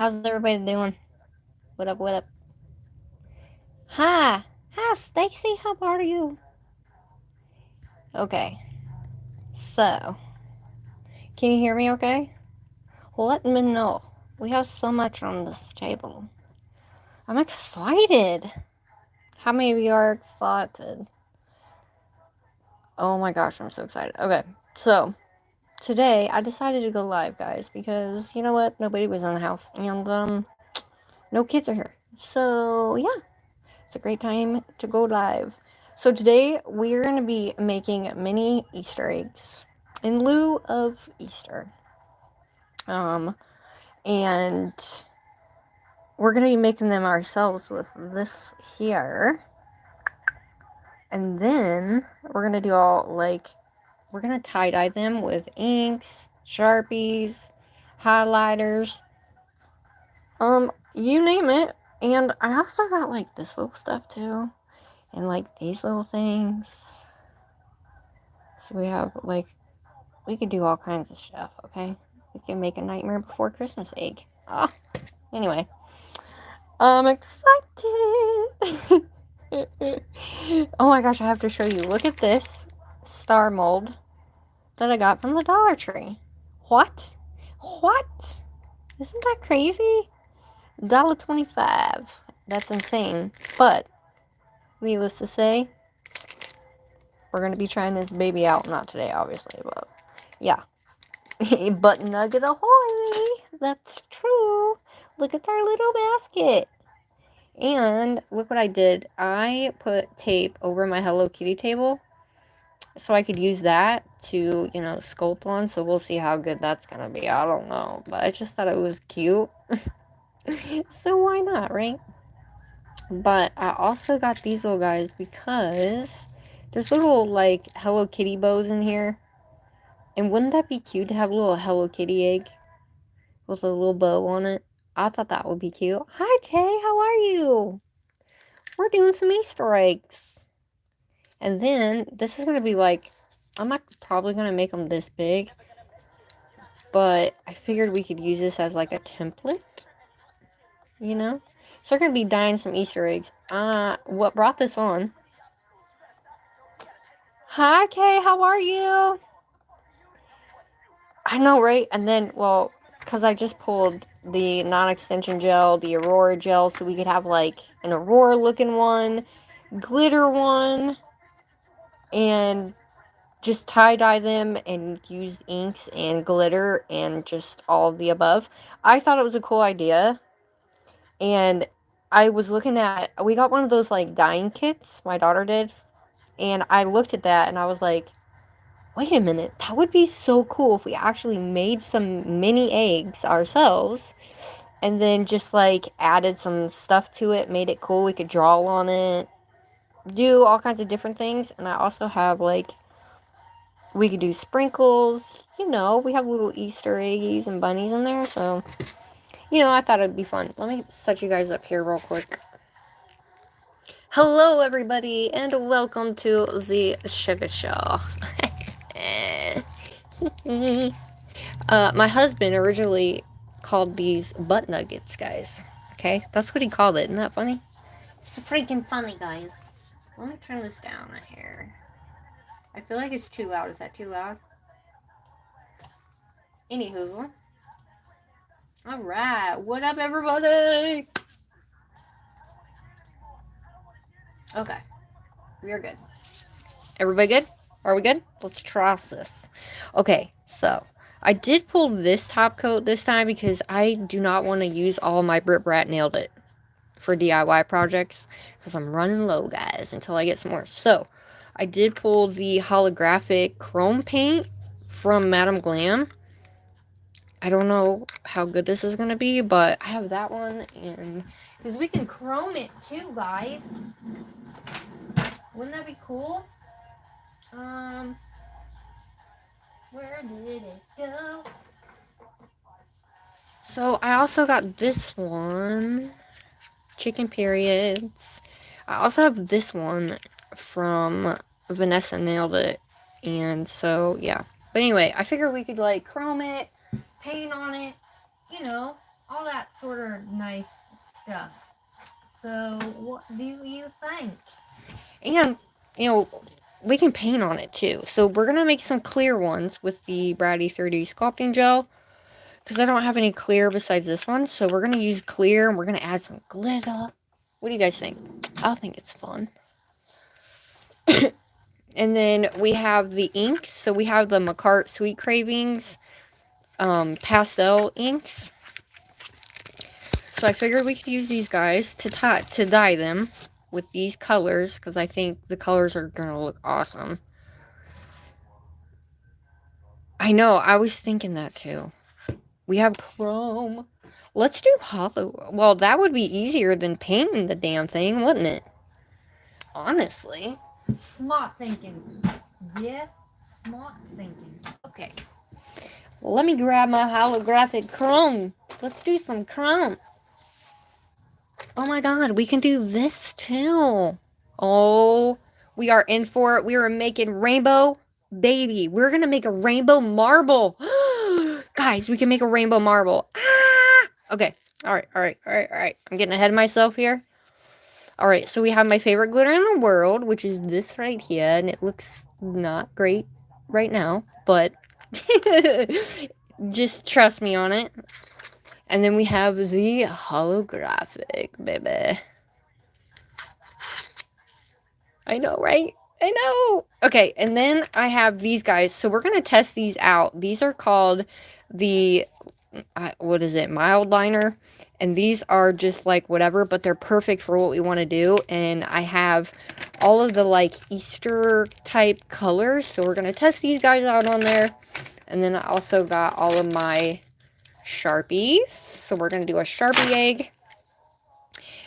How's everybody doing? What up, what up? Hi! Hi, Stacy, how are you? Okay, so, can you hear me okay? Let me know. We have so much on this table. I'm excited! How many of you are excited? Oh my gosh, I'm so excited. Okay, so, today I decided to go live, guys, because, you know what? Nobody was in the house, and, no kids are here. So, yeah. It's a great time to go live. So today we're going to be making mini Easter eggs in lieu of Easter. And we're going to be making them ourselves with this here. And then we're going to do all, like, we're going to tie-dye them with inks, Sharpies, highlighters, you name it. And I also got, like, this little stuff, too. And, like, these little things. So we have, like, we could do all kinds of stuff, okay? We can make a Nightmare Before Christmas egg. Ah, anyway. I'm excited! Oh my gosh, I have to show you. Look at this star mold that I got from the Dollar Tree. What? What? Isn't that crazy? $1.25. That's insane. But, needless to say, we're going to be trying this baby out. Not today, obviously, but yeah. But nugget ahoy! That's true. Look at our little basket. And look what I did. I put tape over my Hello Kitty table so I could use that to, you know, sculpt one. So we'll see how good that's going to be. I don't know. But I just thought it was cute. So why not, right? But I also got these little guys because there's little, like, Hello Kitty bows in here. And wouldn't that be cute to have a little Hello Kitty egg with a little bow on it? I thought that would be cute. Hi, Tay. How are you? We're doing some Easter eggs. And then, this is going to be like, I'm not probably going to make them this big. But I figured we could use this as like a template. You know? So we're going to be dyeing some Easter eggs. What brought this on? Hi, Kay. How are you? I know, right? And then, well, because I just pulled the non-extension gel, the Aurora gel, so we could have, like, an Aurora-looking one, glitter one, and just tie-dye them and use inks and glitter and just all of the above. I thought it was a cool idea, and I was looking at, we got one of those, like, dyeing kits, my daughter did, and I looked at that, and I was like, wait a minute, that would be so cool if we actually made some mini eggs ourselves and then just like added some stuff to it, made it cool, we could draw on it, do all kinds of different things. And I also have like, we could do sprinkles, you know, we have little Easter eggies and bunnies in there, so, you know, I thought it'd be fun. Let me set you guys up here real quick. Hello everybody and welcome to the Sugar Show. My husband originally called these butt nuggets, guys. Okay? That's what he called it. Isn't that funny? It's freaking funny, guys. Let me turn this down here. I feel like it's too loud. Is that too loud? Anywho. Alright. What up, everybody? Okay. We are good. Everybody good? Are we good? Let's try this. Okay, so I did pull this top coat this time because I do not want to use all my BRITTBRATNAILDIT for DIY projects because I'm running low, guys, until I get some more. So I did pull the holographic chrome paint from Madame Glam. I don't know how good this is going to be, but I have that one, and because we can chrome it too, guys. Wouldn't that be cool? Where did it go? So I also got this one, Chicken Periods. I also have this one from Vanessa Nailed It, and so yeah. But anyway, I figured we could like chrome it, paint on it, you know, all that sort of nice stuff. So, what do you think? And, you know, we can paint on it too. So, we're going to make some clear ones with the Bratty 3D sculpting gel. Because I don't have any clear besides this one. So, we're going to use clear and we're going to add some glitter. What do you guys think? I think it's fun. And then we have the inks. So, we have the Macart Sweet Cravings pastel inks. So I figured we could use these guys to dye them with these colors, because I think the colors are going to look awesome. I know, I was thinking that too. We have chrome. Let's do hollow. Well, that would be easier than painting the damn thing, wouldn't it? Honestly. Smart thinking. Yeah, smart thinking. Okay. Well, let me grab my holographic chrome. Let's do some chrome. Oh my god, we can do this too. Oh, we are in for it. We are making rainbow baby. We're going to make a rainbow marble. Guys, we can make a rainbow marble. Ah! Okay. All right. I'm getting ahead of myself here. All right, so we have my favorite glitter in the world, which is this right here, and it looks not great right now, but just trust me on it. And then we have the holographic, baby. I know, right? I know. Okay, and then I have these guys. So we're going to test these out. These are called the, what is it, mild liner. And these are just like whatever, but they're perfect for what we want to do. And I have all of the like Easter type colors. So we're going to test these guys out on there. And then I also got all of my Sharpies. So we're going to do a Sharpie egg.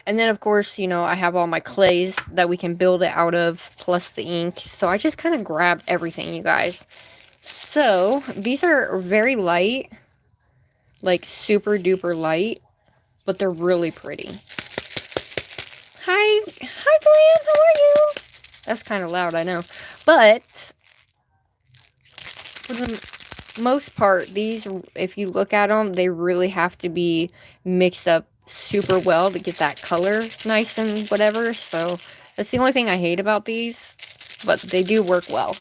And then, of course, you know, I have all my clays that we can build it out of, plus the ink. So I just kind of grabbed everything, you guys. So, these are very light. Like, super duper light. But they're really pretty. Hi, Glam, how are you? That's kind of loud, I know. But, for the most part, these, if you look at them, they really have to be mixed up super well to get that color nice and whatever. So that's the only thing I hate about these, but they do work well.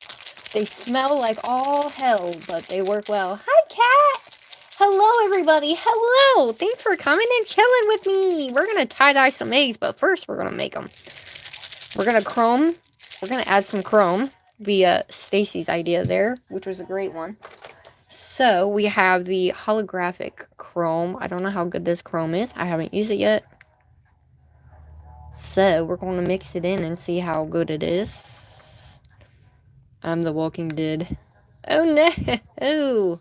They smell like all hell, but they work well. Hi, Cat. Hello, everybody. Hello. Thanks for coming and chilling with me. We're gonna tie-dye some eggs, but first we're gonna make them. We're gonna chrome. We're gonna add some chrome via Stacy's idea there, which was a great one. So, we have the holographic chrome. I don't know how good this chrome is. I haven't used it yet. So, we're going to mix it in and see how good it is. I'm the Walking Dead. Oh, no!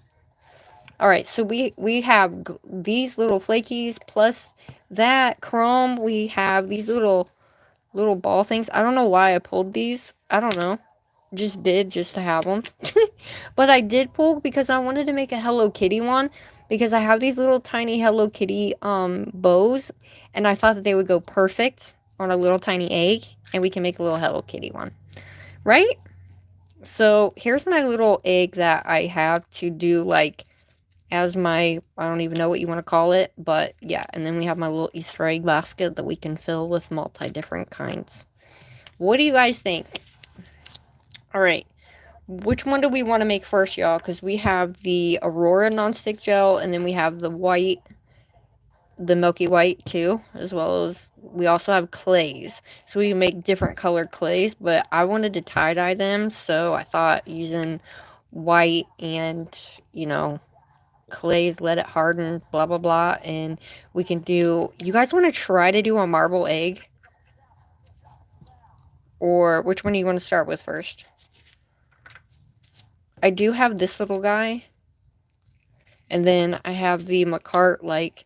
Alright, so we have these little flakies plus that chrome. We have these little ball things. I don't know why I pulled these. I don't know. Just to have them. But I did pull because I wanted to make a Hello Kitty one, because I have these little tiny Hello Kitty bows, and I thought that they would go perfect on a little tiny egg, and we can make a little Hello Kitty one, right? So here's my little egg that I have to do like as my, I don't even know what you want to call it, but yeah. And then we have my little Easter egg basket that we can fill with multi different kinds. What do you guys think? All right, which one do we want to make first, y'all? Because we have the Aurora nonstick gel, and then we have the white, the milky white too, as well as we also have clays. So we can make different colored clays, but I wanted to tie-dye them, so I thought using white and, you know, clays, let it harden, blah, blah, blah, and we can do, you guys want to try to do a marble egg? Or which one do you want to start with first? I do have this little guy. And then I have the Macart, like,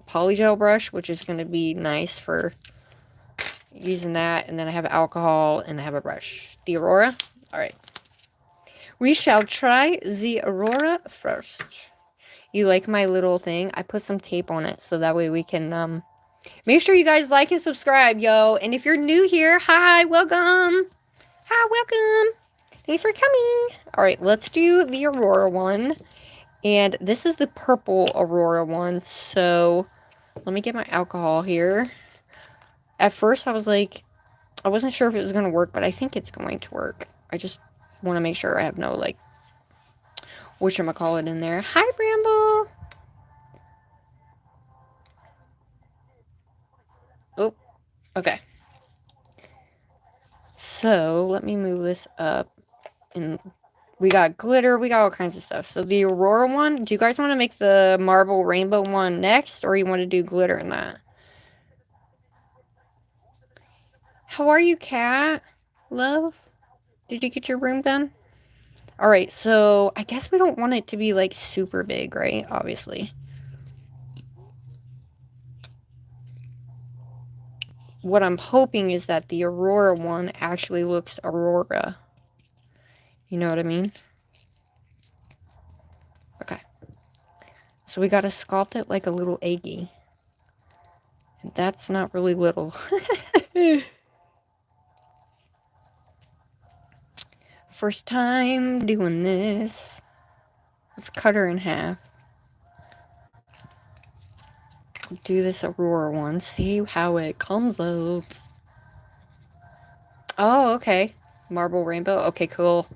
polygel brush, which is going to be nice for using that. And then I have alcohol, and I have a brush. The Aurora? Alright. We shall try the Aurora first. You like my little thing? I put some tape on it, so that way we can, make sure you guys like and subscribe, yo. And if you're new here, hi, welcome. Hi, welcome. Thanks for coming. All right, let's do the Aurora one. And this is the purple Aurora one. So let me get my alcohol here. At first I was like, I wasn't sure if it was going to work, but I think it's going to work. I just want to make sure I have no, like, whatchamacallit in there. Hi, Bramble! Oh, okay. So, let me move this up. And we got glitter, we got all kinds of stuff. So, the Aurora one, do you guys want to make the marble rainbow one next? Or you want to do glitter in that? How are you, Cat? Love? Did you get your room done? Alright, so I guess we don't want it to be, like, super big, right? Obviously. What I'm hoping is that the Aurora one actually looks Aurora. You know what I mean? Okay. So we gotta sculpt it like a little eggy. And that's not really little. First time doing this. Let's cut her in half. We'll do this Aurora one. See how it comes out. Oh, okay. Marble rainbow. Okay, cool.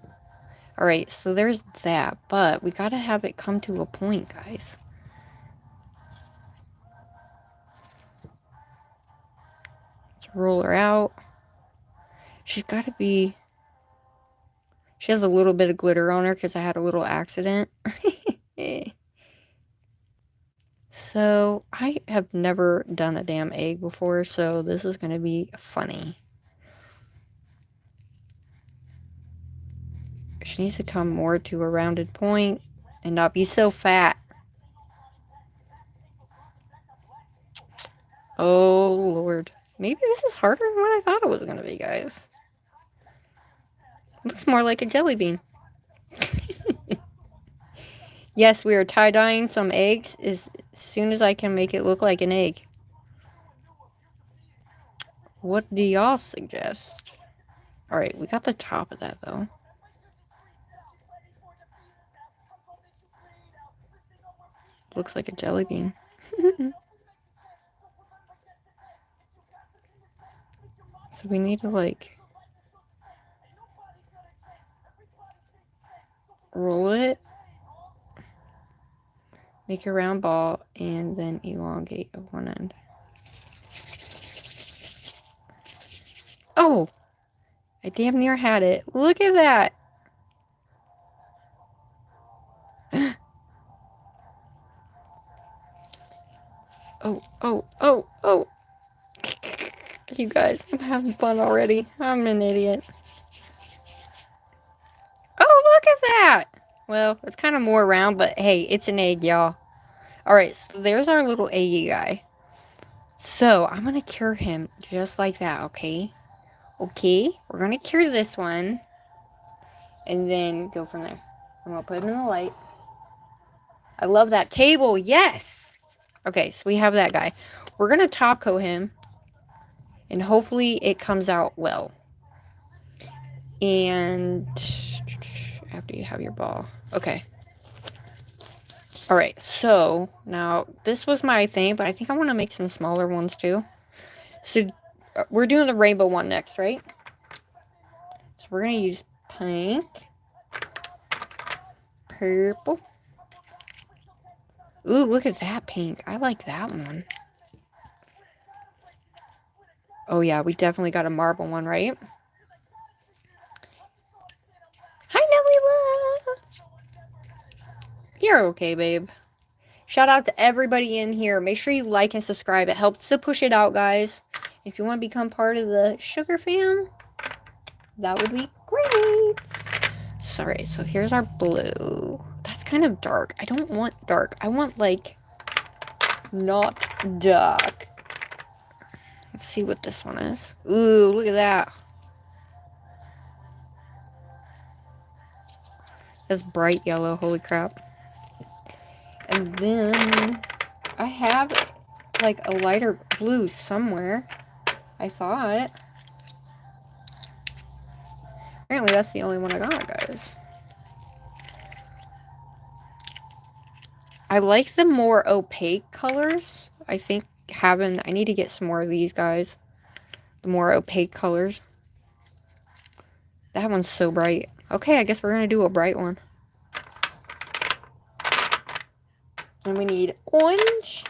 Alright, so there's that. But we gotta have it come to a point, guys. Let's roll her out. She's gotta be... She has a little bit of glitter on her because I had a little accident. So, I have never done a damn egg before, so this is going to be funny. She needs to come more to a rounded point and not be so fat. Oh, Lord. Maybe this is harder than what I thought it was going to be, guys. Looks more like a jelly bean. Yes, we are tie-dyeing some eggs as soon as I can make it look like an egg. What do y'all suggest? Alright, we got the top of that, though. Looks like a jelly bean. So we need to, like, roll it, make a round ball, and then elongate at one end. Oh! I damn near had it. Look at that! Oh. You guys, I'm having fun already. I'm an idiot. Oh, look at that! Well, it's kind of more round, but hey, it's an egg, y'all. Alright, so there's our little eggy guy. So, I'm gonna cure him just like that, okay? Okay, we're gonna cure this one. And then go from there. I'm gonna put him in the light. I love that table, yes! Okay, so we have that guy. We're gonna top coat him. And hopefully it comes out well. And after you have your ball. Okay. Alright, so now this was my thing, but I think I want to make some smaller ones too. So we're doing the rainbow one next, right? So we're going to use pink, purple. Ooh, look at that pink. I like that one. Oh yeah, we definitely got a marble one, right? Hi, Nelly Love. You're okay, babe. Shout out to everybody in here. Make sure you like and subscribe. It helps to push it out, guys. If you want to become part of the Sugar Fam, that would be great. Sorry, so here's our blue. That's kind of dark. I don't want dark. I want, like, not dark. Let's see what this one is. Ooh, look at that. That's bright yellow. Holy crap. And then I have, like, a lighter blue somewhere. I thought. Apparently that's the only one I got, guys. I like the more opaque colors. I think I need to get some more of these guys. The more opaque colors. That one's so bright. Okay, I guess we're going to do a bright one. And we need orange.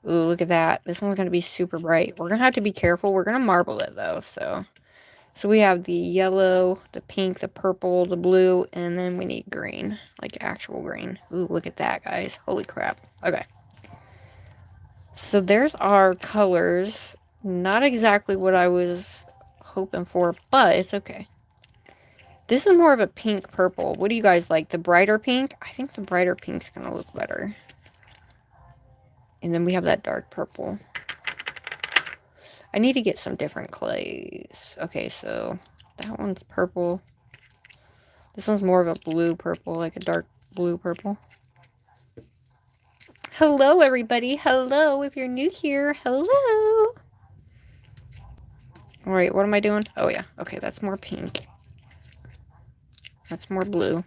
Ooh, look at that. This one's going to be super bright. We're going to have to be careful. We're going to marble it, though, so we have the yellow, the pink, the purple, the blue, and then we need green. Like actual green. Ooh, look at that, guys. Holy crap. Okay. So there's our colors. Not exactly what I was hoping for, but it's okay. This is more of a pink purple. What do you guys like? The brighter pink? I think the brighter pink's going to look better. And then we have that dark purple. I need to get some different clays. Okay, so that one's purple. This one's more of a blue purple, like a dark blue purple. Hello, everybody. Hello, if you're new here. Hello. All right, what am I doing? Oh, yeah. Okay, that's more pink. That's more blue.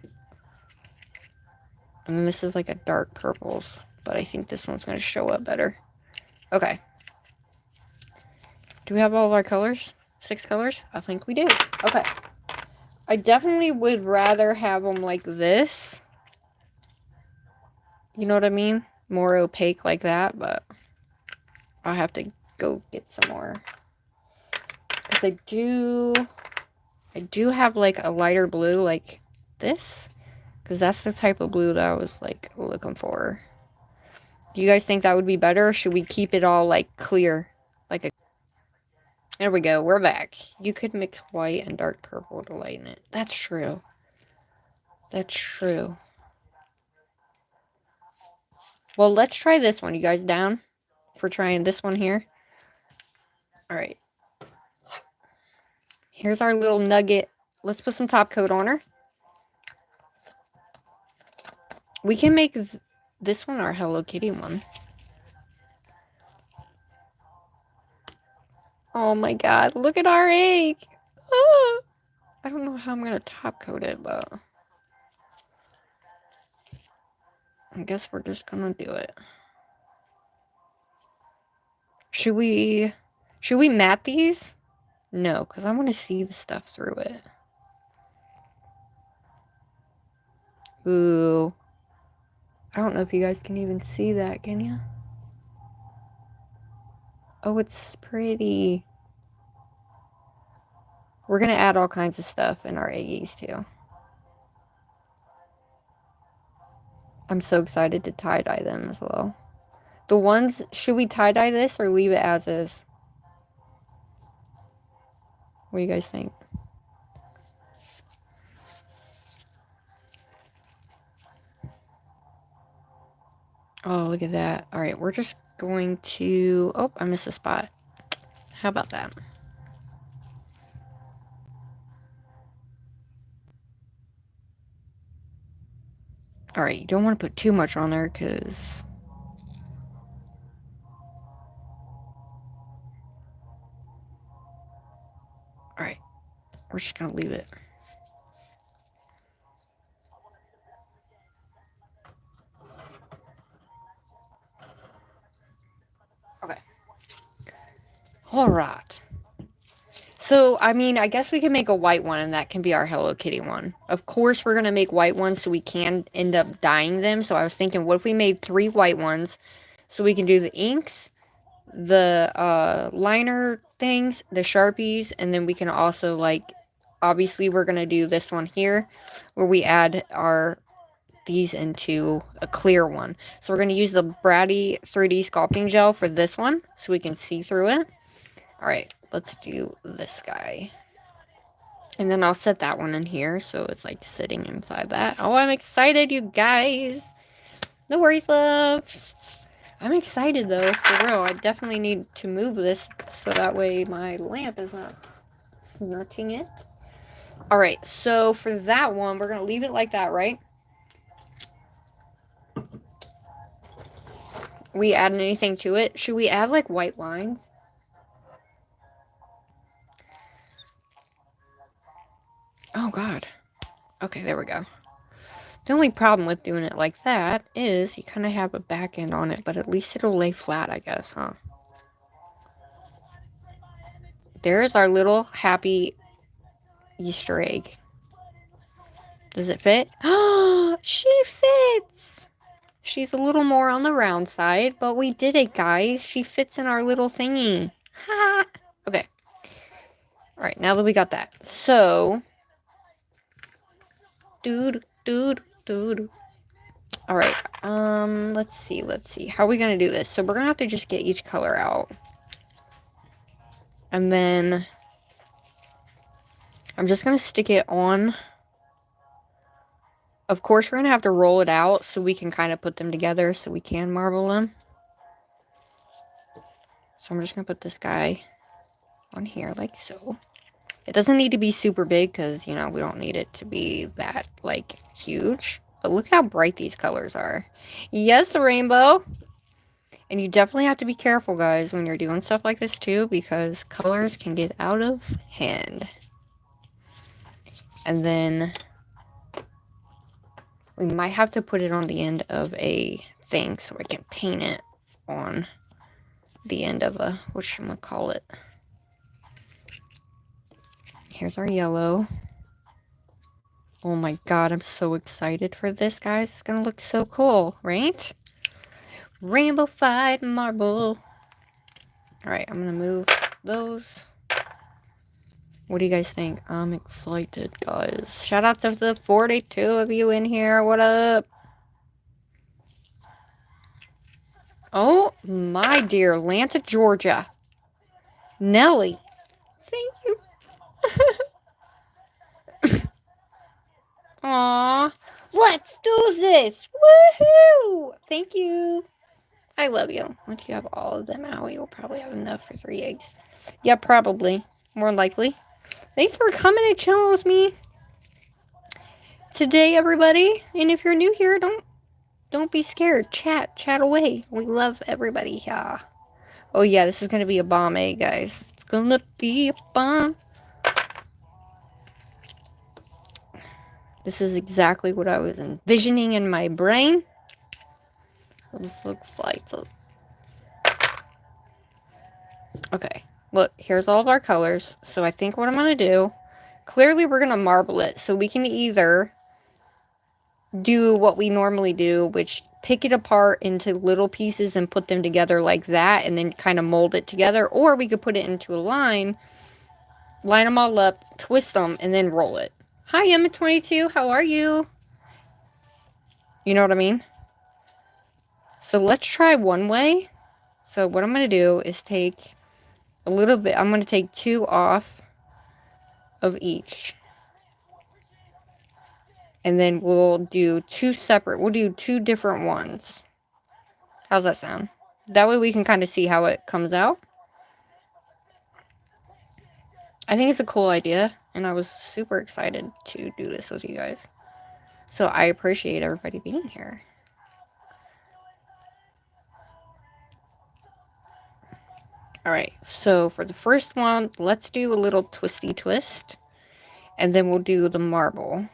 And then this is like a dark purples. But I think this one's going to show up better. Okay. Do we have all of our colors? 6 colors? I think we do. Okay. I definitely would rather have them like this. You know what I mean? More opaque like that, but I'll have to go get some more. Because I do have like a lighter blue like this. Because that's the type of blue that I was like looking for. Do you guys think that would be better? Or should we keep it all like clear? Like a... There we go. We're back. You could mix white and dark purple to lighten it. That's true. That's true. Well, let's try this one. You guys down for trying this one here? Alright. Here's our little nugget. Let's put some top coat on her. We can make this one our Hello Kitty one. Oh my god, look at our egg. Ah, I don't know how I'm going to top coat it, but I guess we're just going to do it. Should we matte these? No, because I want to see the stuff through it. Ooh. I don't know if you guys can even see that, can you? Oh, it's pretty. We're going to add all kinds of stuff in our eggies, too. I'm so excited to tie-dye them as well. The ones, should we tie-dye this or leave it as is? What do you guys think? Oh, look at that. All right, we're just going to... Oh, I missed a spot. How about that? All right, you don't want to put too much on there because... All right, we're just going to leave it. Okay. All right. So, I mean, I guess we can make a white one, and that can be our Hello Kitty one. Of course, we're going to make white ones so we can end up dyeing them. So, I was thinking, what if we made 3 white ones so we can do the inks, the liner things, the Sharpies, and then we can also, like, obviously, we're going to do this one here where we add these into a clear one. So, we're going to use the Bratty 3D sculpting gel for this one so we can see through it. All right. Let's do this guy. And then I'll set that one in here so it's like sitting inside that. Oh, I'm excited, you guys. No worries, love. I'm excited though, for real. I definitely need to move this so that way my lamp is not snatching it. All right, so for that one, we're going to leave it like that, right? We add anything to it? Should we add like white lines? Oh, God. Okay, there we go. The only problem with doing it like that is you kind of have a back end on it, but at least it'll lay flat, I guess, huh? There's our little happy Easter egg. Does it fit? Oh, she fits! She's a little more on the round side, but we did it, guys. She fits in our little thingy. Ha! Okay. Alright, now that we got that. So... Dude. Alright, let's see. How are we gonna do this? So we're gonna have to just get each color out. And then... I'm just gonna stick it on. Of course, we're gonna have to roll it out so we can kind of put them together so we can marble them. So I'm just gonna put this guy on here like so. It doesn't need to be super big because, you know, we don't need it to be that, like, huge. But look how bright these colors are. Yes, rainbow! And you definitely have to be careful, guys, when you're doing stuff like this, too, because colors can get out of hand. And then we might have to put it on the end of a thing so I can paint it on the end of a, whatchamacallit. Here's our yellow. Oh my god, I'm so excited for this, guys. It's gonna look so cool, right? Rainbow fight marble. Alright, I'm gonna move those. What do you guys think? I'm excited, guys. Shout out to the 42 of you in here. What up? Oh, my dear Atlanta, Georgia. Nelly. Thank you. Aw. Let's do this. Woohoo. Thank you. I love you. Once you have all of them out, you'll probably have enough for 3 eggs. Yeah, probably. More likely. Thanks for coming and chilling with me today, everybody. And if you're new here, don't be scared. Chat away. We love everybody. Yeah. Oh yeah, this is gonna be a bomb egg, guys. It's gonna be a bomb. This is exactly what I was envisioning in my brain. This looks like so. Okay. Look, here's all of our colors. So I think what I'm going to do, clearly we're going to marble it. So we can either do what we normally do, which pick it apart into little pieces and put them together like that, and then kind of mold it together. Or we could put it into a line them all up, twist them, and then roll it. Hi, Emma22. How are you? You know what I mean? So let's try one way. So what I'm going to do is take a little bit. I'm going to take 2 off of each. And then we'll do 2 separate. We'll do 2 different ones. How's that sound? That way we can kind of see how it comes out. I think it's a cool idea. And I was super excited to do this with you guys. So I appreciate everybody being here. Alright, so for the first one, let's do a little twisty twist. And then we'll do the marble.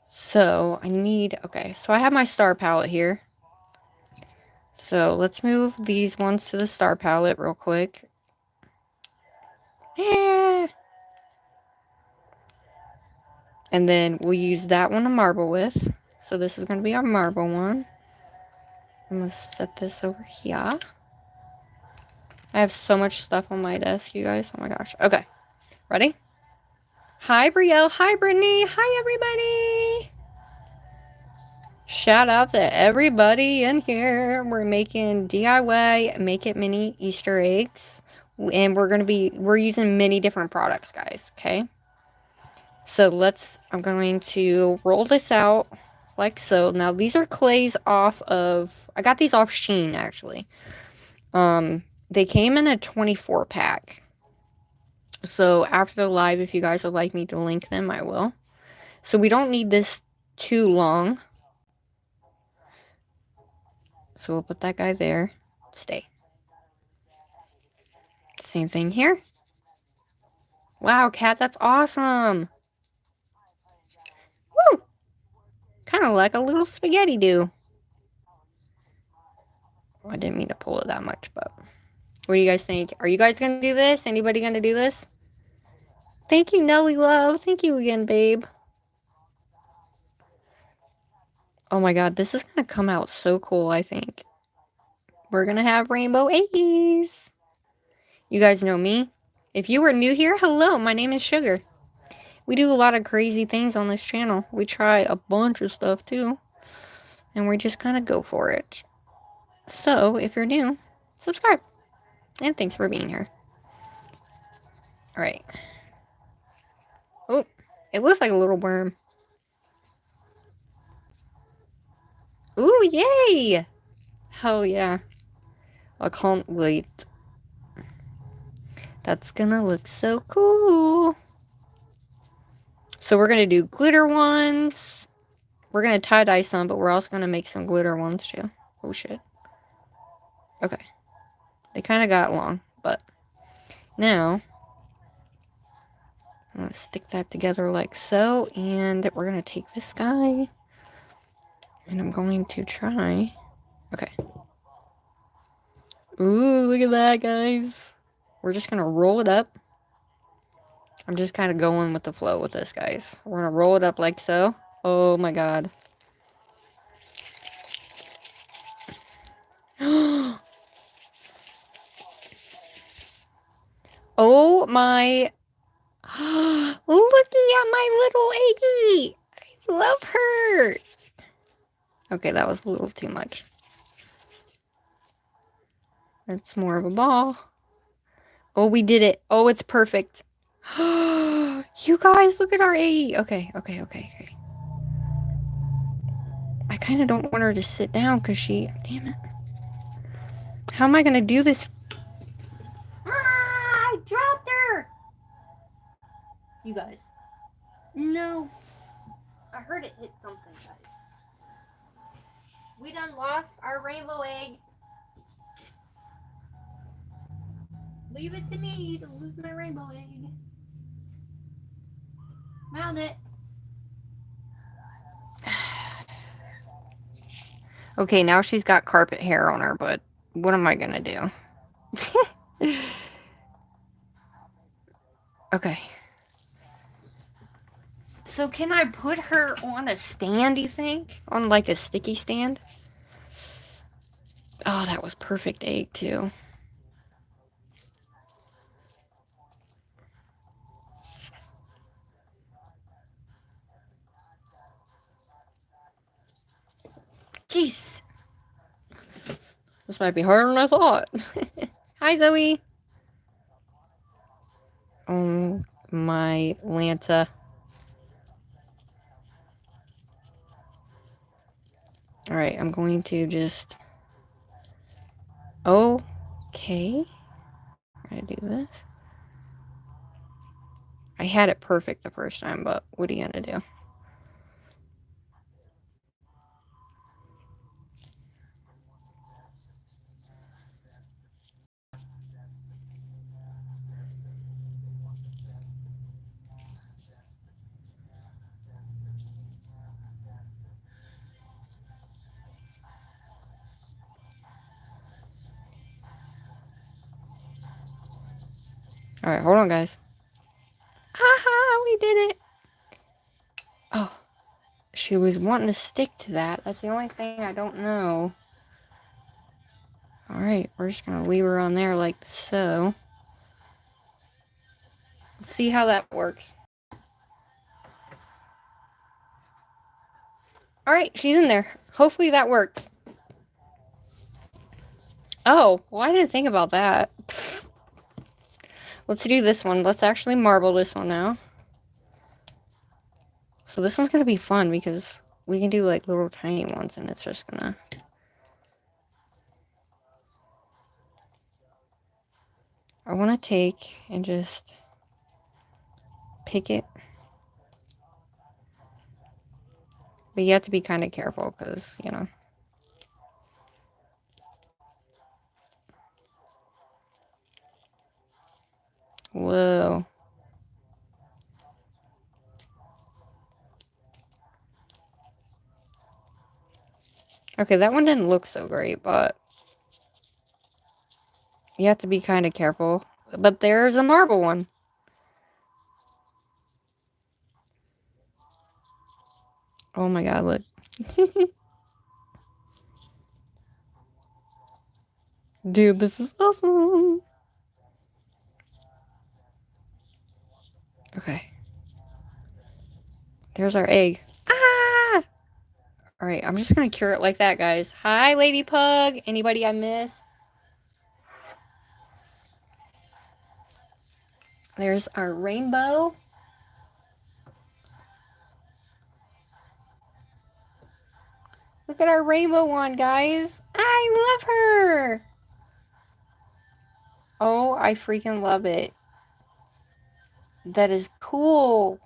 So I need, okay, so I have my star palette here. So let's move these ones to the star palette real quick. And then we'll use that one to marble with. So this is going to be our marble one. I'm going to set this over here. I have so much stuff on my desk, you guys. Oh my gosh. Okay. Ready? Hi, Brielle. Hi, Brittany. Hi, everybody. Shout out to everybody in here. We're making DIY Make It Mini Easter eggs. And we're using many different products, guys. Okay. So I'm going to roll this out like so. Now, these are clays off of, I got these off Shein, actually. They came in a 24 pack. So after the live, if you guys would like me to link them, I will. So we don't need this too long. So we'll put that guy there. Stay. Same thing here. Wow, Kat, that's awesome. Woo! kind of like a little spaghetti do. Well, I didn't mean to pull it that much, but what do you guys think? Are you guys going to do this? Anybody going to do this? Thank you, Nelly Love. Thank you again, babe. Oh my god, this is going to come out so cool, I think. We're going to have rainbow eggies. You guys know me. If you are new here, hello, my name is Sugar. We do a lot of crazy things on this channel. We try a bunch of stuff too. And we just kind of go for it. So, if you're new, subscribe. And thanks for being here. Alright. Oh, it looks like a little worm. Ooh, yay! Hell yeah. I can't wait. That's gonna look so cool. So we're gonna do glitter ones. We're gonna tie-dye some, but we're also gonna make some glitter ones too. Oh shit. Okay. They kind of got long, but now I'm gonna stick that together like so, and we're gonna take this guy, and I'm going to try. Okay. Ooh, look at that, guys. We're just gonna roll it up. I'm just kind of going with the flow with this, guys. We're gonna roll it up like so. Oh my god. Oh my. Looky at my little Eggie. I love her. Okay, that was a little too much. That's more of a ball. Oh, we did it. Oh, it's perfect. You guys, look at our Eggie. Okay. I kind of don't want her to sit down because she... Damn it. How am I going to do this? I dropped her. You guys. No. I heard it hit something, guys. We done lost our rainbow egg. Leave it to me to lose my rainbow egg. Found it. Okay, now she's got carpet hair on her, but what am I gonna do? Okay. So can I put her on a stand, you think? On like a sticky stand? Oh, that was perfect egg too. Jeez. This might be harder than I thought. Hi, Zoe. Oh, my Lanta. Alright, I'm going to just... Okay. I'm gonna do this. I had it perfect the first time, but what are you gonna do? Alright, hold on, guys. Haha, we did it! Oh, she was wanting to stick to that. That's the only thing I don't know. Alright, we're just gonna leave her on there like so. Let's see how that works. Alright, she's in there. Hopefully that works. Oh, well, I didn't think about that. Let's do this one. Let's actually marble this one now. So this one's gonna be fun because we can do like little tiny ones and it's just gonna... I want to take and just pick it. But you have to be kind of careful because, you know. Whoa. Okay, that one didn't look so great, but you have to be kind of careful. But there's a marble one. Oh my god, look. Dude, this is awesome. Okay. There's our egg. Ah! Alright, I'm just gonna cure it like that, guys. Hi, Lady Pug. Anybody I missed? There's our rainbow. Look at our rainbow one, guys. I love her. Oh, I freaking love it. That is cool.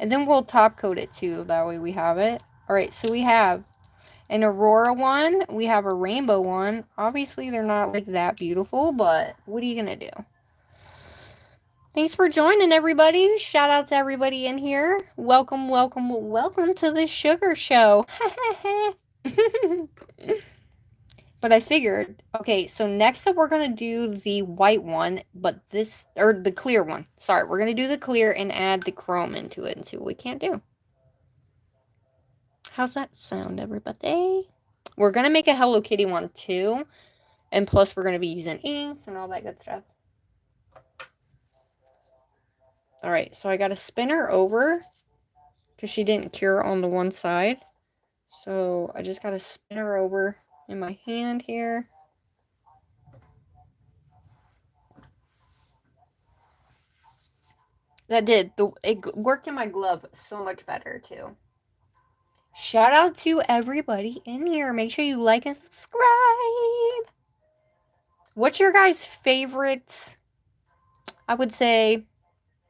And then we'll top coat it too. That way we have it. Alright, so we have an Aurora one. We have a rainbow one. Obviously, they're not like that beautiful, but what are you going to do? Thanks for joining, everybody. Shout out to everybody in here. Welcome, welcome, welcome to the Sugar Show. But I figured, okay, so next up we're going to do the white one, but this, or the clear one. Sorry, we're going to do the clear and add the chrome into it and see what we can do. How's that sound, everybody? We're going to make a Hello Kitty one too, and plus we're going to be using inks and all that good stuff. Alright, so I got to spin her over, because she didn't cure on the one side. So I just got to spin her over in my hand here. That did. It worked in my glove so much better, too. Shout out to everybody in here. Make sure you like and subscribe. What's your guys' favorite, I would say,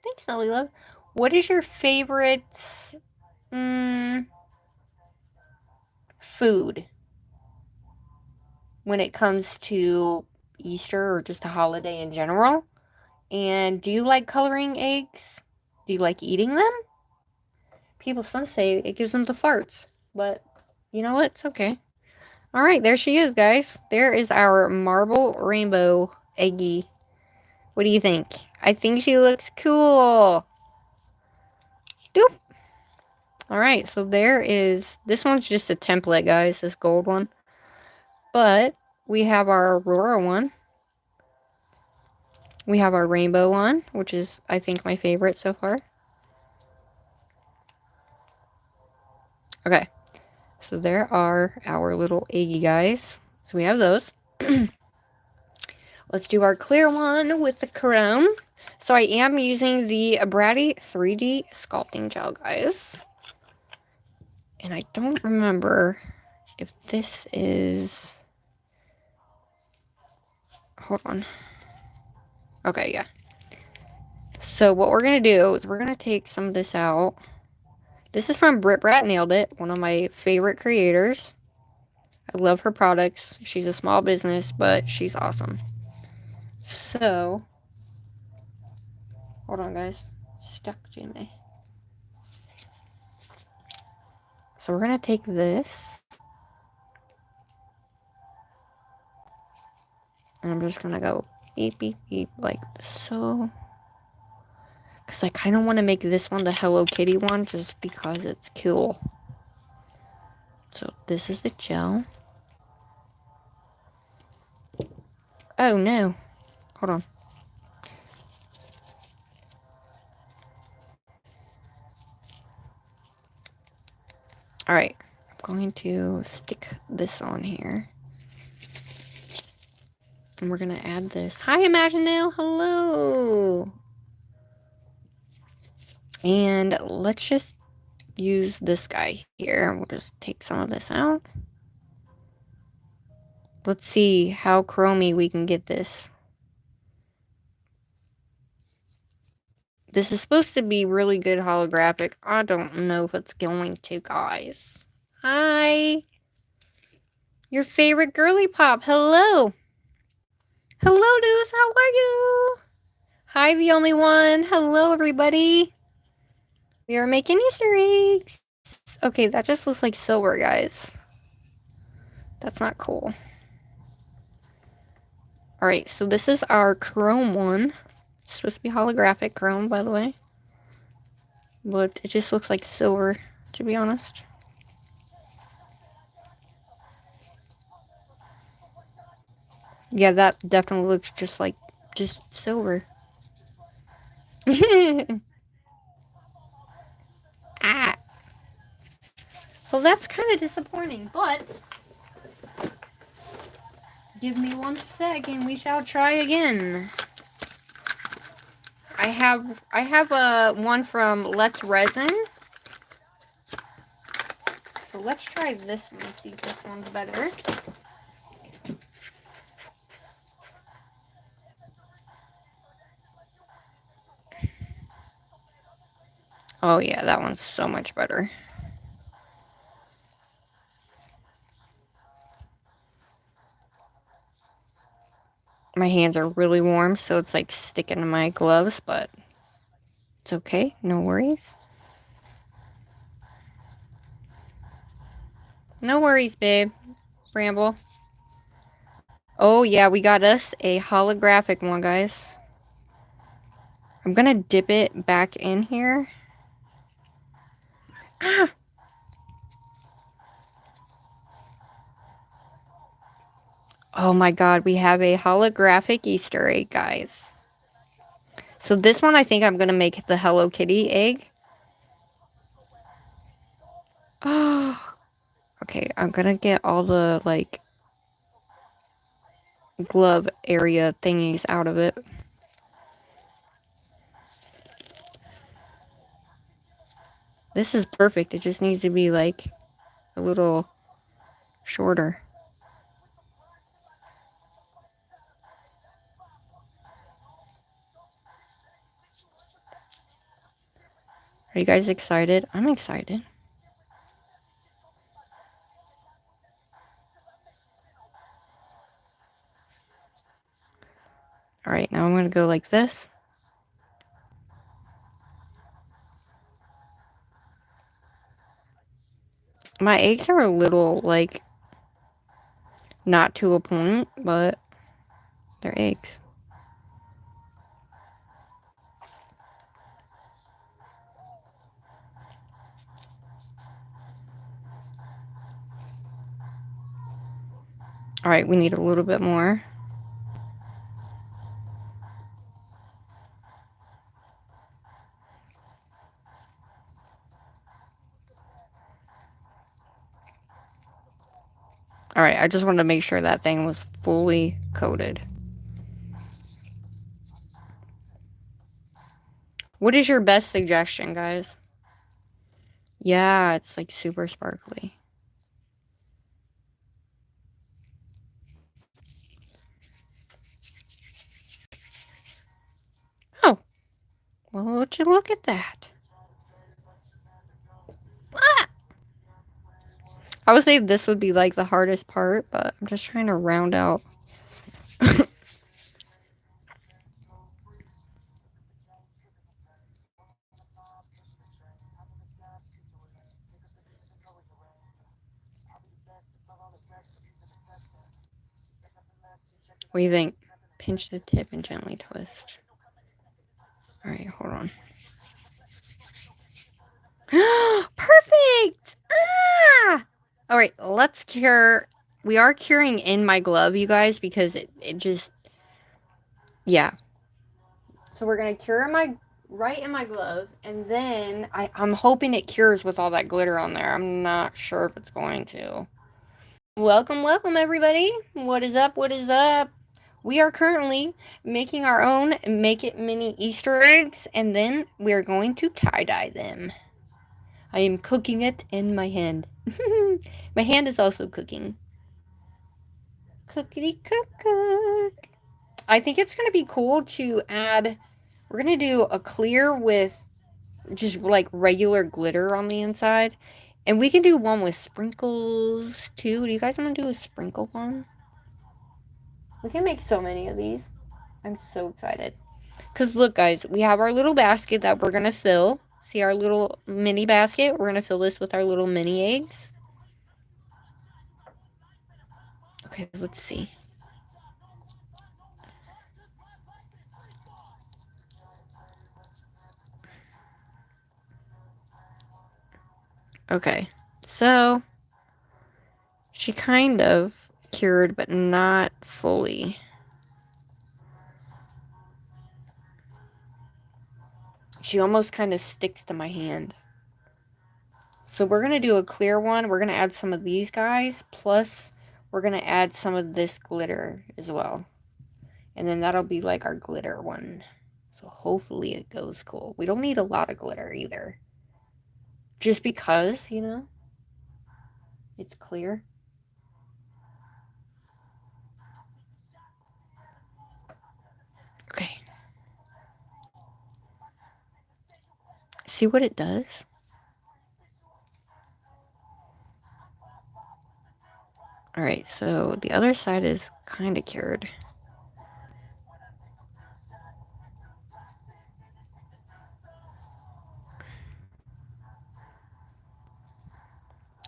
thanks, Nelly Love. What is your favorite food when it comes to Easter or just a holiday in general? And do you like coloring eggs? Do you like eating them? Some say it gives them the farts, but you know what? It's okay. All right, there she is, guys. There is our marble rainbow eggie. What do you think? I think she looks cool. Doop. All right, so there is, this one's just a template, guys, this gold one. But we have our Aurora one. We have our rainbow one, which is, I think, my favorite so far. Okay, so there are our little eggy guys. So we have those. Let's do our clear one with the chrome. So I am using the Bratty 3D sculpting gel, guys. And I don't remember if this is... Hold on. Okay, yeah. So what we're going to do is we're going to take some of this out. This is from BRITTBRATNAILDIT, one of my favorite creators. I love her products. She's a small business, but she's awesome. So, hold on, guys. It's stuck, Jimmy. So we're going to take this. And I'm just going to go beep, beep, beep, like so. Because I kind of want to make this one the Hello Kitty one, just because it's cool. So this is the gel. Oh no. Hold on. Alright. I'm going to stick this on here. And we're going to add this. Hi, Imaginale. Hello. And let's just use this guy here. We'll just take some of this out. Let's see how chromy we can get this. This is supposed to be really good holographic. I don't know if it's going to, guys. Hi. Your favorite girly pop. Hello. Hello, dudes. How are you? Hi, the only one. Hello, everybody. We are making Easter eggs. Okay, that just looks like silver, guys. That's not cool. Alright, so this is our chrome one. It's supposed to be holographic chrome, by the way. But it just looks like silver, to be honest. Yeah, that definitely looks just like silver. Ah. Well, that's kind of disappointing, but give me 1 sec and we shall try again. I have a one from Let's Resin. So let's try this one, see if this one's better. Oh yeah, that one's so much better. My hands are really warm, so it's like sticking to my gloves, but it's okay, no worries. No worries, babe. Bramble. Oh yeah, we got us a holographic one, guys. I'm gonna dip it back in here. Ah! Oh my god, we have a holographic Easter egg, guys. So this one, I think I'm gonna make the Hello Kitty egg. Oh, okay, I'm gonna get all the, like, glove area thingies out of it. This is perfect. It just needs to be, like, a little shorter. Are you guys excited? I'm excited. Alright, now I'm going to go like this. My eggs are a little, like, not to a point, but they're eggs. Alright, we need a little bit more. Alright, I just wanted to make sure that thing was fully coated. What is your best suggestion, guys? Yeah, it's like super sparkly. Oh, well, would you look at that? Ah! I would say this would be like the hardest part, but I'm just trying to round out. What do you think? Pinch the tip and gently twist. Alright, hold on. Perfect! Ah! Alright, let's cure. We are curing in my glove, you guys, because it just... Yeah. So we're going to cure right in my glove, and then I'm hoping it cures with all that glitter on there. I'm not sure if it's going to. Welcome, everybody. What is up? What is up? We are currently making our own Make It Mini Easter eggs, and then we are going to tie-dye them. I am cooking it in my hand. My hand is also cooking. Cookity cook. I think it's going to be cool to add... We're going to do a clear with just, like, regular glitter on the inside. And we can do one with sprinkles, too. Do you guys want to do a sprinkle one? We can make so many of these. I'm so excited. Because, look, guys, we have our little basket that we're going to fill. See our little mini basket? We're going to fill this with our little mini eggs. Okay, let's see. Okay, so she kind of cured, but not fully. She almost kind of sticks to my hand. So we're going to do a clear one. We're going to add some of these guys. Plus, we're going to add some of this glitter as well. And then that'll be like our glitter one. So hopefully it goes cool. We don't need a lot of glitter either. Just because, you know, it's clear. Okay. See what it does? Alright, so the other side is kind of cured.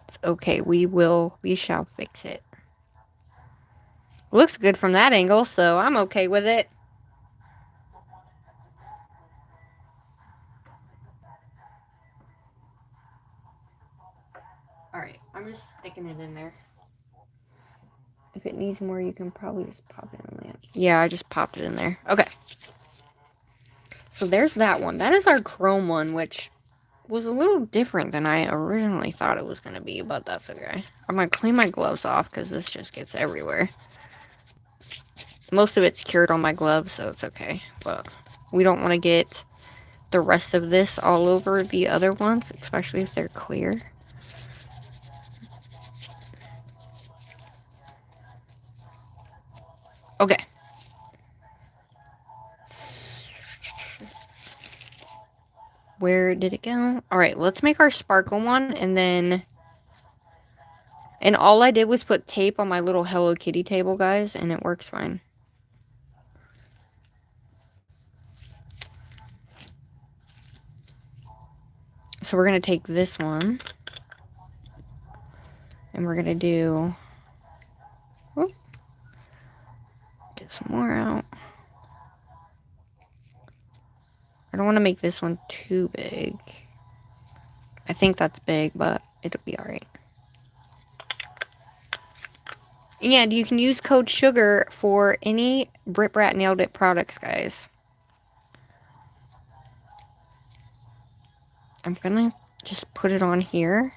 It's okay, we shall fix it. Looks good from that angle, so I'm okay with it. Alright, I'm just sticking it in there. If it needs more, you can probably just pop it in there. Yeah, I just popped it in there. Okay. So there's that one. That is our chrome one, which was a little different than I originally thought it was going to be, but that's okay. I'm going to clean my gloves off because this just gets everywhere. Most of it's cured on my gloves, so it's okay. But we don't want to get the rest of this all over the other ones, especially if they're clear. Okay. Where did it go? Alright, let's make our sparkle one, and then... And all I did was put tape on my little Hello Kitty table, guys, and it works fine. So we're going to take this one, and we're going to do... Whoop, get some more out. I don't want to make this one too big. I think that's big, but it'll be alright. And you can use code SUGAR for any BRITTBRATNAILDIT products, guys. I'm gonna just put it on here.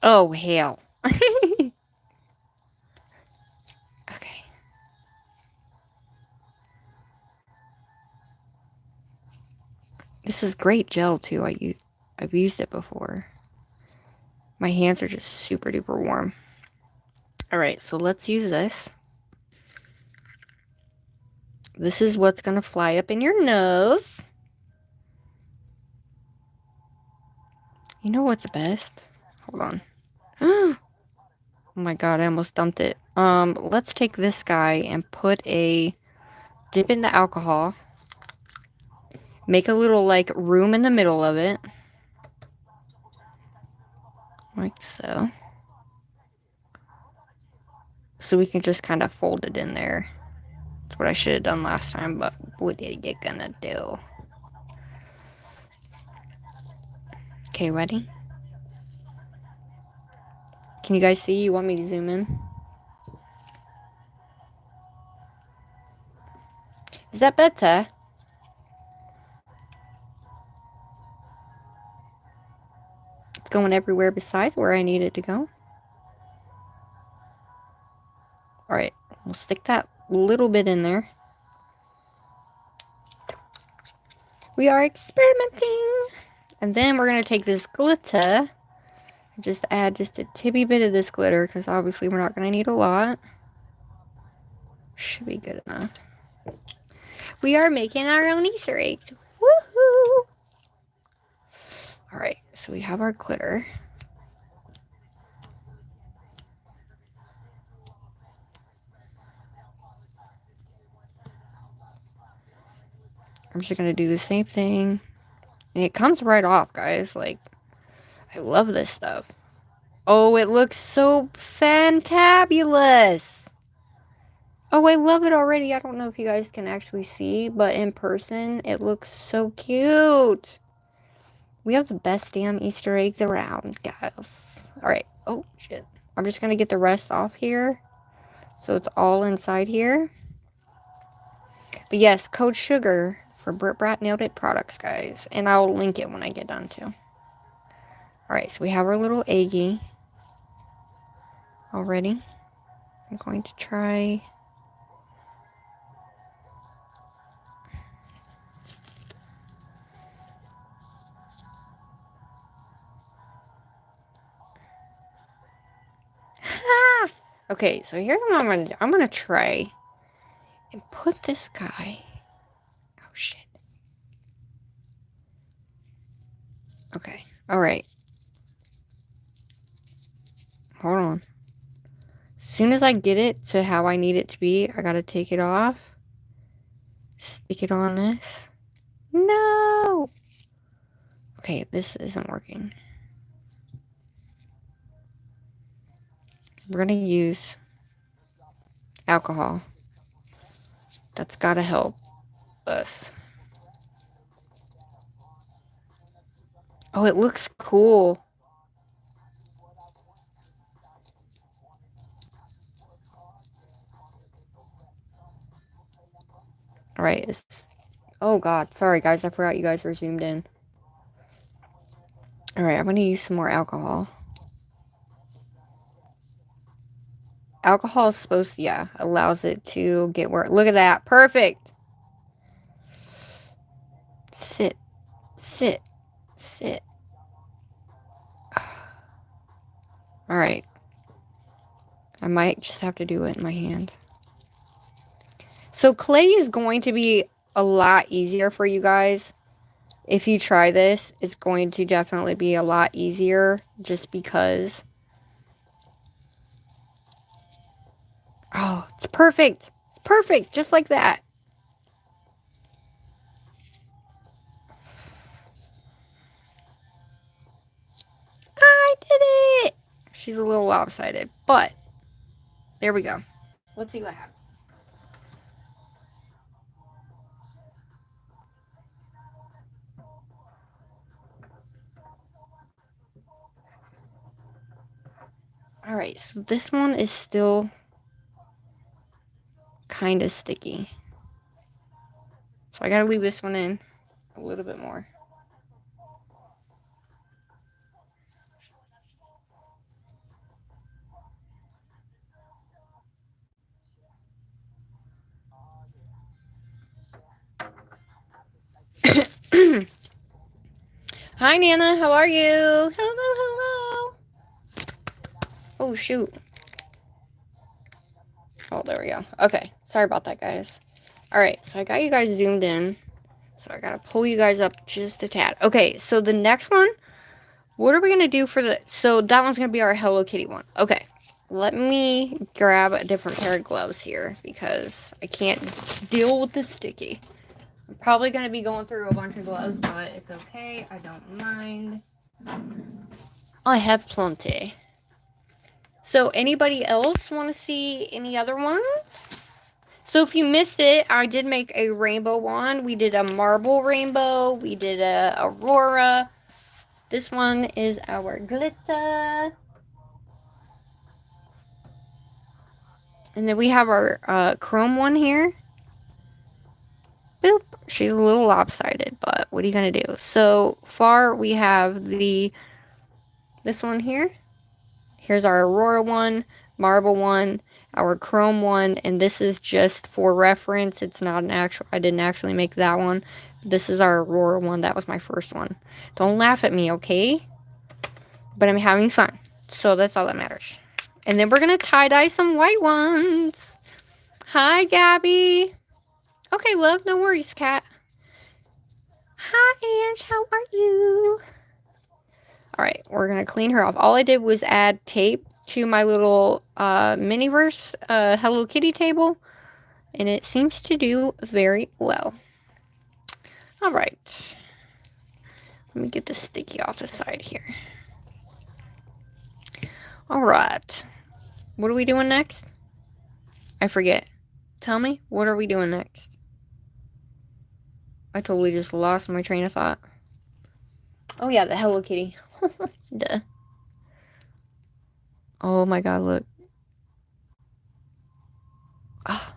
Oh, hell. Okay. This is great gel, too. I've used it before. My hands are just super duper warm. Alright, so let's use this. This is what's gonna fly up in your nose. You know what's best? Hold on. Oh my god, I almost dumped it. Let's take this guy and dip in the alcohol. Make a little, like, room in the middle of it. Like so. So we can just kind of fold it in there. That's what I should have done last time, but what are you gonna do? Okay, ready? Can you guys see? You want me to zoom in? Is that better? It's going everywhere besides where I need it to go. Alright, we'll stick that little bit in there. We are experimenting. And then we're going to take this glitter. Just add just a tibby bit of this glitter, because obviously we're not going to need a lot. Should be good enough. We are making our own Easter eggs. Woohoo! Alright, so we have our glitter. I'm just going to do the same thing. And it comes right off, guys. Like, I love this stuff. Oh, it looks so fantabulous. Oh, I love it already. I don't know if you guys can actually see, but in person, it looks so cute. We have the best damn Easter eggs around, guys. Alright. Oh, shit. I'm just gonna get the rest off here. So it's all inside here. But yes, code SUGAR for BRITTBRATNAILDIT products, guys. And I'll link it when I get done, too. Alright, so we have our little eggie already. I'm going to try... Okay, so here's what I'm gonna do. I'm gonna try and put this guy... Oh, shit. Okay, alright. Hold on. As soon as I get it to how I need it to be, I gotta take it off. Stick it on this. No! Okay, this isn't working. We're gonna use alcohol. That's gotta help us. Oh, it looks cool. Alright, it's... Oh god, sorry guys, I forgot you guys are zoomed in. Alright, I'm gonna use some more alcohol. Alcohol is supposed to, yeah, allows it to get where... Look at that, perfect! Sit. Sit. Sit. Alright. I might just have to do it in my hand. So clay is going to be a lot easier for you guys. If you try this, it's going to definitely be a lot easier just because. Oh, it's perfect. It's perfect, just like that. I did it! She's a little lopsided, but there we go. Let's see what happens. Alright, so this one is still kind of sticky. So I gotta leave this one in a little bit more. Hi, Nana. How are you? Hello, hello. Oh, shoot. Oh, there we go. Okay. Sorry about that, guys. Alright, so I got you guys zoomed in. So I gotta pull you guys up just a tad. Okay, so the next one, what are we gonna do for the... So that one's gonna be our Hello Kitty one. Okay. Let me grab a different pair of gloves here because I can't deal with this sticky. I'm probably going to be going through a bunch of gloves, but it's okay. I don't mind. I have plenty. So, anybody else want to see any other ones? So, if you missed it, I did make a rainbow one. We did a marble rainbow. We did a aurora. This one is our glitter. And then we have our chrome one here. Boop. She's a little lopsided, but what are you going to do? So far, we have this one here. Here's our Aurora one, Marble one, our Chrome one, and this is just for reference. It's not an actual, I didn't actually make that one. This is our Aurora one. That was my first one. Don't laugh at me, okay? But I'm having fun. So that's all that matters. And then we're going to tie-dye some white ones. Hi, Gabby. Okay, love. No worries, cat. Hi, Ange. How are you? Alright, we're going to clean her off. All I did was add tape to my little Miniverse Hello Kitty table. And it seems to do very well. Alright. Let me get the sticky off the side here. Alright. What are we doing next? I forget. Tell me, what are we doing next? I totally just lost my train of thought. Oh yeah, the Hello Kitty. Duh. Oh my god, look. Oh.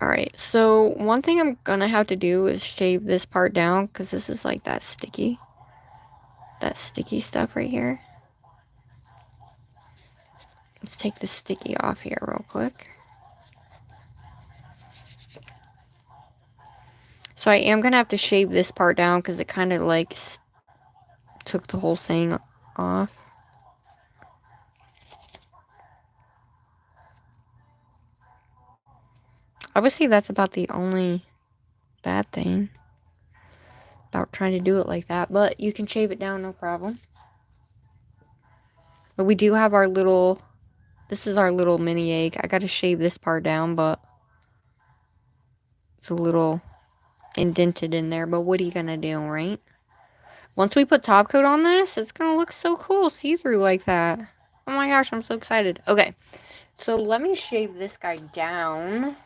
Alright, so one thing I'm gonna have to do is shave this part down, because this is like that sticky stuff right here. Let's take the sticky off here real quick. So I am gonna have to shave this part down, because it kind of like took the whole thing off. I would say that's about the only bad thing about trying to do it like that, but you can shave it down, no problem. But we do have our little, this is our little mini egg. I gotta shave this part down, but it's a little indented in there, but what are you gonna do, right? Once we put top coat on this, it's gonna look so cool see-through like that. Oh my gosh, I'm so excited. Okay, so let me shave this guy down.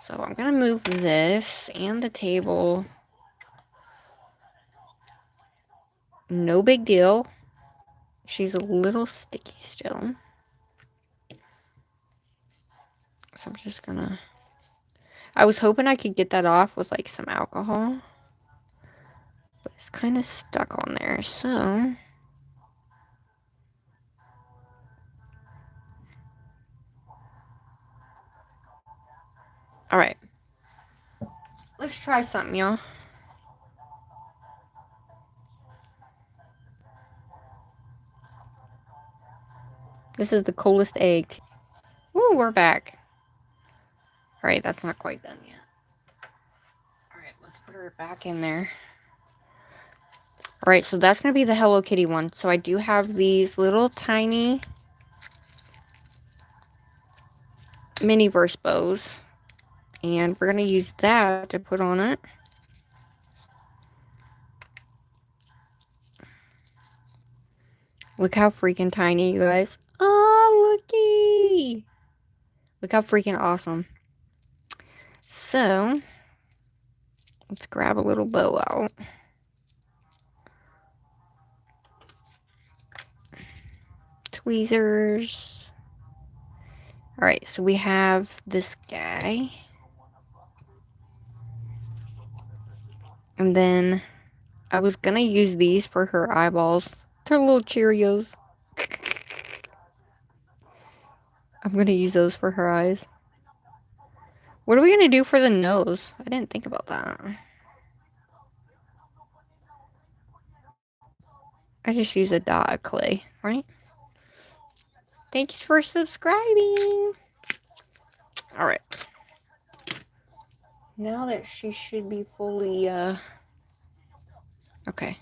So I'm gonna move this and the table. No big deal. She's a little sticky still. So I'm just gonna... I was hoping I could get that off with like some alcohol. But it's kind of stuck on there, so... Alright. Let's try something, y'all. This is the coolest egg. Woo, we're back. Alright, that's not quite done yet. Alright, let's put her back in there. Alright, so that's going to be the Hello Kitty one. So I do have these little tiny mini verse bows. And we're going to use that to put on it. Look how freaking tiny, you guys. Oh, looky! Look how freaking awesome. So, let's grab a little bow out. Tweezers. Alright, so we have this guy. And then I was gonna use these for her eyeballs. They're little Cheerios. I'm gonna use those for her eyes. What are we gonna do for the nose? I didn't think about that. I just use a dot of clay, right? Thanks for subscribing. Alright. Now that she should be fully, okay.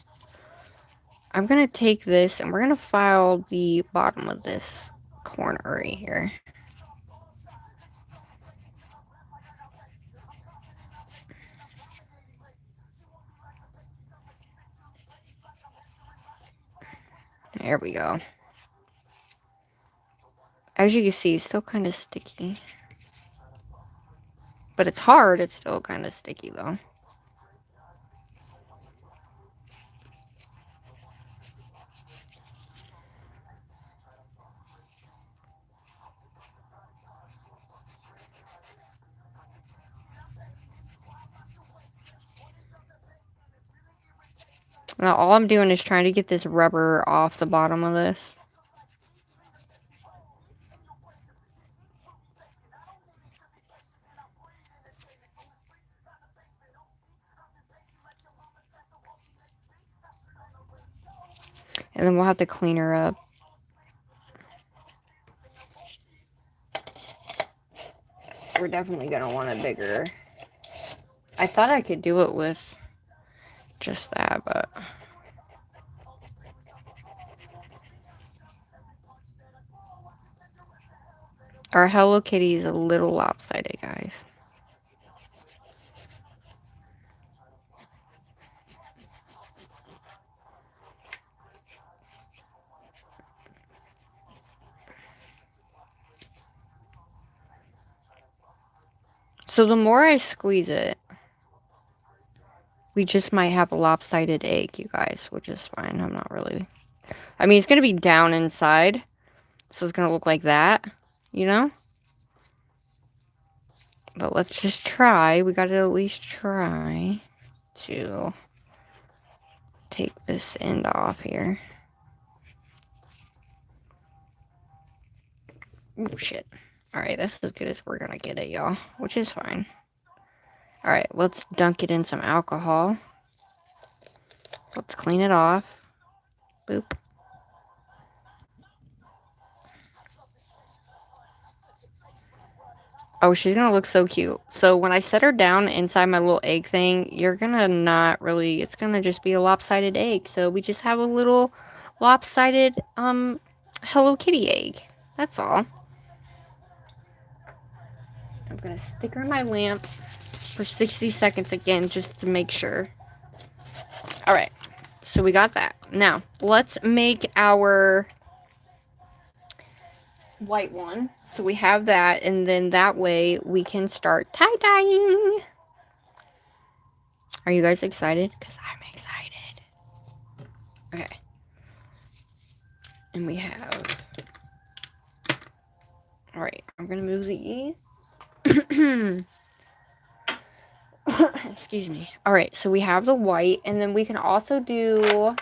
I'm gonna take this and we're gonna file the bottom of this corner right here. There we go. As you can see, it's still kind of sticky. But it's hard, it's still kind of sticky though. Now all I'm doing is trying to get this rubber off the bottom of this. And then we'll have to clean her up. We're definitely going to want a bigger... I thought I could do it with just that, but... Our Hello Kitty is a little lopsided, guys. So the more I squeeze it, we just might have a lopsided egg, you guys, which is fine. I'm not really... I mean, it's going to be down inside, so it's going to look like that, you know? But let's just try. We got to at least try to take this end off here. Oh, shit. Alright, that's as good as we're going to get it, y'all, which is fine. Alright, let's dunk it in some alcohol. Let's clean it off. Boop. Oh, she's gonna look so cute. So when I set her down inside my little egg thing, you're gonna not really, it's gonna just be a lopsided egg. So we just have a little lopsided, Hello Kitty egg. That's all. I'm gonna stick her in my lamp for 60 seconds again, just to make sure. Alright, so we got that. Now, let's make our white one. So we have that, and then that way we can start tie-dyeing. Are you guys excited? Because I'm excited. Okay. And we have... Alright, I'm going to move these. Excuse me. Alright, so we have the white, and then we can also do...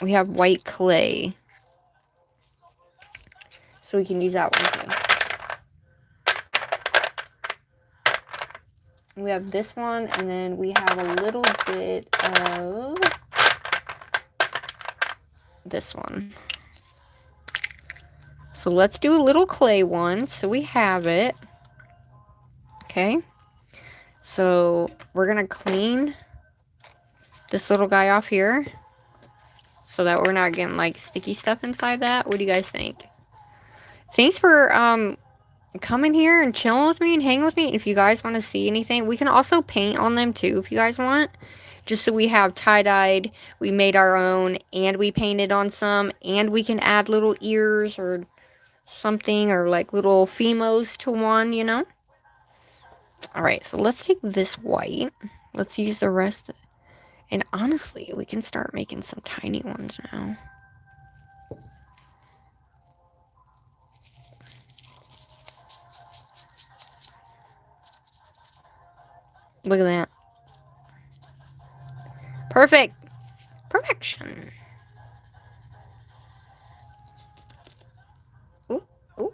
We have white clay. So we can use that one too. We have this one, and then we have a little bit of this one. So let's do a little clay one. So we have it. Okay. So we're going to clean this little guy off here, so that we're not getting like sticky stuff inside that. What do you guys think? Thanks for coming here and chilling with me and hanging with me. And if you guys want to see anything, we can also paint on them too if you guys want. Just so we have tie-dyed, we made our own, and we painted on some, and we can add little ears or something, or like little Fimos to one, you know? Alright, so let's take this white. Let's use the rest. And honestly, we can start making some tiny ones now. Look at that. Perfect. Perfection. Ooh, ooh.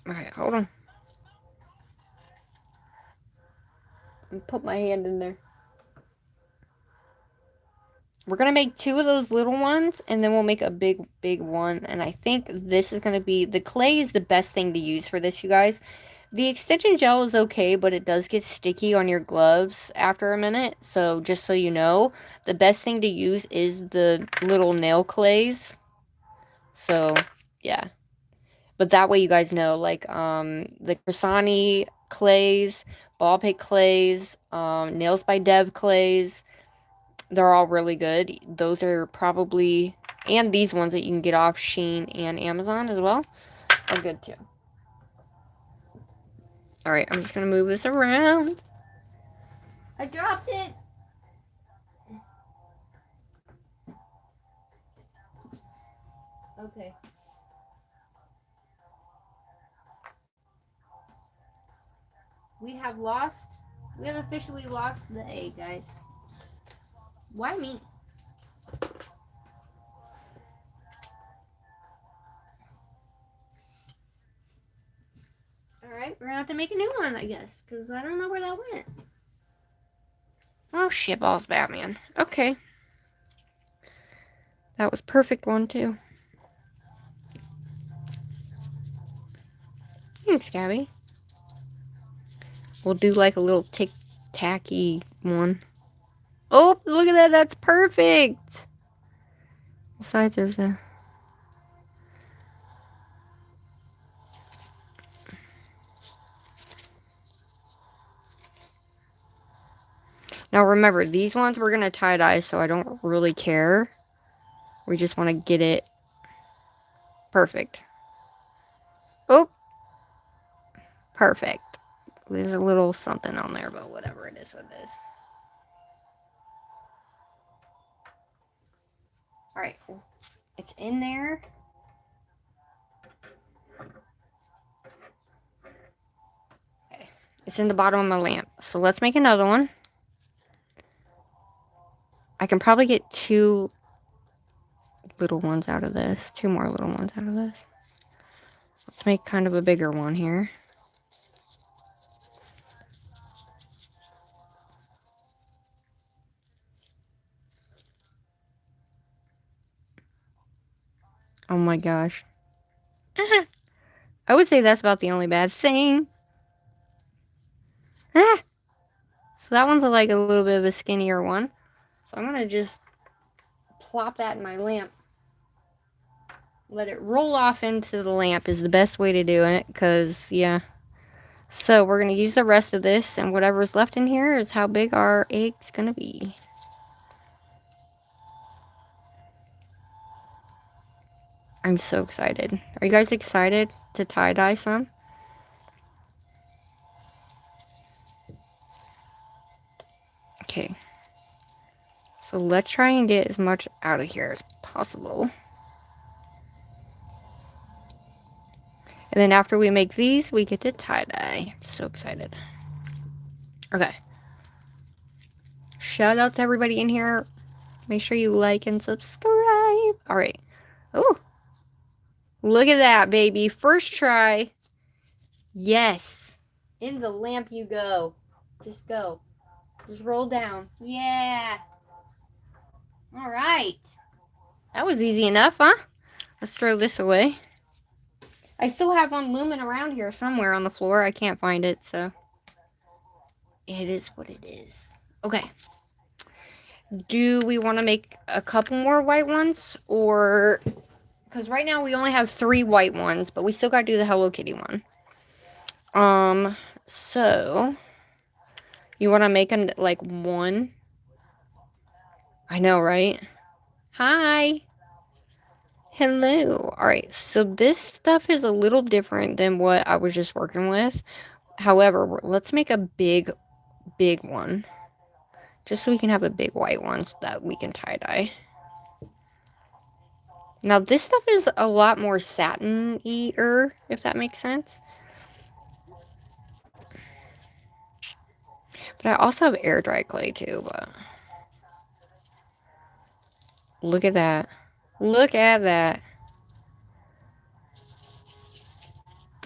Alright, hold on. Put my hand in there. We're going to make 2 of those little ones, and then we'll make a big, big one. And I think this is going to be... The clay is the best thing to use for this, you guys. The extension gel is okay, but it does get sticky on your gloves after a minute. So, just so you know, the best thing to use is the little nail clays. So, yeah. But that way you guys know, like, the Crisani clays, Ball Pit clays, Nails by Dev clays... They're all really good. Those are probably, and these ones that you can get off Shein and Amazon as well, are good too. Alright, I'm just going to move this around. I dropped it. Okay. We have officially lost the egg, guys. Why me? Alright, we're gonna have to make a new one, I guess, because I don't know where that went. Oh, shitballs, Batman. Okay. That was perfect one, too. Thanks, Gabby. We'll do like a little tic-tacky one. Oh, look at that. That's perfect. Besides, there's a... Now, remember, these ones we're going to tie-dye, so I don't really care. We just want to get it perfect. Oh, perfect. There's a little something on there, but whatever, it is what it is. Alright, it's in there. Okay, it's in the bottom of my lamp. So let's make another one. I can probably get 2 little ones out of this. 2 more little ones out of this. Let's make kind of a bigger one here. Oh my gosh. I would say that's about the only bad thing. So that one's like a little bit of a skinnier one. So I'm going to just plop that in my lamp. Let it roll off into the lamp is the best way to do it. Because, yeah. So we're going to use the rest of this. And whatever's left in here is how big our egg's going to be. I'm so excited. Are you guys excited to tie-dye some? Okay. So let's try and get as much out of here as possible. And then after we make these, we get to tie-dye. So excited. Okay. Shout out to everybody in here. Make sure you like and subscribe. Alright. Oh. Look at that, baby. First try. Yes. In the lamp you go. Just go. Just roll down. Yeah. Alright. That was easy enough, huh? Let's throw this away. I still have one looming around here somewhere on the floor. I can't find it, so it is what it is. Okay. Do we want to make a couple more white ones? Or... because right now we only have 3 white ones, but we still got to do the Hello Kitty one. So... you want to make like 1? I know, right? Hi! Hello! Alright, so this stuff is a little different than what I was just working with. However, let's make a big one. Just so we can have a big white one so that we can tie-dye. Now, this stuff is a lot more satin-y-er, if that makes sense. But I also have air-dry clay, too, but... look at that. Look at that.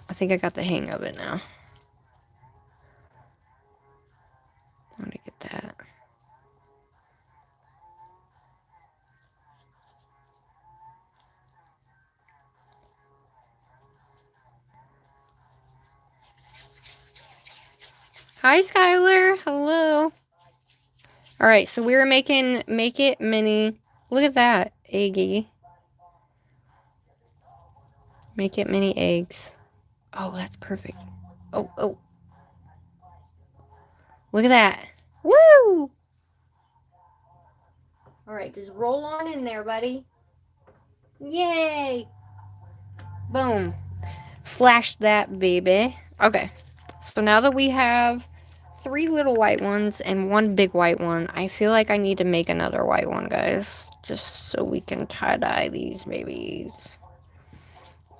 I think I got the hang of it now. I'm gonna get that. Hi, Skylar. Hello. Alright, so we're making Make It Mini. Look at that, eggy. Make It Mini eggs. Oh, that's perfect. Oh. Look at that. Woo! Alright, just roll on in there, buddy. Yay! Boom. Flash that, baby. Okay. So now that we have 3 little white ones and 1 big white one, I feel like I need to make another white one, guys. Just so we can tie-dye these babies.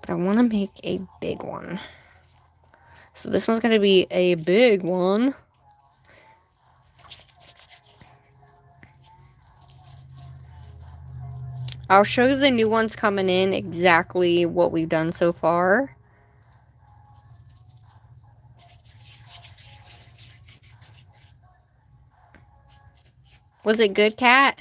But I want to make a big one. So this one's going to be a big one. I'll show you the new ones coming in, exactly what we've done so far. Was it good, Cat?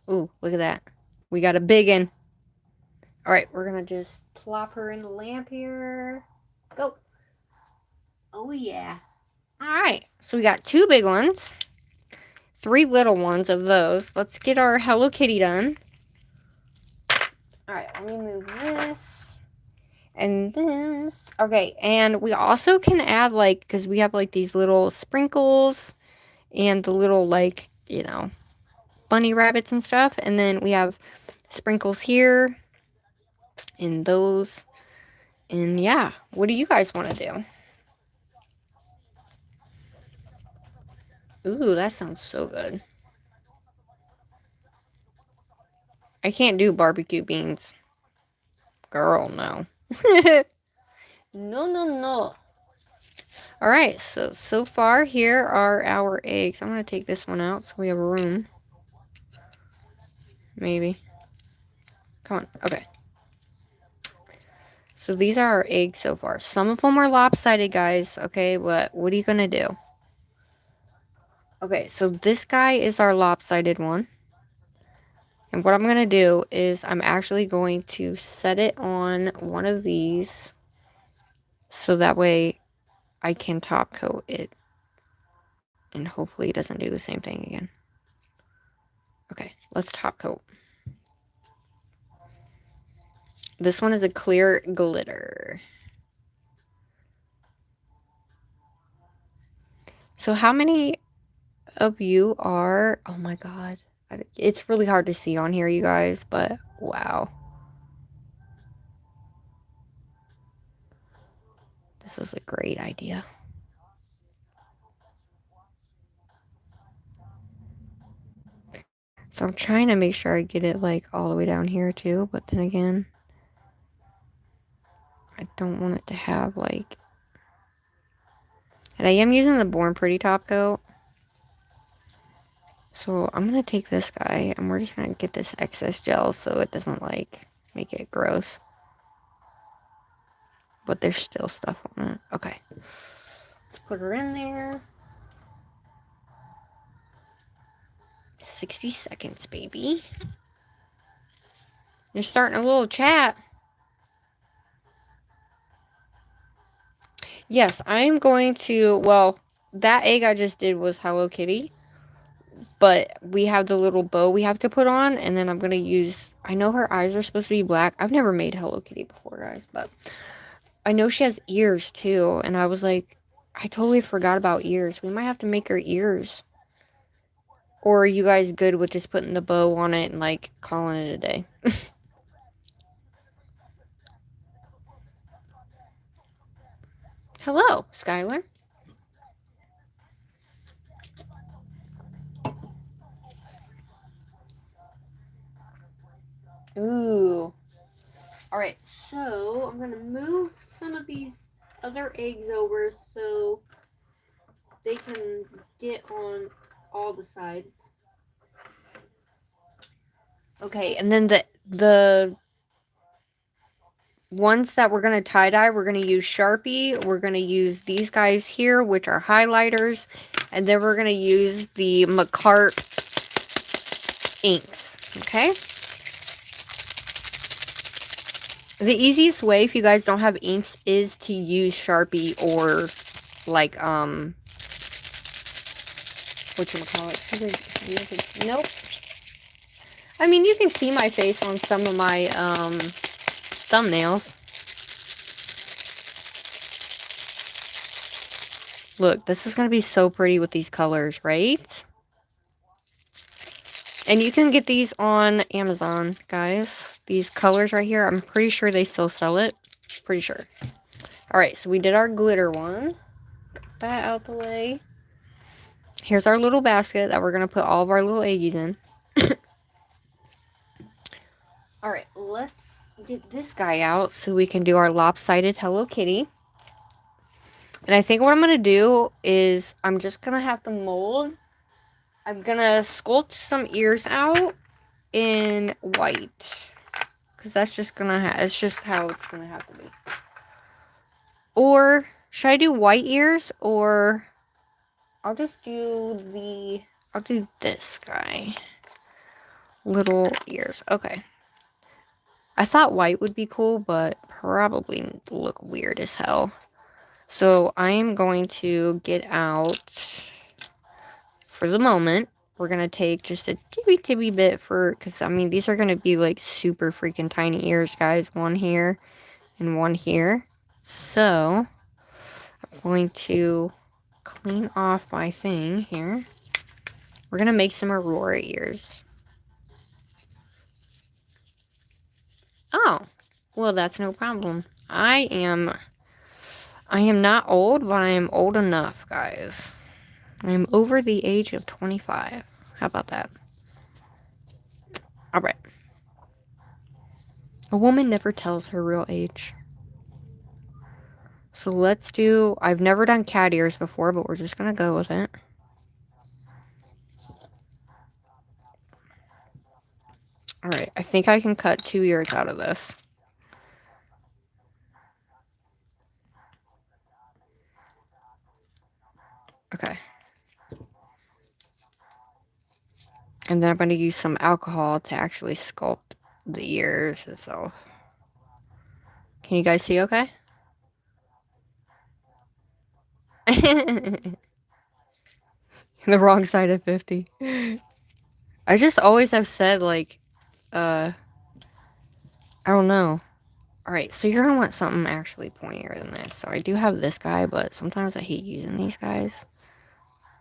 Ooh, look at that. We got a big one. Alright, we're going to just plop her in the lamp here. Go. Oh, yeah. Alright, so we got 2 big ones. 3 little ones of those. Let's get our Hello Kitty done. Alright, let me move this. And this, okay, and we also can add, like, because we have, like, these little sprinkles and the little, like, you know, bunny rabbits and stuff. And then we have sprinkles here and those. And yeah, what do you guys want to do? Ooh, that sounds so good. I can't do barbecue beans. Girl, no. No, no, no. Alright, so far, here are our eggs. I'm going to take this one out so we have room. Maybe. Come on, okay. So these are our eggs so far. Some of them are lopsided, guys, okay? But what are you going to do? Okay, so this guy is our lopsided one. And what I'm going to do is I'm actually going to set it on one of these so that way I can top coat it. And hopefully it doesn't do the same thing again. Okay, let's top coat. This one is a clear glitter. So how many of you are... Oh my god. It's really hard to see on here, you guys, but wow. This was a great idea. So I'm trying to make sure I get it, like, all the way down here, too. But then again, I don't want it to have, like... And I am using the Born Pretty top coat. So I'm going to take this guy, and we're just going to get this excess gel so it doesn't, like, make it gross. But there's still stuff on it. Okay. Let's put her in there. 60 seconds, baby. You're starting a little chat. Yes, I'm going to... Well, that egg I just did was Hello Kitty. But we have the little bow we have to put on. And then I'm going to use... I know her eyes are supposed to be black. I've never made Hello Kitty before, guys. But I know she has ears, too. And I was like... I totally forgot about ears. We might have to make her ears. Or are you guys good with just putting the bow on it and, like, calling it a day? Hello, Skylar. Ooh. Alright, so I'm going to move some of these other eggs over so they can get on all the sides. Okay, and then the ones that we're going to tie-dye, we're going to use Sharpie. We're going to use these guys here, which are highlighters. And then we're going to use the McCart inks. Okay? The easiest way, if you guys don't have inks, is to use Sharpie or, like, whatchamacallit? Nope. I mean, you can see my face on some of my, thumbnails. Look, this is going to be so pretty with these colors, right? And you can get these on Amazon, guys. These colors right here, I'm pretty sure they still sell it. Pretty sure. Alright, so we did our glitter one. Got that out the way. Here's our little basket that we're going to put all of our little eggies in. Alright, let's get this guy out so we can do our lopsided Hello Kitty. And I think what I'm going to do is I'm just going to have to mold. I'm going to sculpt some ears out in white. Because that's just going to it's just how it's going to have to be. Or, should I do white ears? Or, I'll just do I'll do this guy. Little ears. Okay. I thought white would be cool, but probably look weird as hell. So, I am going to get out, for the moment, we're going to take just a tibby bit for, because, I mean, these are going to be, like, super freaking tiny ears, guys. One here, and one here. So I'm going to clean off my thing here. We're going to make some Aurora ears. Oh, well, that's no problem. I am not old, but I am old enough, guys. I am over the age of 25. How about that? All right. A woman never tells her real age. So let's do, I've never done cat ears before, but we're just going to go with it. Alright, I think I can cut 2 ears out of this. Okay. And then I'm going to use some alcohol to actually sculpt the ears itself. Can you guys see okay? The wrong side of 50. I just always have said, like, I don't know. Alright, so you're going to want something actually pointier than this. So I do have this guy, but sometimes I hate using these guys.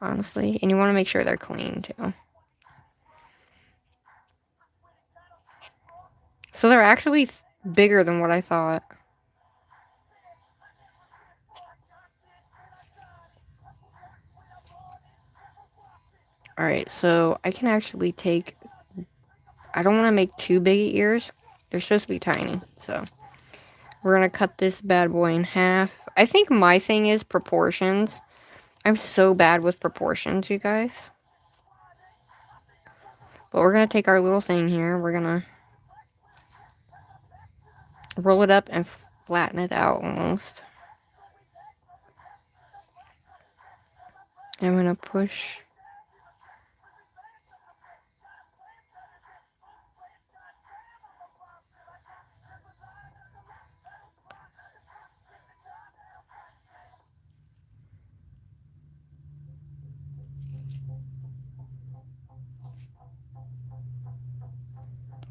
Honestly. And you want to make sure they're clean, too. So they're actually bigger than what I thought. Alright, so I can actually take... I don't want to make too big ears. They're supposed to be tiny, so... We're going to cut this bad boy in half. I think my thing is proportions. I'm so bad with proportions, you guys. But we're going to take our little thing here. We're going to roll it up and flatten it out almost. And I'm going to push...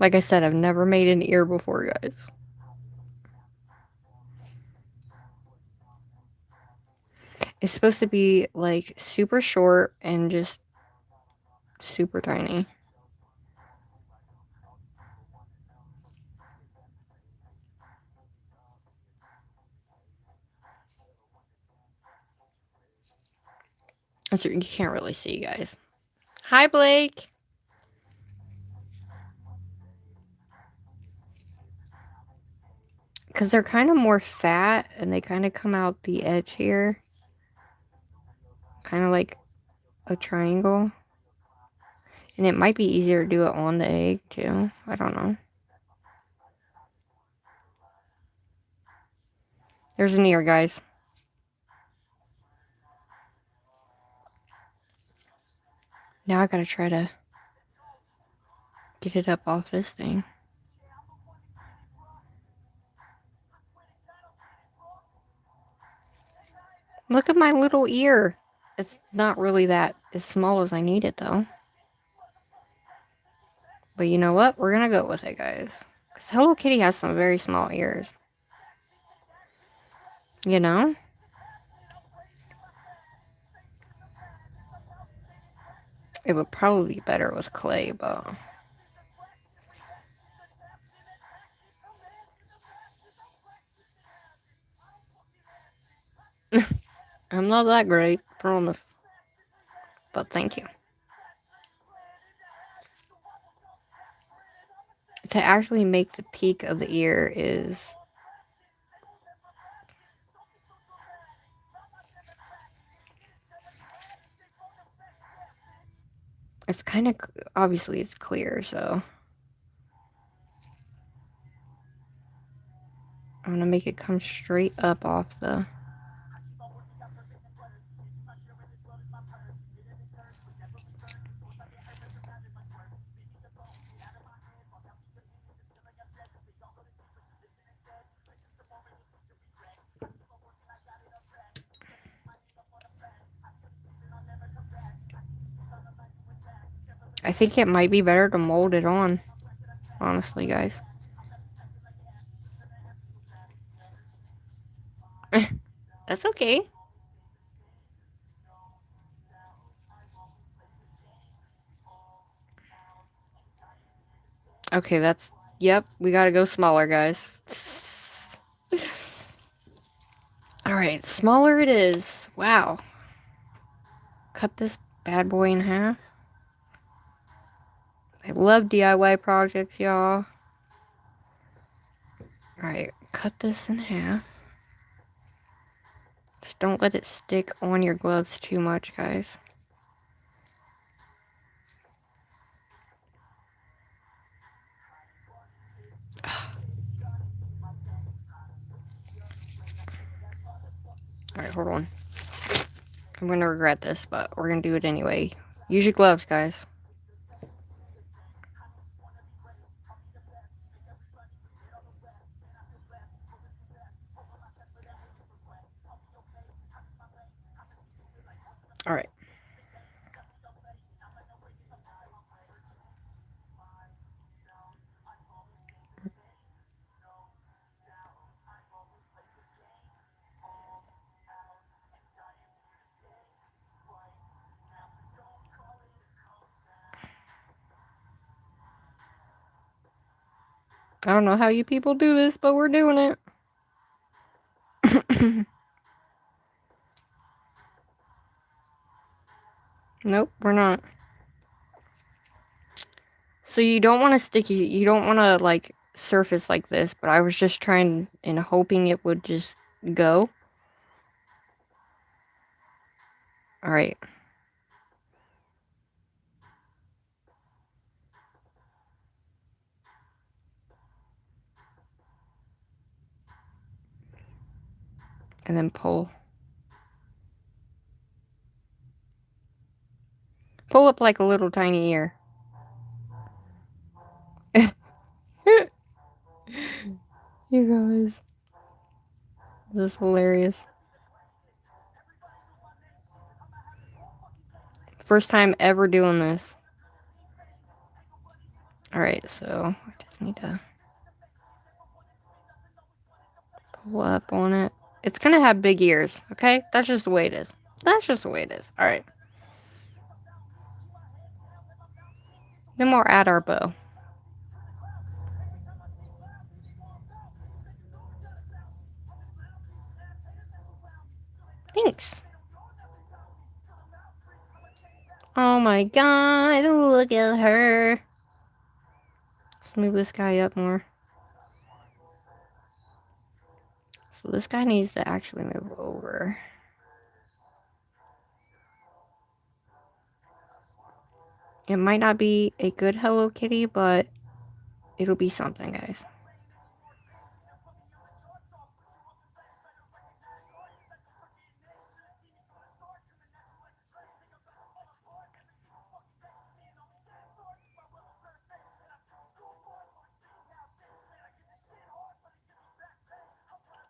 Like I said, I've never made an ear before, guys. It's supposed to be, like, super short and just super tiny. So you can't really see, guys. Hi, Blake! Because they're kind of more fat, and they kind of come out the edge here. Kind of like a triangle. And it might be easier to do it on the egg, too. I don't know. There's an ear, guys. Now I gotta try to get it up off this thing. Look at my little ear. It's not really that as small as I need it, though. But you know what? We're gonna go with it, guys. Because Hello Kitty has some very small ears. You know? It would probably be better with clay, but... I'm not that great, promise. But thank you. To actually make the peak of the ear is... It's kind of... Obviously, it's clear, so... I'm gonna make it come straight up off the... I think it might be better to mold it on. Honestly, guys. That's okay. Okay, that's... Yep, we gotta go smaller, guys. Alright, smaller it is. Wow. Cut this bad boy in half. I love DIY projects, y'all. Alright, cut this in half. Just don't let it stick on your gloves too much, guys. Alright, hold on. I'm gonna regret this, but we're gonna do it anyway. Use your gloves, guys. Alright. I don't know how you people do this, but we're doing it. Nope, we're not. So you don't want to sticky, you don't want to like surface like this, but I was just trying and hoping it would just go. Alright. And then pull. Pull up like a little tiny ear. You guys. This is hilarious. First time ever doing this. Alright, so I just need to pull up on it. It's gonna have big ears, okay? That's just the way it is. That's just the way it is. Alright. Then we'll add our bow. Thanks. Oh my god, look at her. Let's move this guy up more. So this guy needs to actually move over. It might not be a good Hello Kitty, but it'll be something, guys.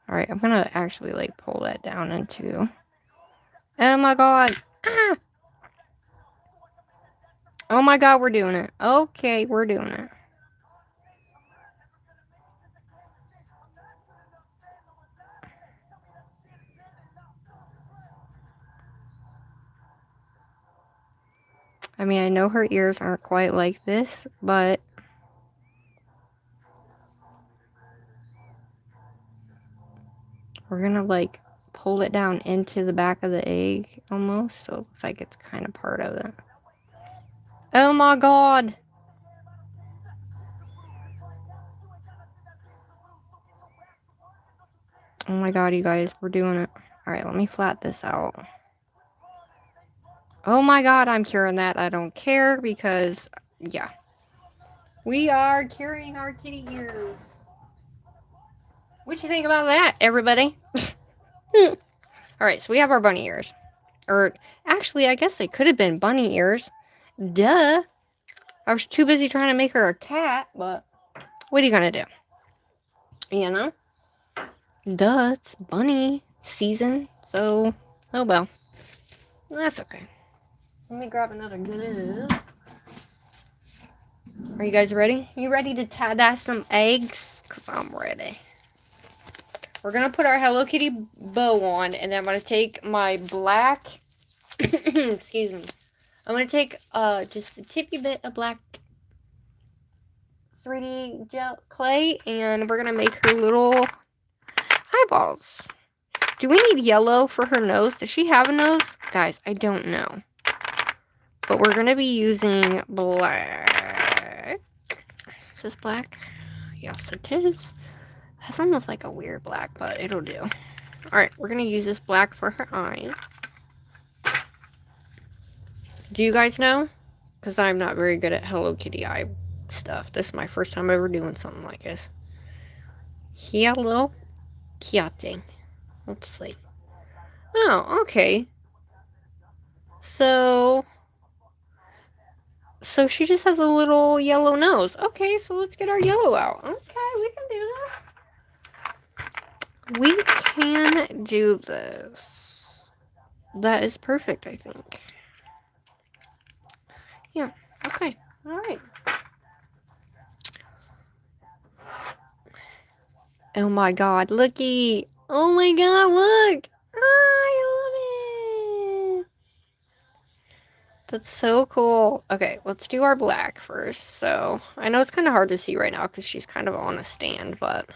Alright, I'm gonna actually like pull that down into... Oh my god! Ah! Oh my god, we're doing it. Okay, we're doing it. I mean, I know her ears aren't quite like this, but... We're gonna like pull it down into the back of the egg almost, so it looks like it's kind of part of it. Oh my god! Oh my god, you guys, we're doing it. Alright, let me flat this out. Oh my god, I'm curing that. I don't care because, yeah. We are curing our kitty ears. What you think about that, everybody? Alright, so we have our bunny ears. Or, actually, I guess they could have been bunny ears. Duh. I was too busy trying to make her a cat, but what are you gonna do? You know? Duh, it's bunny season, so, oh well. That's okay. Let me grab another glove. Are you guys ready? You ready to tie some eggs? Because I'm ready. we're going to put our Hello Kitty bow on, and then I'm going to take my black, excuse me, I'm going to take just a tippy bit of black 3D gel clay, and we're going to make her little eyeballs. Do we need yellow for her nose? Does she have a nose? Guys, I don't know. But we're going to be using black. Is this black? Yes, it is. It doesn't look like a weird black, but it'll do. Alright, we're going to use this black for her eyes. Do you guys know? Because I'm not very good at Hello Kitty eye stuff. This is my first time ever doing something like this. Hello Kitty. Let's see. Oh, okay. So she just has a little yellow nose. Okay, so let's get our yellow out. Okay, we can do this. We can do this. That is perfect, I think. Yeah, okay. Alright. Oh my god, looky! Oh my god, look! I love it! That's so cool. Okay, let's do our black first. So, I know it's kind of hard to see right now because she's kind of on a stand, but...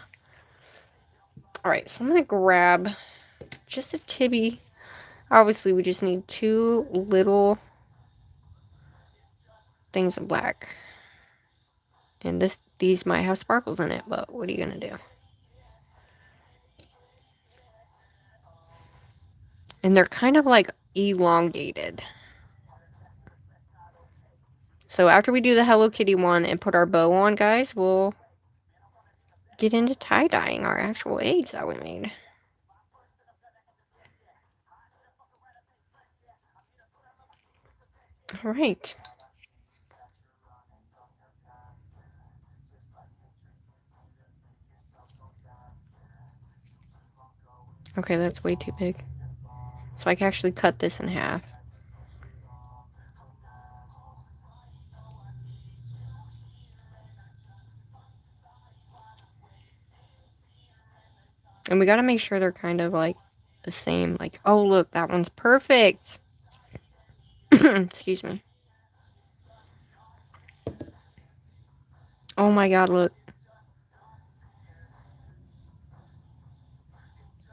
Alright, so I'm going to grab just a tibby. Obviously, we just need 2 little things of black. And these might have sparkles in it, but what are you going to do? And they're kind of like elongated. So after we do the Hello Kitty one and put our bow on, guys, we'll get into tie-dyeing our actual eggs that we made. Alright. Okay, that's way too big. So I can actually cut this in half. And we gotta make sure they're kind of like the same. Like, oh look, that one's perfect. Excuse me. Oh my god, look.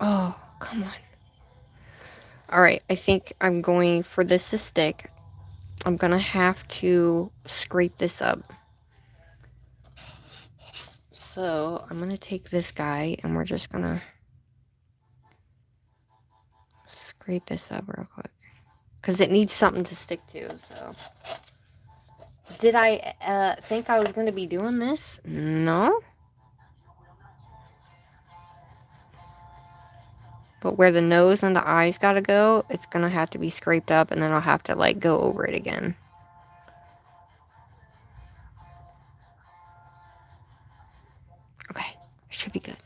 Oh, come on. Alright, I think I'm going, for this to stick, I'm gonna have to scrape this up. So, I'm gonna take this guy, and we're just gonna scrape this up real quick. Because it needs something to stick to, so. Did I think I was gonna be doing this? No. But where the nose and the eyes gotta go, it's gonna have to be scraped up, and then I'll have to, like, go over it again. Okay, should be good.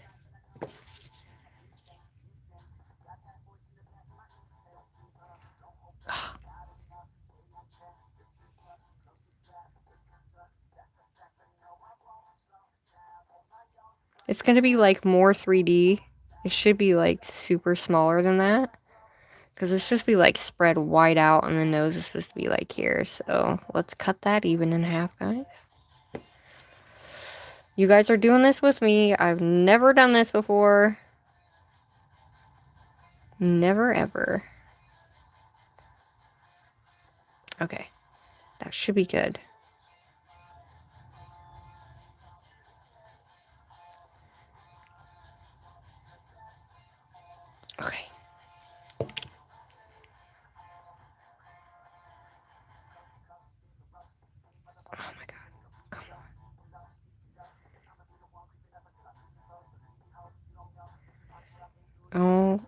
It's gonna be, like, more 3D. It should be, like, super smaller than that. Because it's supposed to be, like, spread wide out, and the nose is supposed to be, like, here. So, let's cut that even in half, guys. You guys are doing this with me. I've never done this before. Never, ever. Okay. That should be good. Okay. Oh my god. Come on. Oh.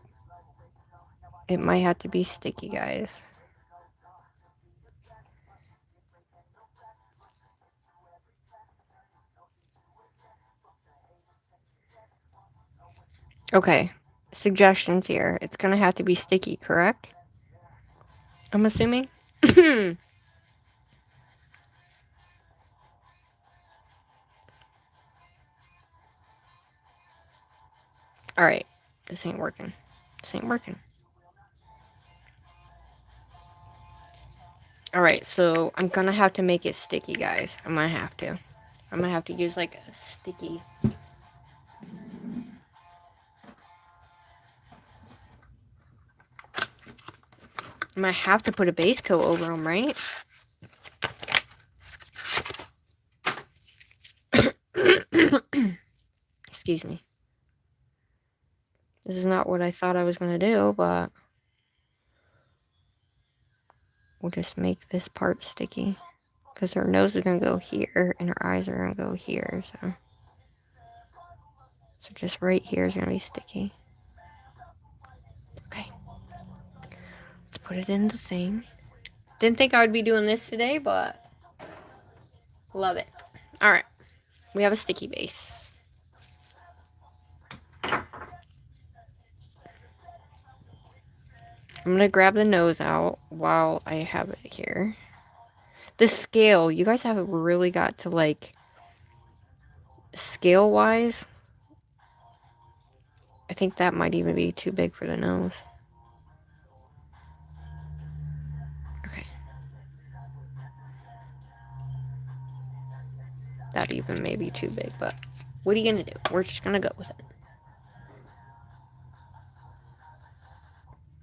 It might have to be sticky, guys. Okay. Suggestions here. It's gonna have to be sticky, correct? I'm assuming. Alright. This ain't working. This ain't working. Alright, so I'm gonna have to make it sticky, guys. I'm gonna have to. I'm gonna have to use like a sticky. I might have to put a base coat over them, right? Excuse me. This is not what I thought I was going to do, but we'll just make this part sticky. Because her nose is going to go here, and her eyes are going to go here, so just right here is going to be sticky. Okay. Let's put it in the thing. Didn't think I would be doing this today, but love it. Alright. We have a sticky base. I'm going to grab the nose out while I have it here. The scale, you guys have really got to, like, scale-wise, I think that might even be too big for the nose. Okay. That even may be too big, but what are you going to do? We're just going to go with it.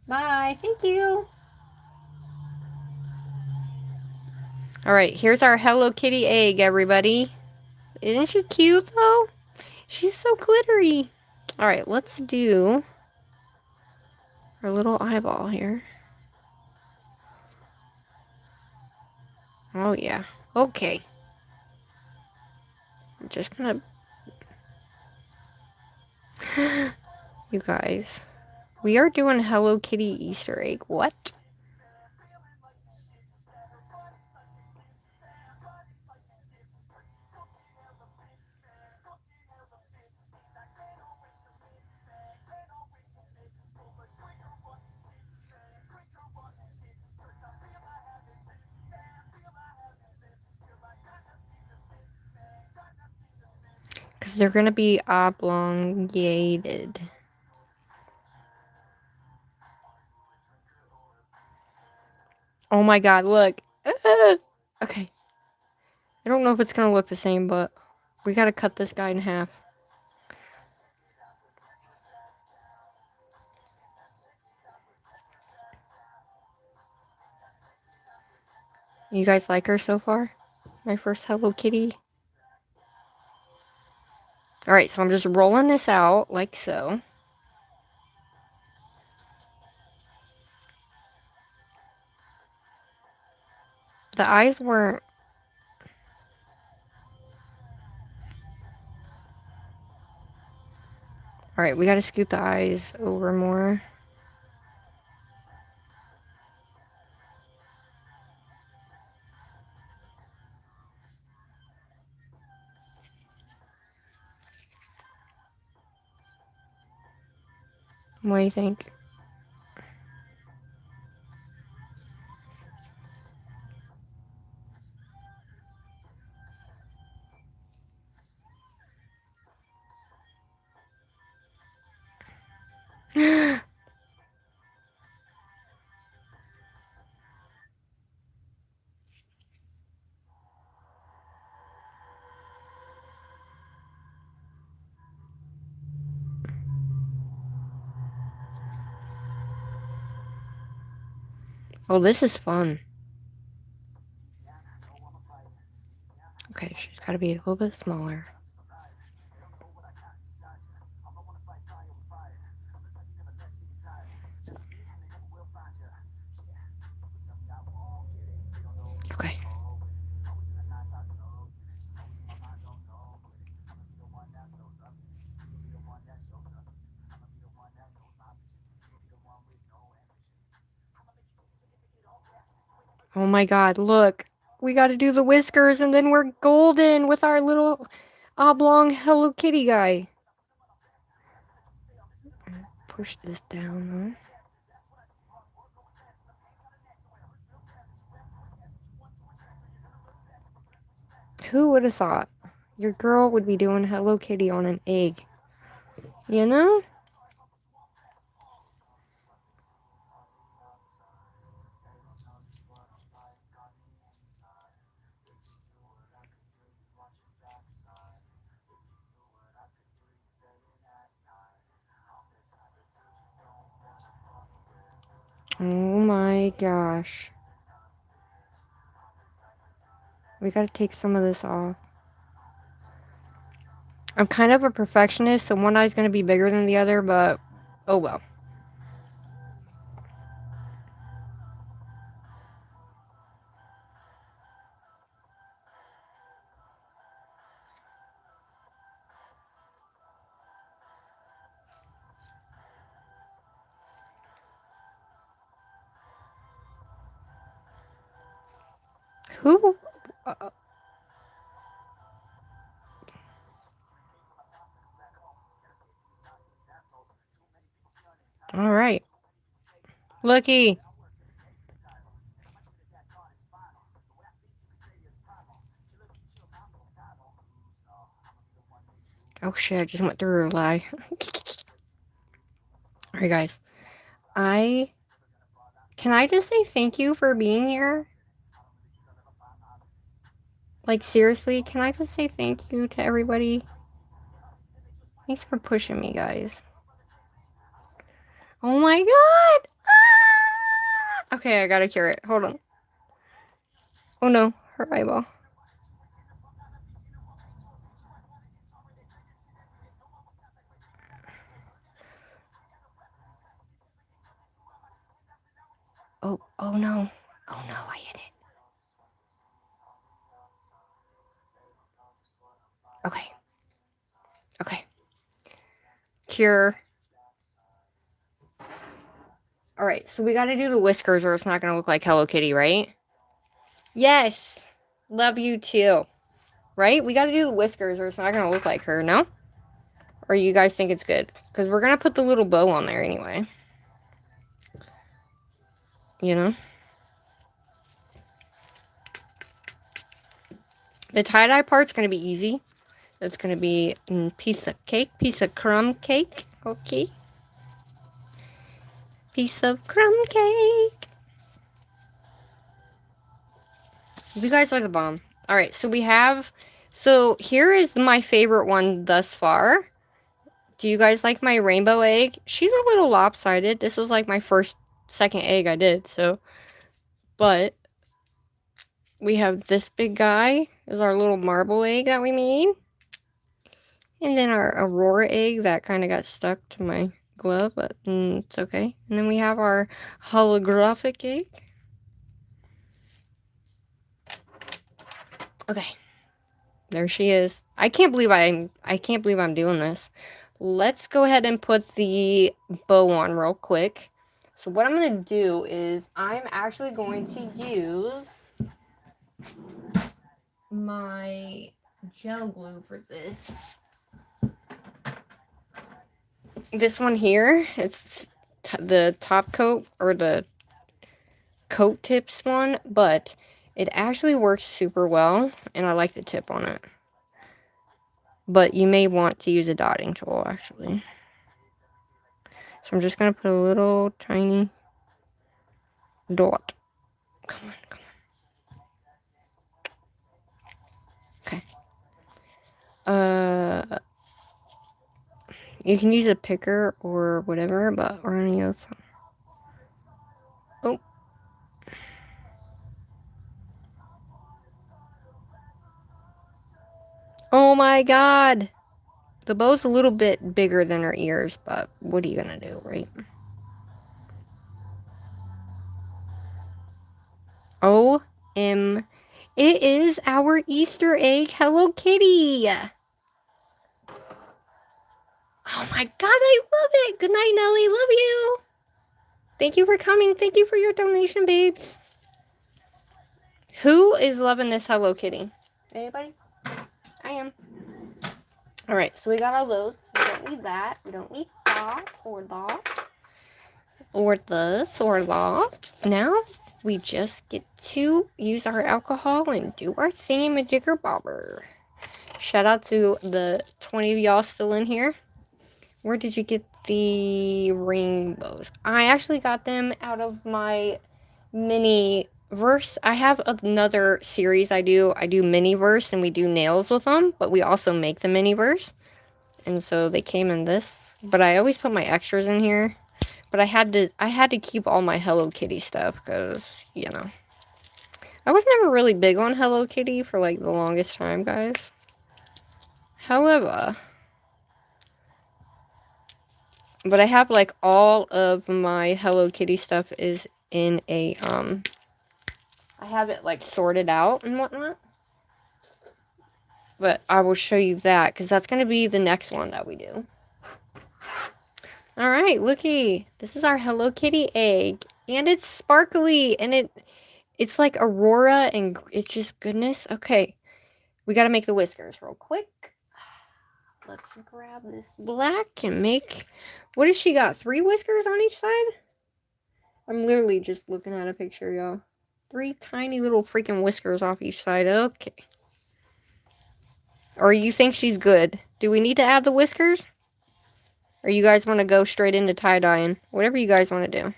Bye. Thank you. Alright, here's our Hello Kitty egg, everybody. Isn't she cute, though? She's so glittery. Alright, let's do our little eyeball here. Oh, yeah. Okay. I'm just gonna... You guys. We are doing Hello Kitty Easter egg. What? Because they're going to be oblongated. Oh my god, look. Okay. I don't know if it's going to look the same, but we got to cut this guy in half. You guys like her so far? My first Hello Kitty. Alright, so I'm just rolling this out like so. The eyes weren't... Alright, we gotta scoot the eyes over more. What do you think? Oh, this is fun. Okay, she's gotta be a little bit smaller. Okay. Oh my god, look. We gotta do the whiskers and then we're golden with our little oblong Hello Kitty guy. Push this down, huh? Who would have thought your girl would be doing Hello Kitty on an egg? You know? Oh my gosh. We gotta take some of this off. I'm kind of a perfectionist, so one eye's gonna be bigger than the other, but oh well. Who? All right. Looky. Oh shit, I just went through a lie. Alright guys. Can I just say thank you for being here? Like seriously, can I just say thank you to everybody? Thanks for pushing me, guys. Oh my god! Ah! Okay, I gotta cure it. Hold on. Oh no, her eyeball. Oh no. Oh no, I hit it. Okay. Okay. Cure. Alright, so we gotta do the whiskers or it's not gonna look like Hello Kitty, right? Yes! Love you too. Right? We gotta do the whiskers or it's not gonna look like her, no? Or you guys think it's good? Because we're gonna put the little bow on there anyway. You know? The tie-dye part's gonna be easy. It's gonna be a piece of cake, piece of crumb cake. Okay. Piece of crumb cake. You guys are the bomb. Alright, so we have... So, here is my favorite one thus far. Do you guys like my rainbow egg? She's a little lopsided. This was like my second egg I did, so... But... We have this big guy. This is our little marble egg that we made. And then our Aurora egg that kind of got stuck to my glove, but it's okay. And then we have our holographic egg. Okay. There she is. I can't believe I'm doing this. Let's go ahead and put the bow on real quick. So what I'm going to do is I'm actually going to use my gel glue for this. This one here, it's the top coat or the coat tips one, but it actually works super well and I like the tip on it. But you may want to use a dotting tool actually. So I'm just going to put a little tiny dot. Come on, come on. Okay. You can use a picker or whatever, but we're gonna use... Oh. Oh my god! The bow's a little bit bigger than her ears, but what are you gonna do, right? It is our Easter egg Hello Kitty! Oh my god, I love it! Good night, Nelly. Love you! Thank you for coming. Thank you for your donation, babes. Who is loving this Hello Kitty? Anybody? I am. Alright, so we got all those. We don't need that. We don't need that or that. Or this or that. Now, we just get to use our alcohol and do our thingamajigger bobber. Shout out to the 20 of y'all still in here. Where did you get the rainbows? I actually got them out of my mini verse. I have another series I do. I do mini verse and we do nails with them, but we also make the mini verse. And so they came in this, but I always put my extras in here. But I had to keep all my Hello Kitty stuff because, you know. I was never really big on Hello Kitty for like the longest time, guys. However, but I have like all of my Hello Kitty stuff is in a I have it like sorted out and whatnot. But I will show you that because that's going to be the next one that we do. Alright, looky. This is our Hello Kitty egg. And it's sparkly. And it's like Aurora and it's just goodness. Okay. We got to make the whiskers real quick. Let's grab this black and make... What has she got? 3 whiskers on each side? I'm literally just looking at a picture, y'all. 3 tiny little freaking whiskers off each side. Okay. Or you think she's good? Do we need to add the whiskers? Or you guys want to go straight into tie-dyeing? Whatever you guys want to do.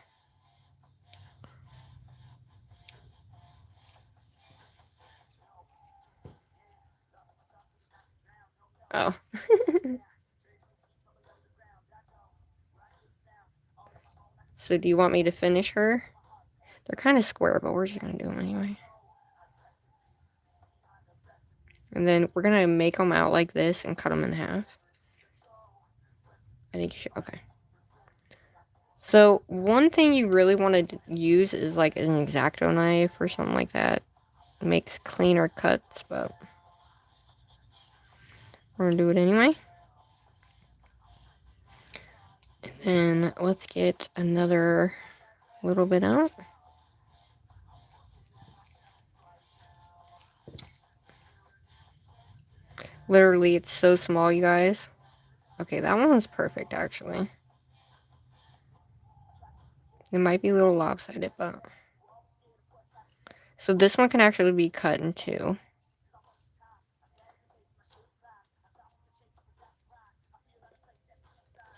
Oh. So do you want me to finish her? They're kind of square, but we're just going to do them anyway. And then we're going to make them out like this and cut them in half. I think you should. Okay. So one thing you really want to use is like an X-Acto knife or something like that. It makes cleaner cuts, but we're going to do it anyway. And then let's get another little bit out. Literally, it's so small, you guys. Okay, that one was perfect, actually. It might be a little lopsided, but... So this one can actually be cut in 2.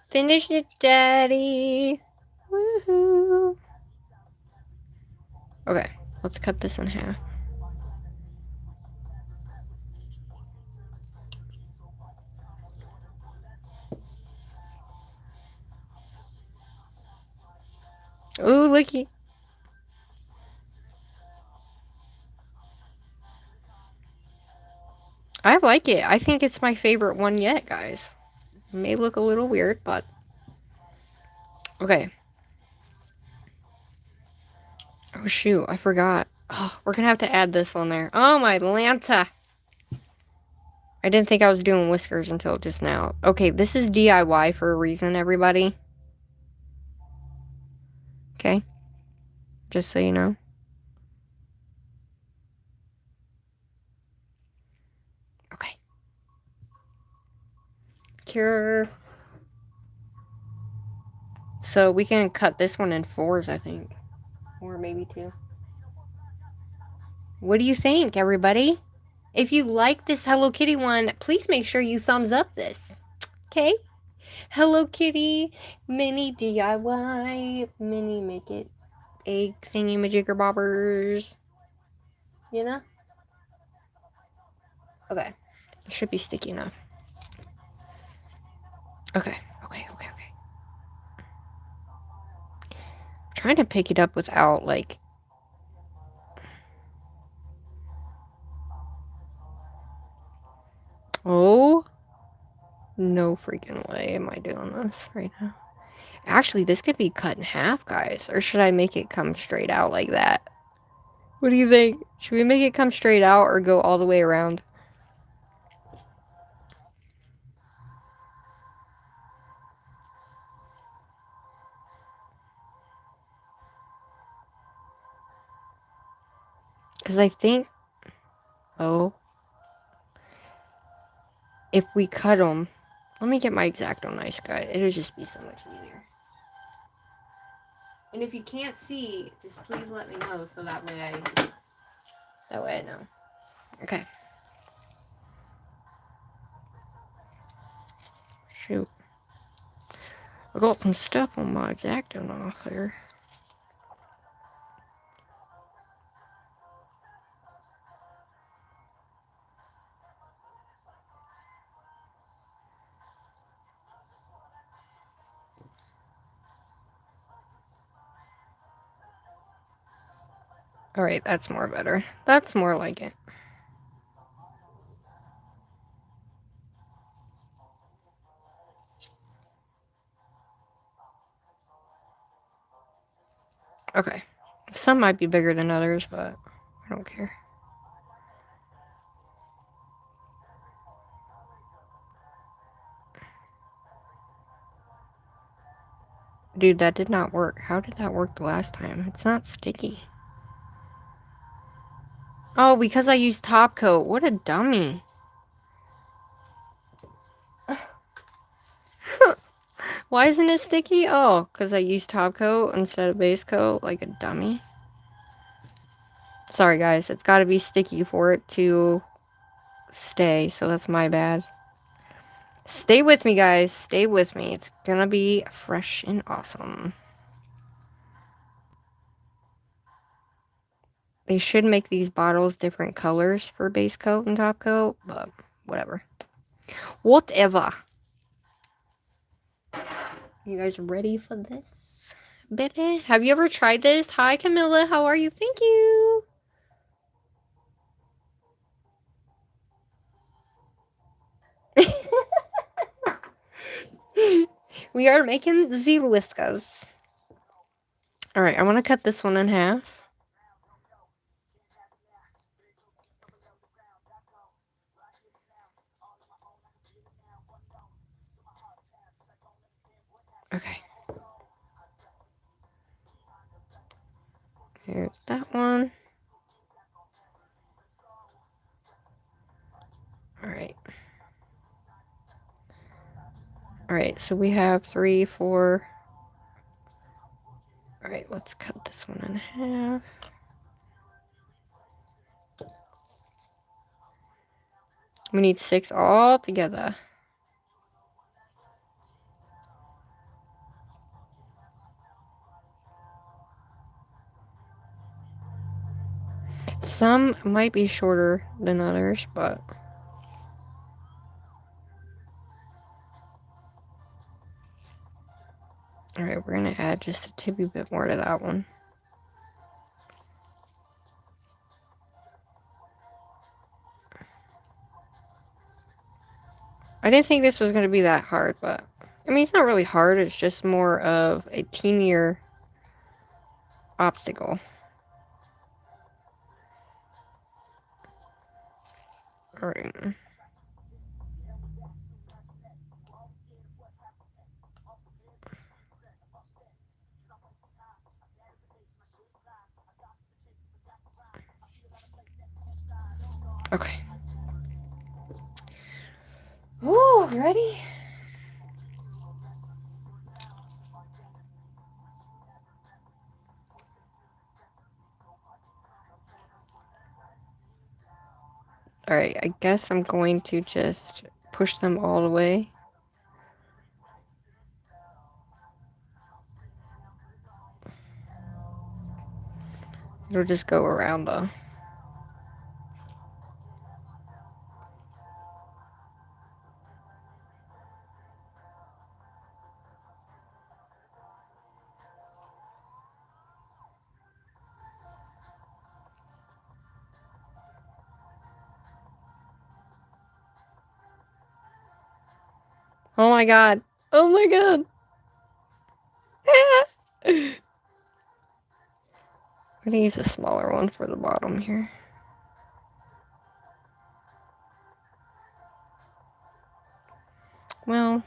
Finish it, Daddy! Woohoo! Okay, let's cut this in half. Ooh, looky! I like it. I think it's my favorite one yet, guys. It may look a little weird, but... Okay. Oh, shoot. I forgot. Oh, we're gonna have to add this on there. Oh, my Lanta! I didn't think I was doing whiskers until just now. Okay, this is DIY for a reason, everybody. Okay? Just so you know. Okay. Cure. So we can cut this one in 4s, I think. Or maybe 2. What do you think, everybody? If you like this Hello Kitty one, please make sure you thumbs up this. Okay? Hello Kitty, mini DIY, mini make it egg thingy-majigger bobbers. You know? Okay. It should be sticky enough. Okay. I'm trying to pick it up without, like... Oh. No freaking way am I doing this right now. Actually, this could be cut in half, guys. Or should I make it come straight out like that? What do you think? Should we make it come straight out or go all the way around? Because I think... Oh. If we cut them... Let me get my X-Acto knife, guys. It'll just be so much easier. And if you can't see, just please let me know so that way I know. Okay. Shoot. I got some stuff on my X-Acto knife there. Alright, that's more better. That's more like it. Okay. Some might be bigger than others, but I don't care. Dude, that did not work. How did that work the last time? It's not sticky. Oh, because I used top coat. What a dummy. Why isn't it sticky? Oh, because I used top coat instead of base coat like a dummy. Sorry, guys. It's got to be sticky for it to stay, so that's my bad. Stay with me, guys. Stay with me. It's gonna be fresh and awesome. They should make these bottles different colors for base coat and top coat, but whatever. Whatever. You guys ready for this? Baby, have you ever tried this? Hi, Camilla. How are you? Thank you. We are making the whiskers. Alright, I want to cut this one in half. Okay. Here's that one. Alright. Alright, so we have 3, 4. Alright, let's cut this one in half. We need 6 all together. Some might be shorter than others, but... Alright, we're gonna add just a tippy bit more to that one. I didn't think this was gonna be that hard, but... I mean, it's not really hard, it's just more of a teenier obstacle. Alright. Okay. Ooh, ready? Alright, I guess I'm going to just push them all the way. It'll just go around though. Oh my god. Oh my god. I'm gonna use a smaller one for the bottom here. Well,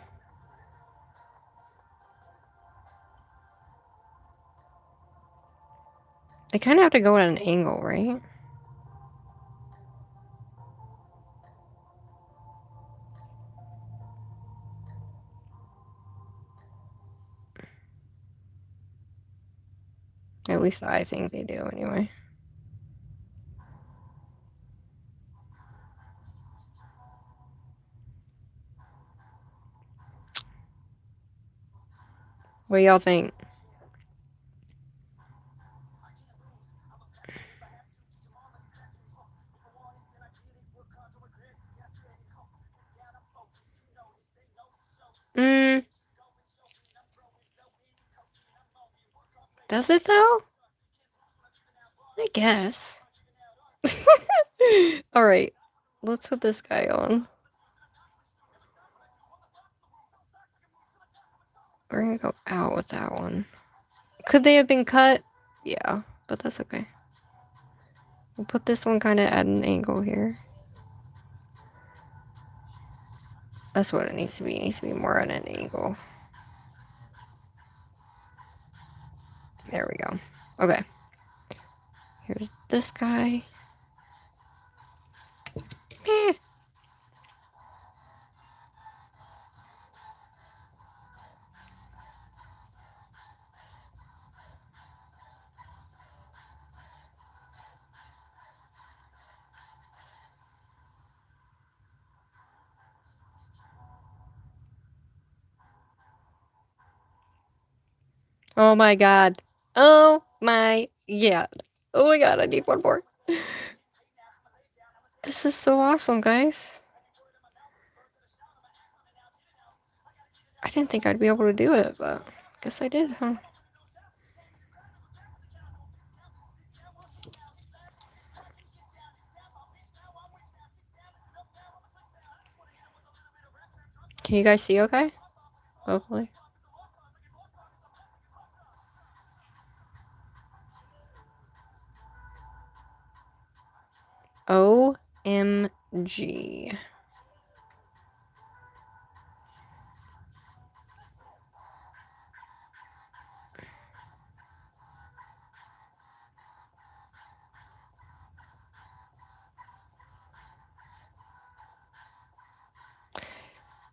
they kind of have to go at an angle, right? At least I think they do anyway. What do y'all think? Does it though? I guess. Alright, let's put this guy on. We're gonna go out with that one. Could they have been cut? Yeah, but that's okay. We'll put this one kind of at an angle here. That's what it needs to be. It needs to be more at an angle. There we go. Okay. Here's this guy. Eh. Oh my god. Oh my god. Oh my god, I need one more. This is so awesome, guys. I didn't think I'd be able to do it, but guess I did, huh? Can you guys see okay? Hopefully. OMG.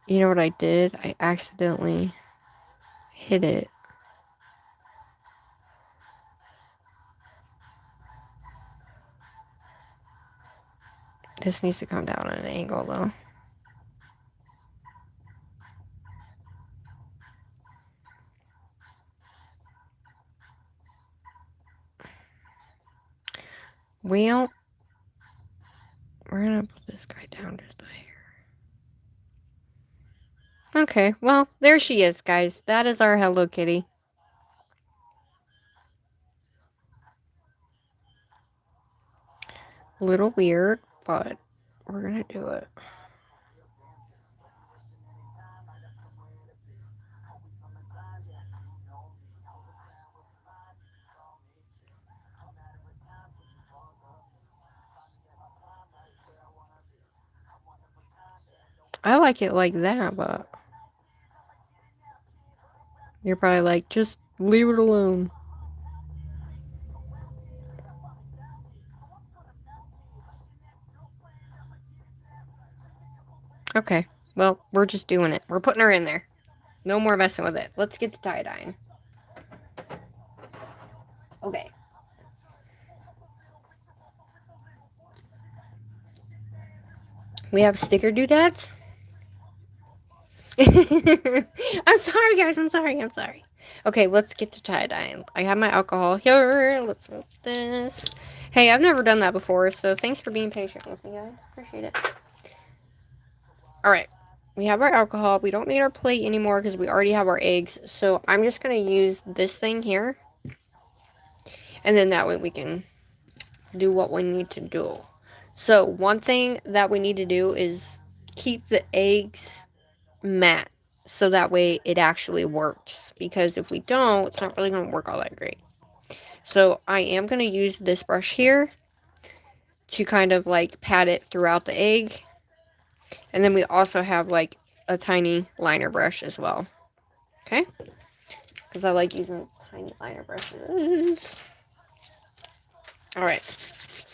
You know what I did? I accidentally hit it. This needs to come down at an angle, though. Well, we're gonna put this guy down just a hair. Okay, well, there she is, guys. That is our Hello Kitty. A little weird, but we're gonna do it. I like it like that, but you're probably like, just leave it alone. Okay, well, we're just doing it. We're putting her in there. No more messing with it. Let's get to tie-dyeing. Okay. We have sticker doodads. I'm sorry, guys. I'm sorry. Okay, let's get to tie-dyeing. I have my alcohol here. Let's move this. Hey, I've never done that before, so thanks for being patient with me, guys. Appreciate it. Alright. We have our alcohol. We don't need our plate anymore because we already have our eggs. So I'm just going to use this thing here. And then that way we can do what we need to do. So one thing that we need to do is keep the eggs matte. So that way it actually works. Because if we don't, it's not really going to work all that great. So I am going to use this brush here to kind of like pat it throughout the egg. And then we also have like a tiny liner brush as well. Okay? Because I like using tiny liner brushes. Alright.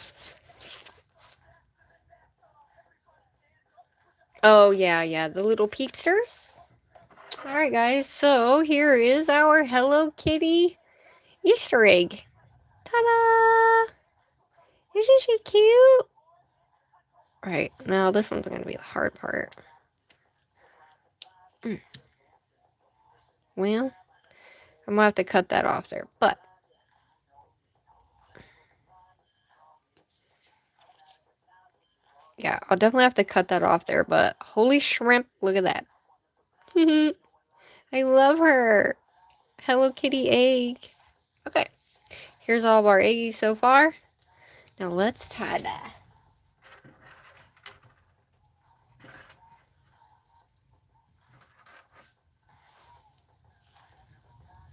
Oh, yeah, the little peeksters. Alright, guys, so here is our Hello Kitty Easter egg. Ta-da! Isn't she cute? Alright, now this one's going to be the hard part. Well, I'm going to have to cut that off there, but yeah, I'll definitely have to cut that off there, but holy shrimp, look at that. I love her. Hello Kitty egg. Okay, here's all of our eggies so far. Now let's tie that.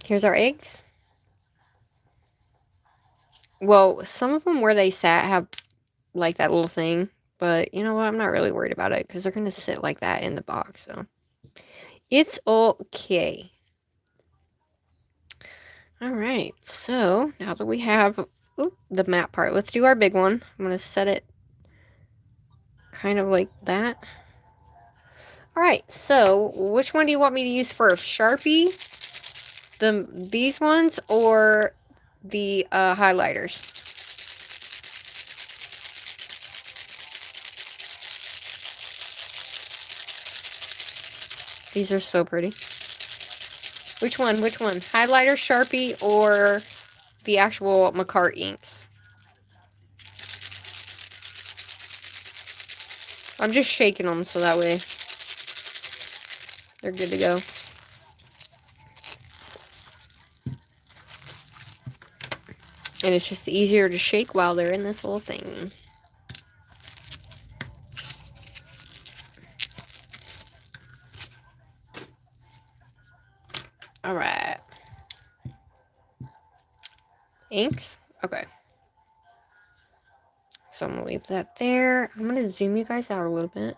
Here's our eggs. Well, some of them where they sat have like that little thing, but you know what? I'm not really worried about it because they're going to sit like that in the box, so it's okay. Alright, so now that we have the matte part, let's do our big one. I'm going to set it kind of like that. Alright, so which one do you want me to use first? Sharpie, these ones, or the highlighters? These are so pretty. Which one? Which one? Highlighter, Sharpie, or the actual Macart inks? I'm just shaking them so that way they're good to go. And it's just easier to shake while they're in this little thing. Alright. Inks? Okay. So I'm going to leave that there. I'm going to zoom you guys out a little bit.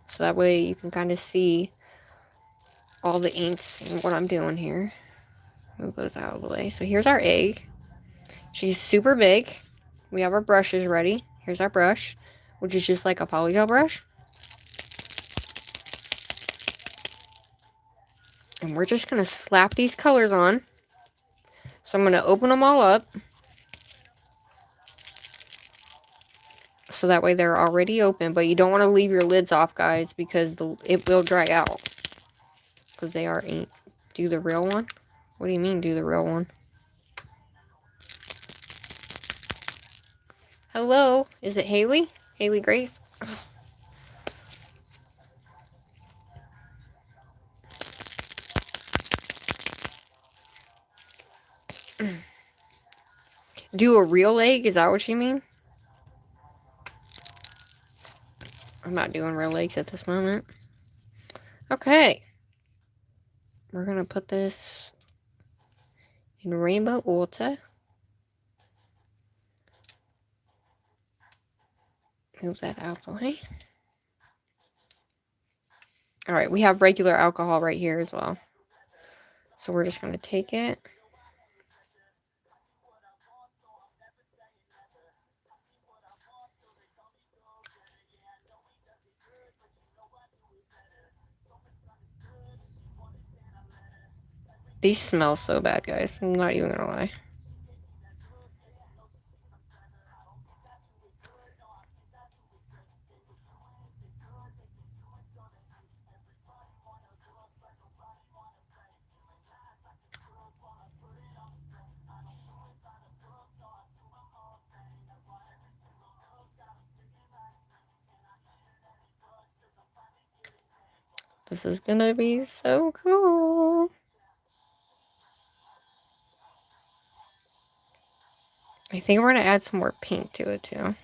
So that way you can kind of see all the inks and what I'm doing here. Move those out of the way. So here's our egg. She's super big. We have our brushes ready. Here's our brush, which is just like a polygel brush. And we're just going to slap these colors on. So I'm going to open them all up. So that way they're already open. But you don't want to leave your lids off, guys, because it will dry out. Because they are ink. Do the real one? What do you mean, do the real one? Hello? Is it Haley? Haley Grace? Do a real egg? Is that what you mean? I'm not doing real eggs at this moment. Okay. We're going to put this in rainbow water. Move that out of the way. Alright, we have regular alcohol right here as well. So we're just going to take it. These smell so bad, guys. I'm not even going to lie. This is going to be so cool. I think we're going to add some more pink to it, too.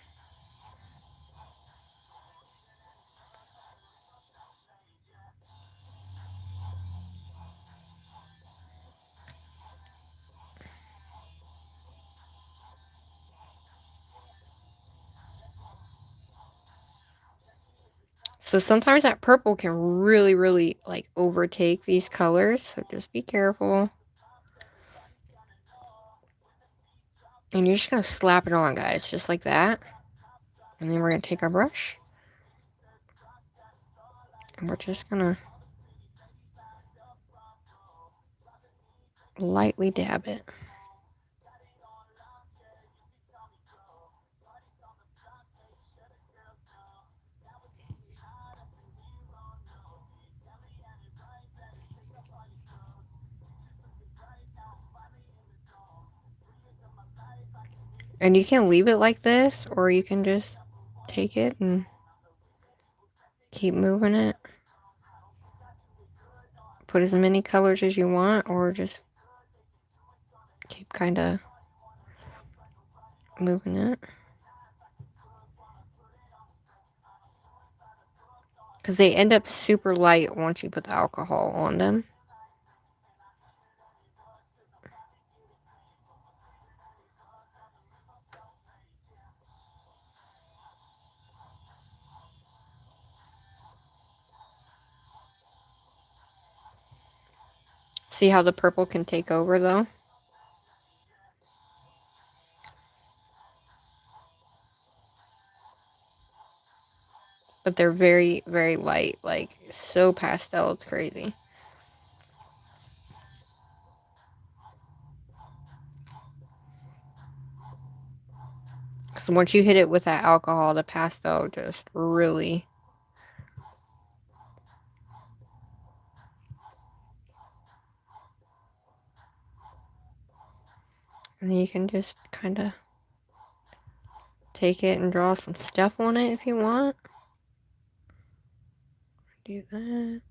So sometimes that purple can really, really, like, overtake these colors. So just be careful. And you're just going to slap it on, guys. Just like that. And then we're going to take our brush. And we're just going to lightly dab it. And you can leave it like this, or you can just take it and keep moving it. Put as many colors as you want, or just keep kind of moving it. Because they end up super light once you put the alcohol on them. See how the purple can take over, though? But they're very, very light. Like, so pastel, it's crazy. So once you hit it with that alcohol, the pastel just really... And then you can just kind of take it and draw some stuff on it if you want. Do that.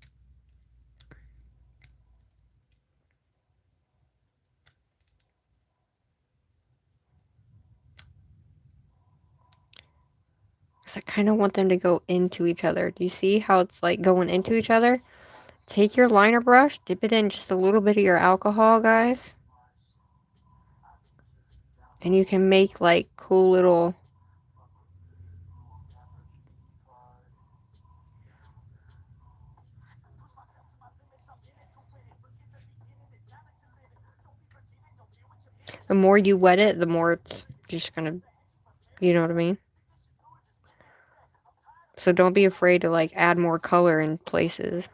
Because I kind of want them to go into each other. Do you see how it's like going into each other? Take your liner brush, dip it in just a little bit of your alcohol, guys. And you can make like cool little... The more you wet it, the more it's just gonna... You know what I mean? So don't be afraid to like add more color in places.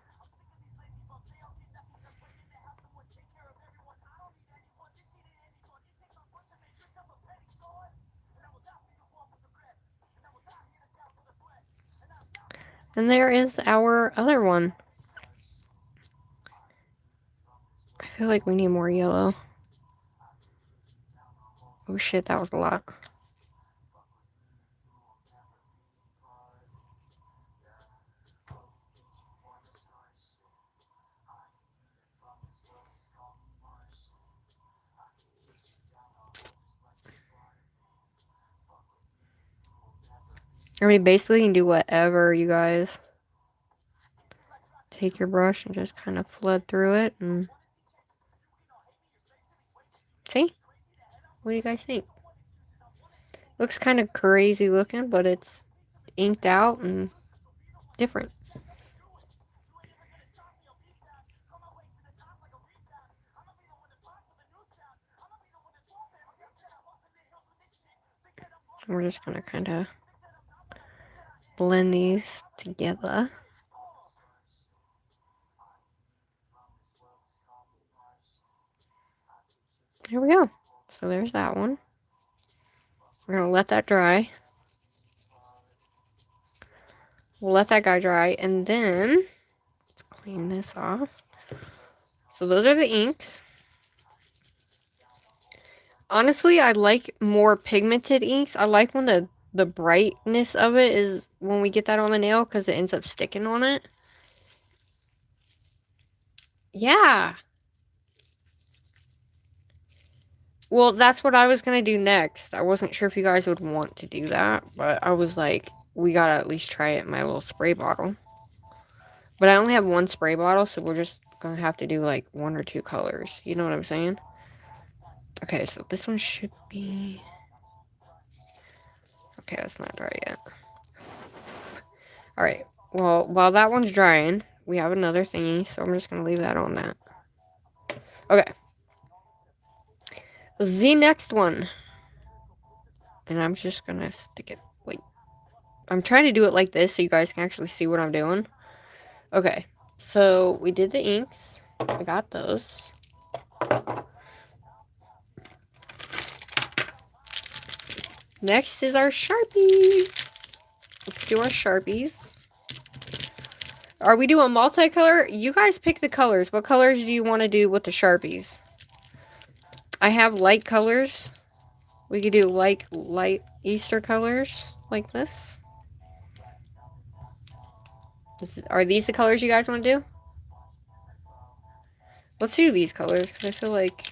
And there is our other one. I feel like we need more yellow. Oh shit, that was a lot. I mean, basically you can do whatever, you guys. Take your brush and just kind of flood through it and... See? What do you guys think? Looks kind of crazy looking, but it's inked out and different. We're just gonna kind of blend these together. There we go. So there's that one. We're gonna let that dry. We'll let that guy dry, and then let's clean this off. So those are the inks. Honestly, I like more pigmented inks. I like when the brightness of it is when we get that on the nail, because it ends up sticking on it. Yeah. Well, that's what I was going to do next. I wasn't sure if you guys would want to do that, but I was like, we got to at least try it in my little spray bottle. But I only have one spray bottle, so we're just going to have to do like 1 or 2 colors. You know what I'm saying? Okay, so this one should be... Okay, that's not dry yet. Alright, well, while that one's drying, we have another thingy, so I'm just going to leave that on that. Okay. The next one. And I'm just going to stick it, like... I'm trying to do it like this so you guys can actually see what I'm doing. Okay, so we did the inks. I got those. Next is our Sharpies. Let's do our Sharpies. Are we doing multicolor? You guys pick the colors. What colors do you want to do with the Sharpies? I have light colors. We could do light Easter colors like this. Are these the colors you guys want to do? Let's do these colors because I feel like...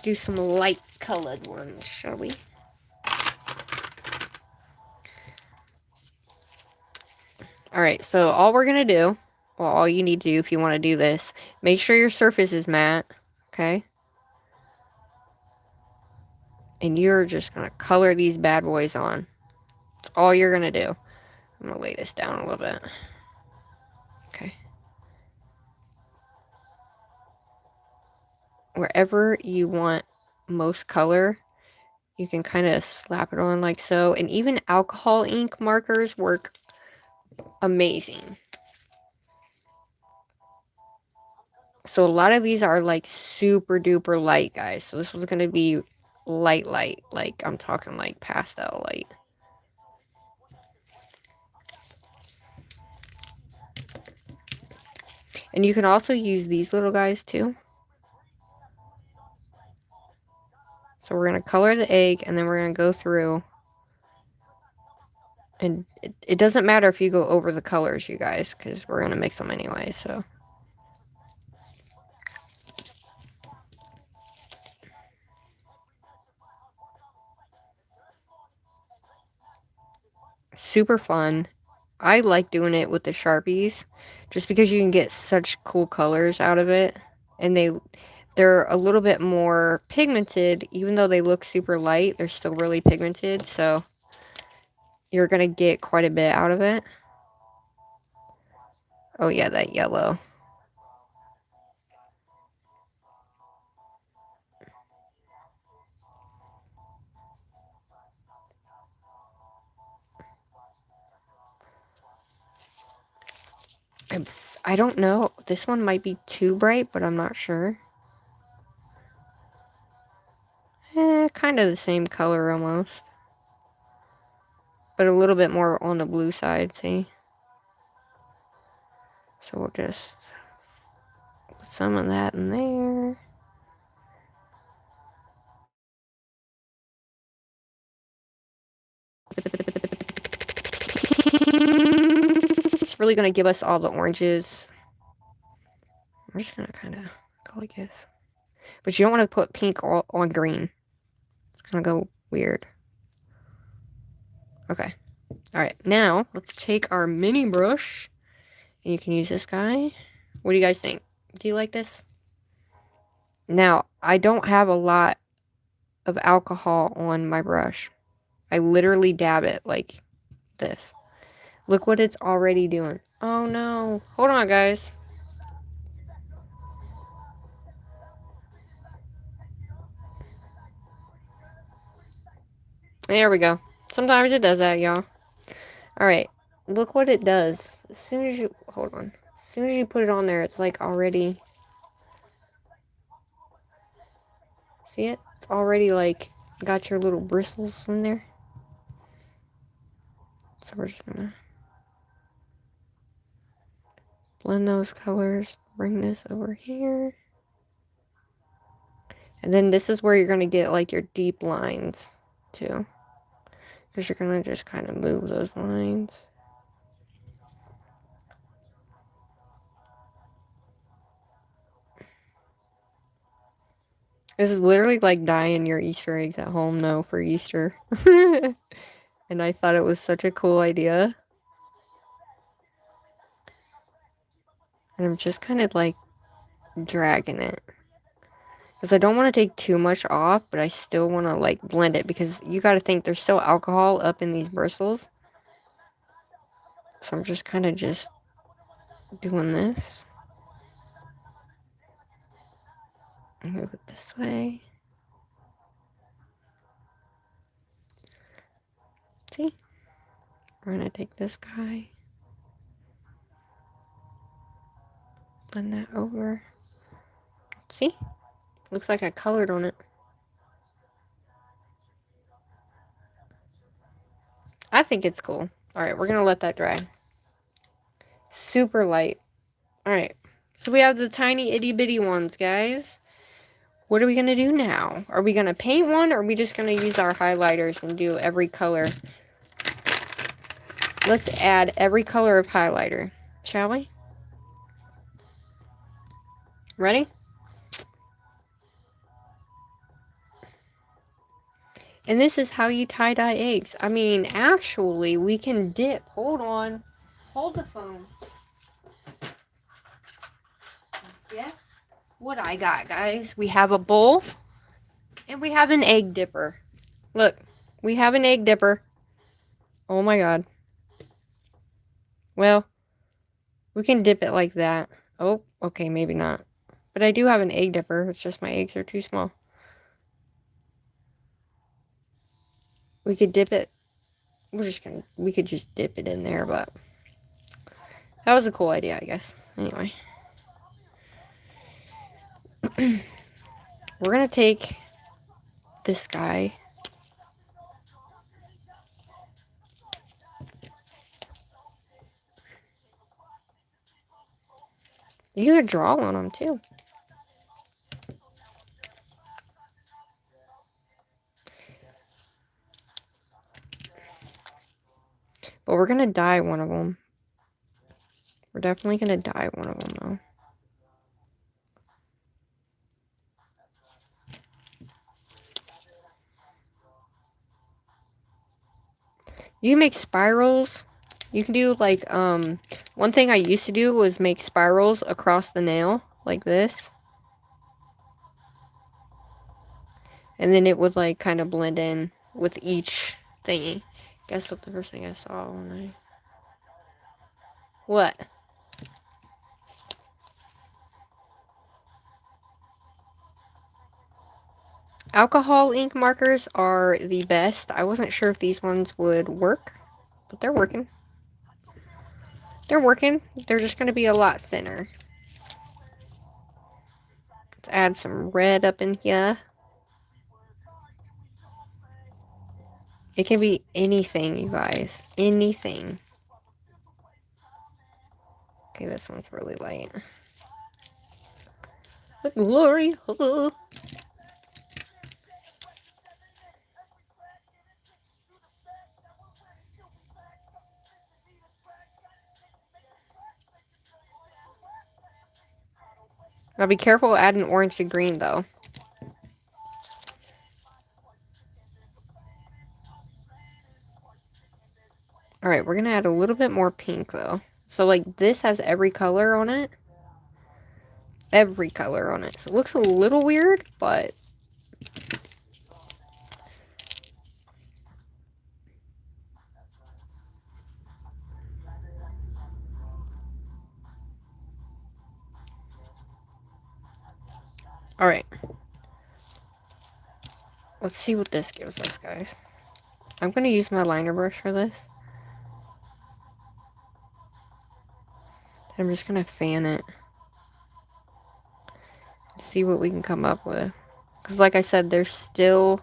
do some light colored ones, shall we? Alright, so all we're going to do, well, all you need to do if you want to do this, make sure your surface is matte, okay? And you're just going to color these bad boys on. That's all you're going to do. I'm going to lay this down a little bit. Okay. Wherever you want most color, you can kind of slap it on like so. And even alcohol ink markers work amazing. So a lot of these are like super duper light, guys. So this was going to be light. Like I'm talking like pastel light. And you can also use these little guys too. So we're going to color the egg and then we're going to go through. And it doesn't matter if you go over the colors, you guys, because we're going to mix them anyway, so. Super fun. I like doing it with the Sharpies just because you can get such cool colors out of it. And they're a little bit more pigmented. Even though they look super light, they're still really pigmented. So you're going to get quite a bit out of it. Oh yeah, that yellow. I don't know. This one might be too bright, but I'm not sure. Kind of the same color almost. But a little bit more on the blue side, see? So we'll just put some of that in there. It's really going to give us all the oranges. I'm just going to kind of go like this. But you don't want to put pink on green. It's going to go weird. Okay. Alright, now let's take our mini brush. And you can use this guy. What do you guys think? Do you like this? Now, I don't have a lot of alcohol on my brush. I literally dab it like this. Look what it's already doing. Oh no. Hold on, guys. There we go. Sometimes it does that, y'all. Alright. Look what it does. As soon as you... Hold on. As soon as you put it on there, it's like already... See it? It's already like got your little bristles in there. So we're just gonna blend those colors. Bring this over here. And then this is where you're gonna get like your deep lines too. Because you're gonna just kind of move those lines. This is literally like dyeing your Easter eggs at home, though, for Easter. And I thought it was such a cool idea. And I'm just kind of like dragging it. Because I don't want to take too much off, but I still want to like blend it. Because you got to think there's still alcohol up in these bristles. So I'm just kind of just doing this. Move it this way. See? We're going to take this guy. Blend that over. See? Looks like I colored on it. I think it's cool. Alright, we're going to let that dry. Super light. Alright. So we have the tiny itty bitty ones, guys. What are we going to do now? Are we going to paint one, or are we just going to use our highlighters and do every color? Let's add every color of highlighter, shall we? Ready? And this is how you tie-dye eggs. I mean, actually, we can dip. Hold on. Hold the phone. Yes. What I got, guys? We have a bowl. And we have an egg dipper. Look. We have an egg dipper. Oh my god. Well, we can dip it like that. Oh, okay, maybe not. But I do have an egg dipper. It's just my eggs are too small. We could dip it. We could just dip it in there, but that was a cool idea, I guess. Anyway. We're gonna take this guy. You could draw on him too. But we're gonna dye one of them. We're definitely gonna dye one of them though. You can make spirals. You can do like, one thing I used to do was make spirals across the nail, like this. And then it would like kind of blend in with each thingy. Guess what the first thing I saw when I... What? Alcohol ink markers are the best. I wasn't sure if these ones would work, but they're working. They're working. They're just going to be a lot thinner. Let's add some red up in here. It can be anything, you guys. Anything. Okay, this one's really light. The glory. Oh. Now be careful adding orange to green, though. Alright, we're going to add a little bit more pink, though. So, like, this has every color on it. Every color on it. So, it looks a little weird, but... Alright. Let's see what this gives us, guys. I'm going to use my liner brush for this. I'm just going to fan it. See what we can come up with. Because like I said, there's still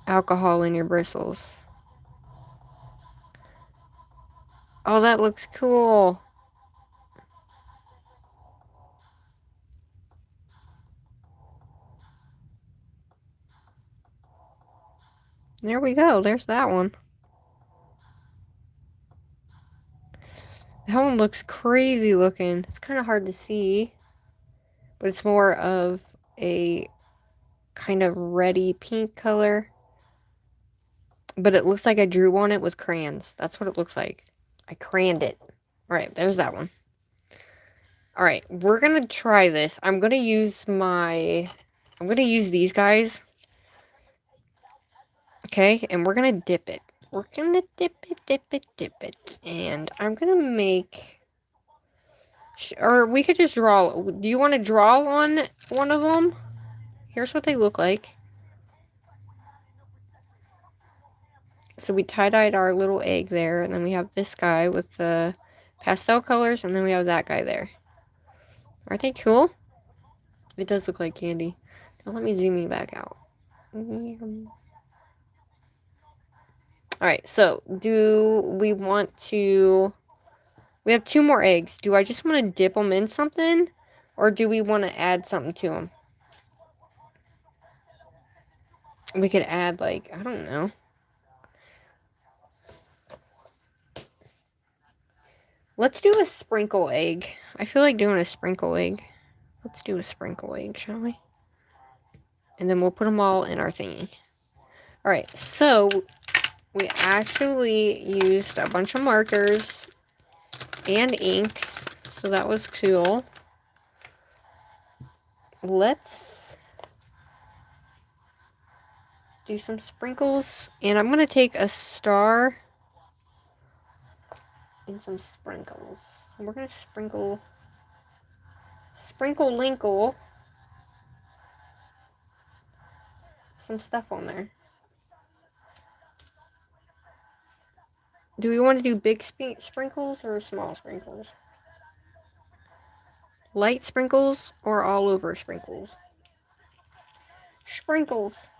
alcohol in your bristles. Oh, that looks cool. There we go. There's that one. That one looks crazy looking. It's kind of hard to see. But it's more of a kind of reddy pink color. But it looks like I drew on it with crayons. That's what it looks like. I crayoned it. Alright, there's that one. Alright, we're gonna try this. I'm gonna use these guys. Okay, and we're gonna dip it. We're gonna dip it. And I'm gonna make... Or we could just draw... Do you want to draw on one of them? Here's what they look like. So we tie-dyed our little egg there, and then we have this guy with the pastel colors, and then we have that guy there. Aren't they cool? It does look like candy. Now let me zoom you back out. Alright, so do we want to... We have 2 more eggs. Do I just want to dip them in something? Or do we want to add something to them? We could add, like, I don't know. Let's do a sprinkle egg. I feel like doing a sprinkle egg. Let's do a sprinkle egg, shall we? And then we'll put them all in our thingy. Alright, so we actually used a bunch of markers and inks. So that was cool. Let's do some sprinkles. And I'm going to take a star and some sprinkles. And we're going to sprinkle linkle some stuff on there. Do we want to do big sprinkles or small sprinkles? Light sprinkles or all over sprinkles? Sprinkles.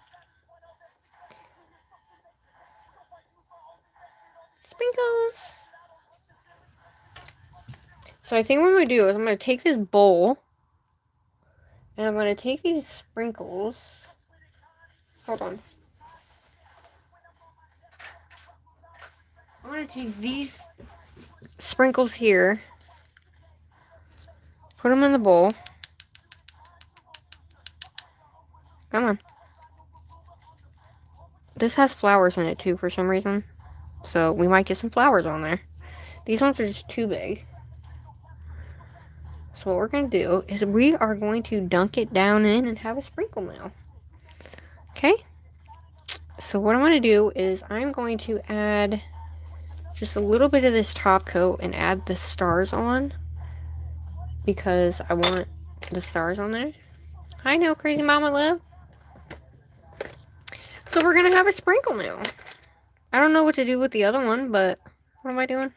Sprinkles. So I think what I'm going to do is I'm going to take this bowl and I'm going to take these sprinkles. Hold on. I'm going to take these sprinkles here, put them in the bowl. Come on. This has flowers in it too for some reason. So we might get some flowers on there. These ones are just too big. So what we're going to do is we are going to dunk it down in and have a sprinkle now. Okay? So what I'm going to do is I'm going to add just a little bit of this top coat and add the stars on. Because I want the stars on there. I know, crazy mama love. So we're going to have a sprinkle now. I don't know what to do with the other one, but what am I doing?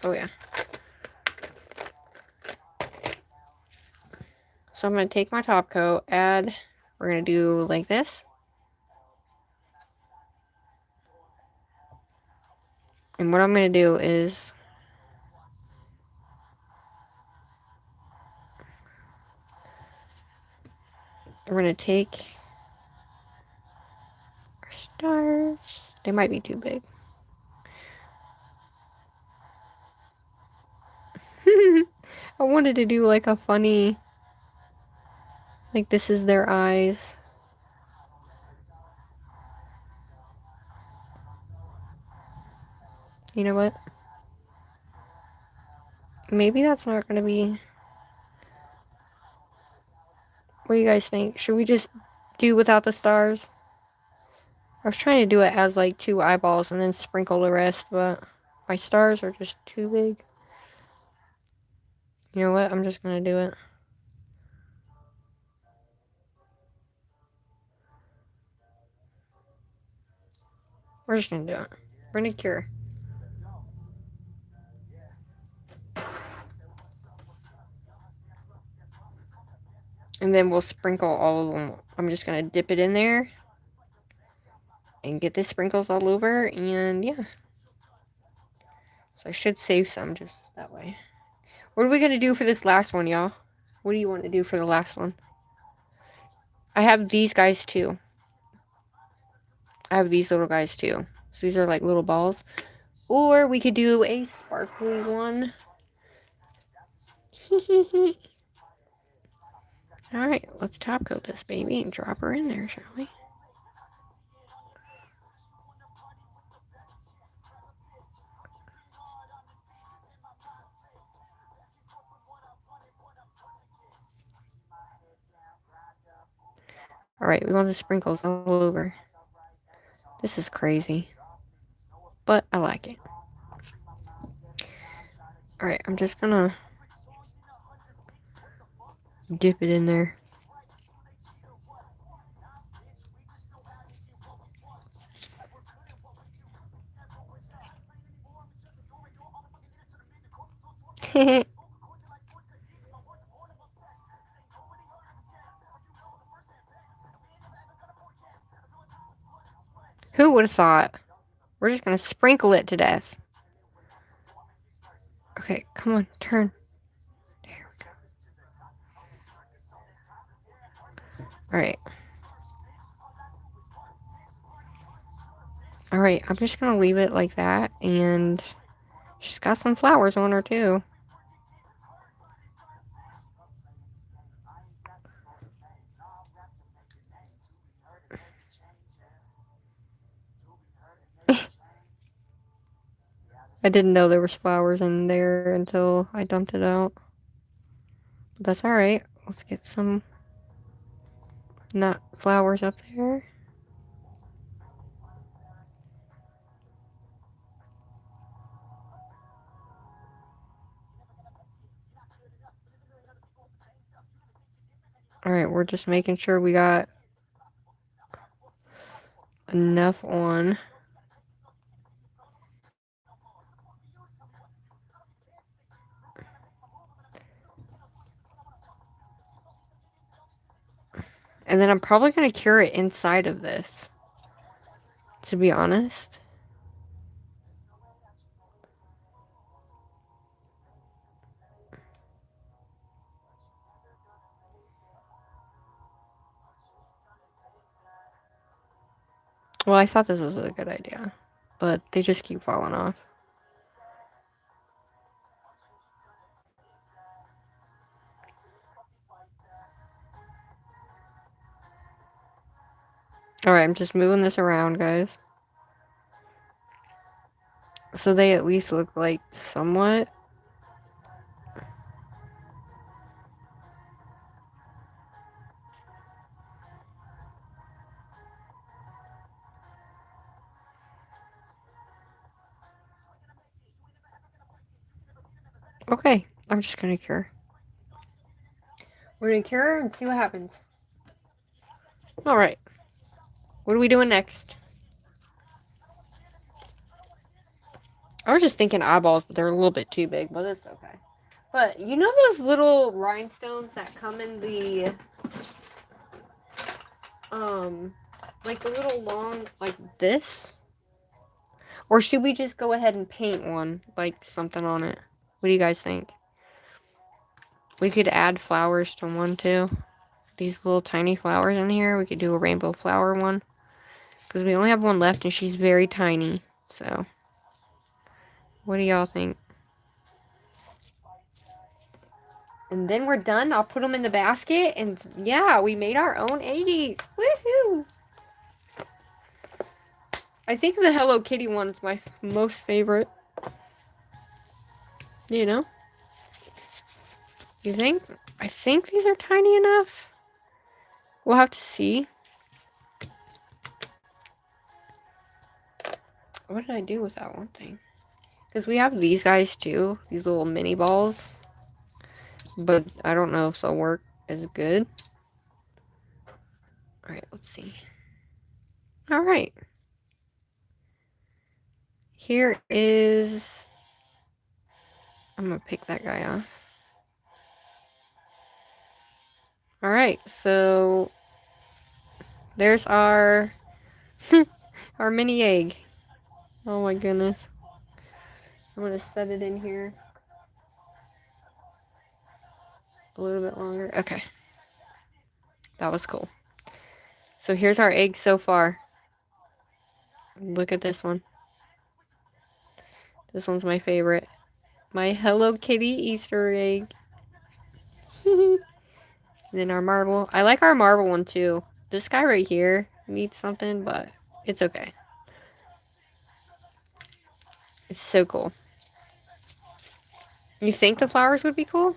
Oh, yeah. So I'm going to take my top coat, add, we're going to do like this. And what I'm going to do is we're going to take our stars. They might be too big. I wanted to do like a funny, like this is their eyes. You know what? Maybe that's not going to be... What do you guys think? Should we just do without the stars? I was trying to do it as like 2 eyeballs and then sprinkle the rest, but my stars are just too big. You know what? I'm just going to do it. We're just going to do it. We're going to cure. And then we'll sprinkle all of them. I'm just going to dip it in there. And get the sprinkles all over. And yeah. So I should save some just that way. What are we going to do for this last one, y'all? What do you want to do for the last one? I have these guys too. I have these little guys too. So these are like little balls. Or we could do a sparkly one. Alright, let's top coat this baby and drop her in there, shall we? Alright, we want the sprinkles all over. This is crazy. But I like it. Alright, I'm just gonna dip it in there. Who would have thought? We're just gonna sprinkle it to death. Okay, come on, turn. There we go. Alright. Alright, I'm just gonna leave it like that, and she's got some flowers on her too. I didn't know there was flowers in there until I dumped it out. But that's alright. Let's get some not flowers up there. Alright, we're just making sure we got enough on. And then I'm probably going to cure it inside of this, to be honest. Well, I thought this was a good idea, but they just keep falling off. Alright, I'm just moving this around, guys. So they at least look like somewhat. Okay, I'm just gonna cure. We're gonna cure and see what happens. Alright. What are we doing next? I was just thinking eyeballs, but they're a little bit too big, but it's okay. But you know those little rhinestones that come in the like the little long like this? Or should we just go ahead and paint one, like something on it? What do you guys think? We could add flowers to one too. These little tiny flowers in here. We could do a rainbow flower one. Because we only have one left and she's very tiny. So, what do y'all think? And then we're done. I'll put them in the basket. And yeah, we made our own eggies. Woohoo! I think the Hello Kitty one's my most favorite. You know? You think? I think these are tiny enough. We'll have to see. What did I do with that one thing? Because we have these guys too. These little mini balls. But I don't know if they'll work as good. Alright, let's see. Alright. Here is... I'm gonna pick that guy off. Alright, so... There's our... our mini egg. Oh my goodness. I'm gonna set it in here. A little bit longer. Okay. That was cool. So here's our egg so far. Look at this one. This one's my favorite. My Hello Kitty Easter egg. Then our marble. I like our marble one too. This guy right here needs something, but it's okay. It's so cool. You think the flowers would be cool?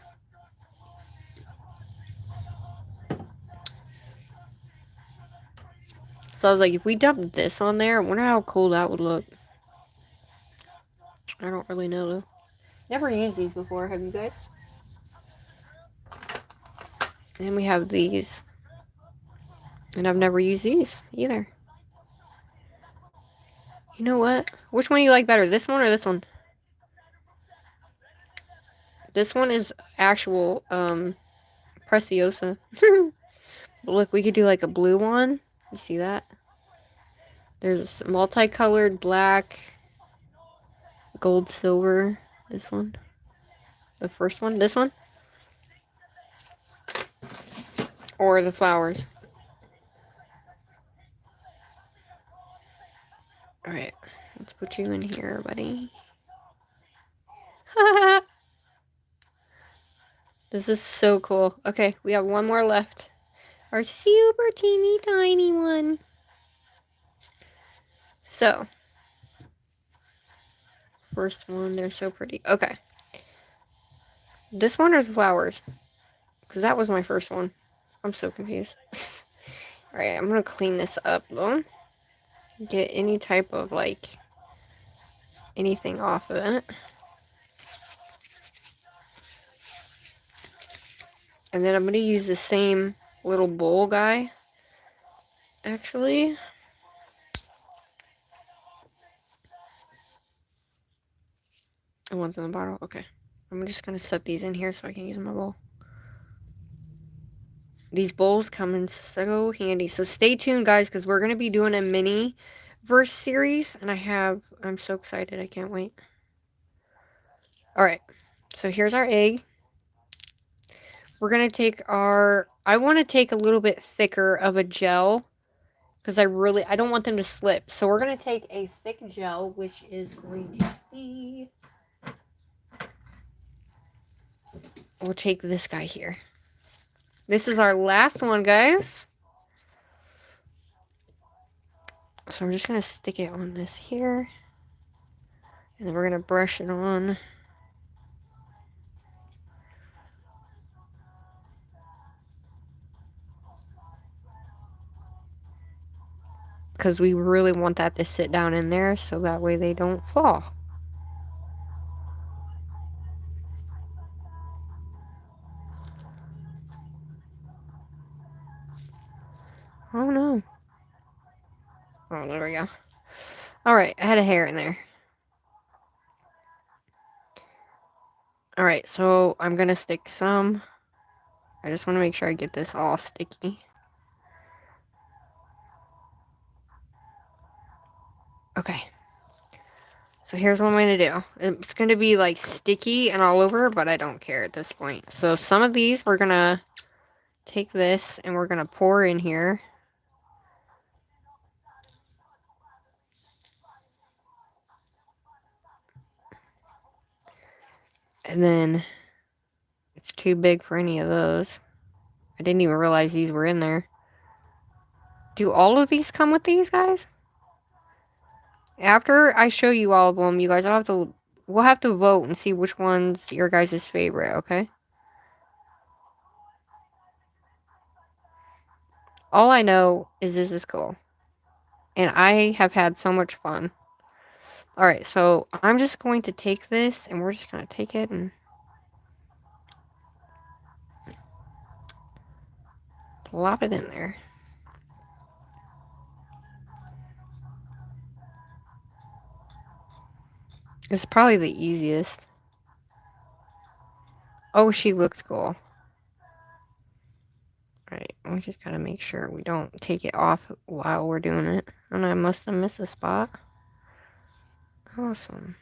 So I was like, if we dumped this on there, I wonder how cool that would look. I don't really know though. Never used these before, have you guys? And we have these. And I've never used these either. You know what? Which one do you like better? This one or this one? This one is actual, Preciosa. Look, we could do like a blue one. You see that? There's multicolored black, gold, silver. This one. The first one. This one. Or the flowers. Alright. Let's put you in here, buddy. This is so cool. Okay, we have one more left. Our super teeny tiny one. So. first one. They're so pretty. Okay. This one or the flowers? Because that was my first one. I'm so confused. Alright, I'm going to clean this up, though. Get any type of, like, anything off of it. And then I'm going to use the same little bowl guy. Actually. The one's in the bottle. Okay. I'm just going to set these in here so I can use my bowl. These bowls come in so handy. So stay tuned, guys, because we're going to be doing a mini verse series. And I'm so excited. I can't wait. Alright. So here's our egg. We're going to take I want to take a little bit thicker of a gel. Because I don't want them to slip. So we're going to take a thick gel, which is going to be... We'll take this guy here. This is our last one, guys. So I'm just going to stick it on this here. And then we're going to brush it on. Because we really want that to sit down in there so that way they don't fall. Oh no. Oh, there we go. Alright, I had a hair in there. Alright, so I'm going to stick some. I just want to make sure I get this all sticky. Okay. So here's what I'm going to do. It's going to be like sticky and all over, but I don't care at this point. So some of these we're going to take this and we're going to pour in here. And then it's too big for any of those. I didn't even realize these were in there. Do all of these come with these, guys? After I show you all of them, you guys we'll have to vote and see which one's your guys' favorite, okay? All I know is this is cool. And I have had so much fun. Alright, so I'm just going to take this and we're just going to take it and plop it in there. It's probably the easiest. Oh, she looks cool. Alright, we just gotta make sure we don't take it off while we're doing it. And I must have missed a spot. Awesome.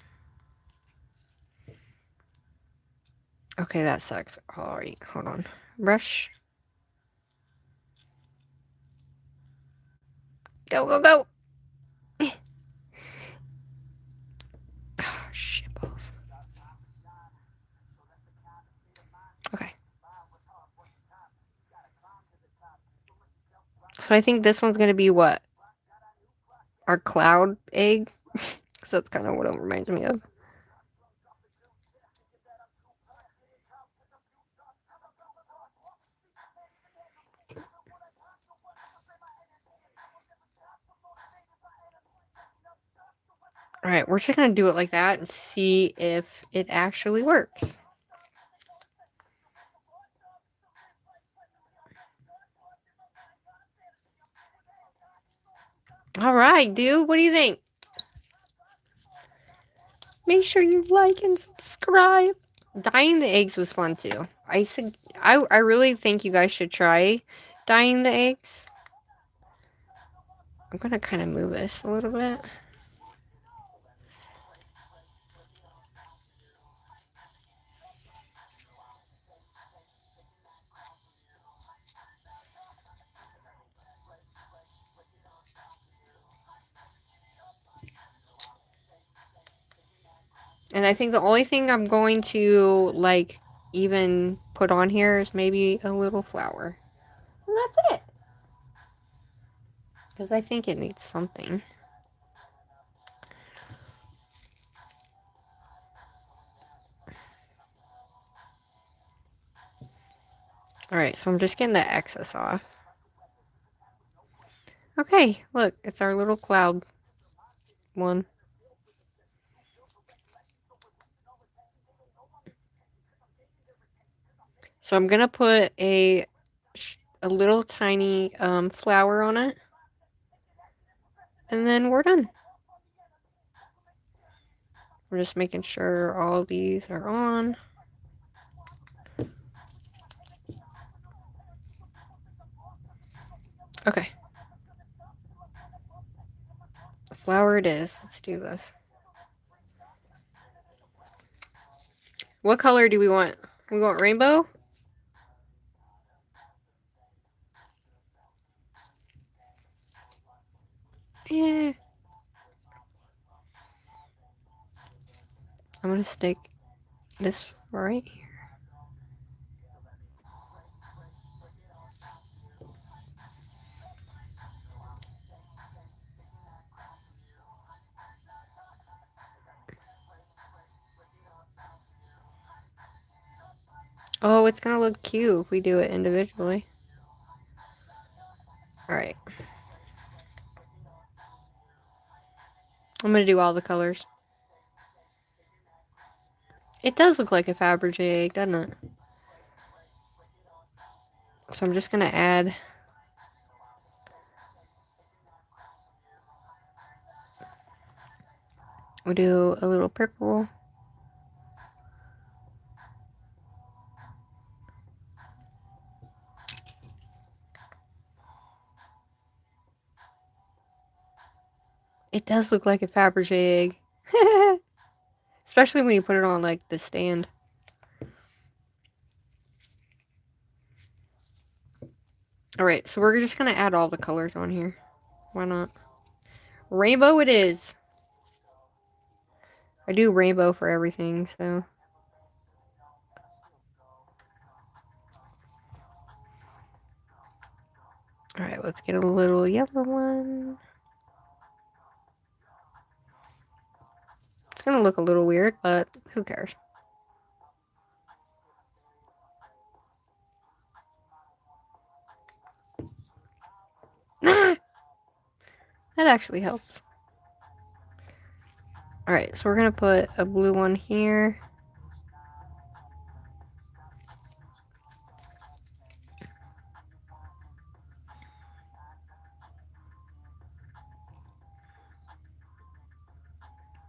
Okay, that sucks. Alright, hold on. Brush. Go, go, go! Oh, shitballs. Okay. So I think this one's gonna be what? Our cloud egg? So that's kind of what it reminds me of. Alright, we're just gonna do it like that and see if it actually works. Alright, dude, what do you think? Make sure you like and subscribe. Dyeing the eggs was fun too. I really think you guys should try dyeing the eggs. I'm gonna kind of move this a little bit. And I think the only thing I'm going to, like, even put on here is maybe a little flower. And that's it. Because I think it needs something. Alright, so I'm just getting the excess off. Okay, look, it's our little cloud one. So I'm gonna put a little tiny flower on it. And then we're done. We're just making sure all these are on. Okay. Flower it is. Let's do this. What color do we want? We want rainbow? Yeah. I'm gonna stick this right here. Oh, it's gonna look cute if we do it individually. Alright. I'm gonna do all the colors. It does look like a Fabergé egg, doesn't it? So I'm just gonna add we'll do a little purple. It does look like a Fabergé egg. Especially when you put it on like the stand. Alright, so we're just gonna add all the colors on here. Why not? Rainbow it is. I do rainbow for everything, so. Alright, let's get a little yellow one. It's gonna look a little weird, but who cares? Ah! That actually helps. Alright, so we're gonna put a blue one here.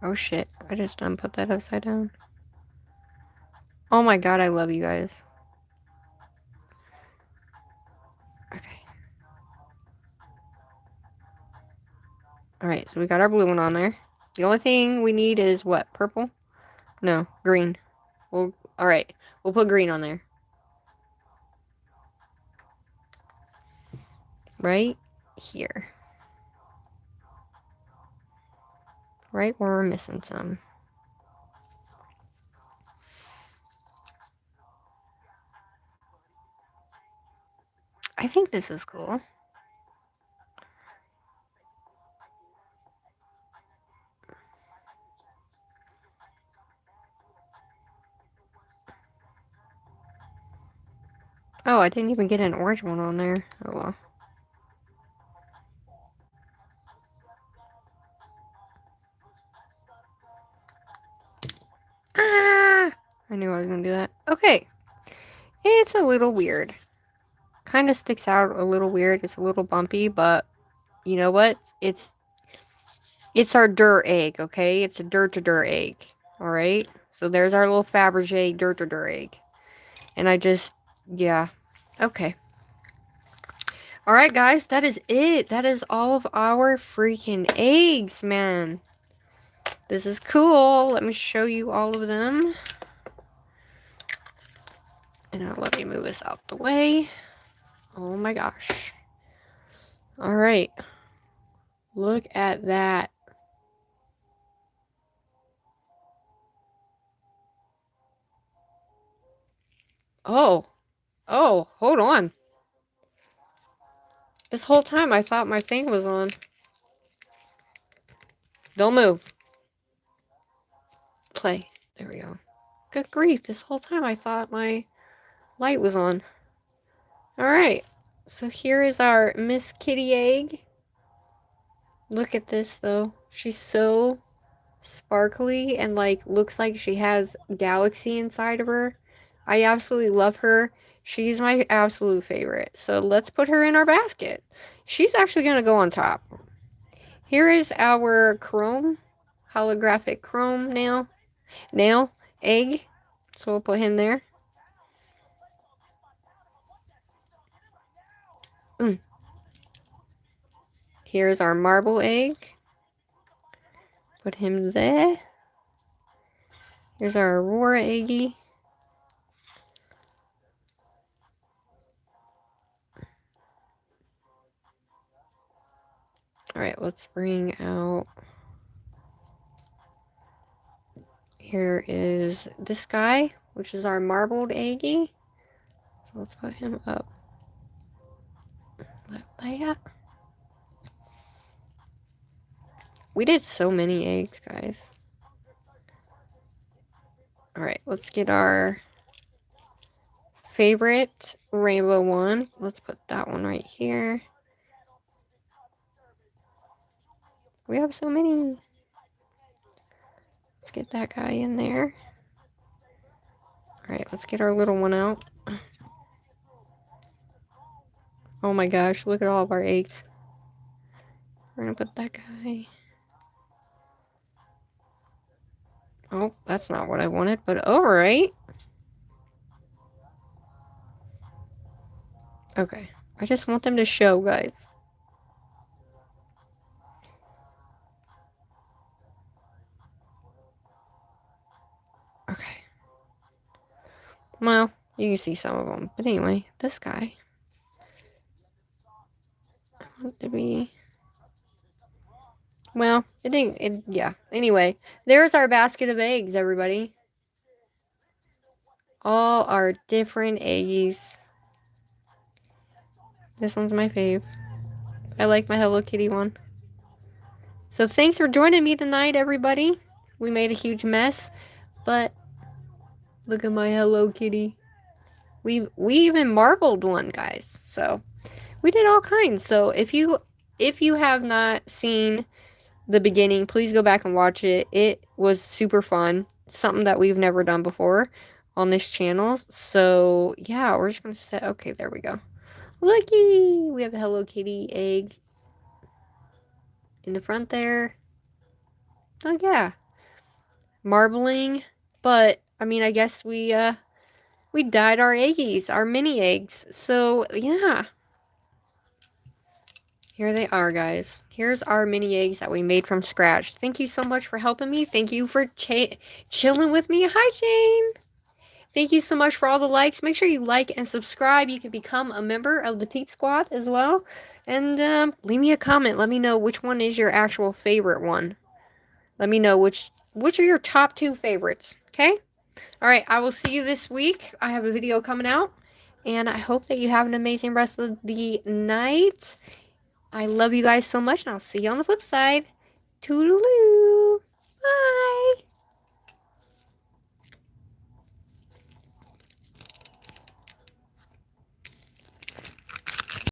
Oh shit, I just done put that upside down. Oh my god, I love you guys. Okay. Alright, so we got our blue one on there. The only thing we need is what? Purple? No, green. Well, alright, we'll put green on there. Right here. Right where we're missing some. I think this is cool. Oh, I didn't even get an orange one on there. Oh well. Ah! I knew I was gonna do that. Okay. It's a little weird. Kind of sticks out a little weird. It's a little bumpy, but you know what? It's our dirt egg, okay? It's a dirt to dirt egg. Alright? So there's our little Fabergé dirt to dirt egg. And I just, yeah. Okay. Alright, guys, that is it. That is all of our freaking eggs, man. This is cool. Let me show you all of them. And now let me move this out the way. Oh my gosh. Alright. Look at that. Oh. Oh, hold on. This whole time I thought my thing was on. Don't move. Play. There we go. Good grief. This whole time I thought my light was on. Alright, so here is our Miss Kitty egg. Look at this though. She's so sparkly and like looks like she has galaxy inside of her. I absolutely love her. She's my absolute favorite. So let's put her in our basket. She's actually going to go on top. Here is our chrome, holographic chrome nail, egg. So we'll put him there. Here's our marble egg. Put him there. Here's our Aurora eggy. Alright, let's bring out... Here is this guy, which is our marbled eggy. So let's put him up like that. We did so many eggs, guys. Alright, let's get our favorite rainbow one. Let's put that one right here. We have so many. Let's get that guy in there. Alright, let's get our little one out. Oh my gosh, look at all of our eggs. We're gonna put that guy. Oh, that's not what I wanted, but alright. Okay, I just want them to show, guys. Okay. Well, you can see some of them. But anyway, this guy. I want to be... Well, yeah. Anyway, there's our basket of eggs, everybody. All our different eggies. This one's my fave. I like my Hello Kitty one. So thanks for joining me tonight, everybody. We made a huge mess, but look at my Hello Kitty. We even marbled one, guys. So we did all kinds. So if you have not seen the beginning, please go back and watch it. It was super fun. Something that we've never done before on this channel. So yeah, we're just gonna set. Okay, there we go. Looky, we have a Hello Kitty egg in the front there. Oh yeah, marbling. But I mean, I guess we dyed our eggies, our mini eggs. So yeah, here they are, guys. Here's our mini eggs that we made from scratch. Thank you so much for helping me. Thank you for chilling with me. Hi, Shane. Thank you so much for all the likes. Make sure you like and subscribe. You can become a member of the Peep Squad as well. And leave me a comment. Let me know which one is your actual favorite one. Let me know which are your top 2 favorites. Okay? Alright, I will see you this week. I have a video coming out. And I hope that you have an amazing rest of the night. I love you guys so much. And I'll see you on the flip side. Toodaloo. Bye.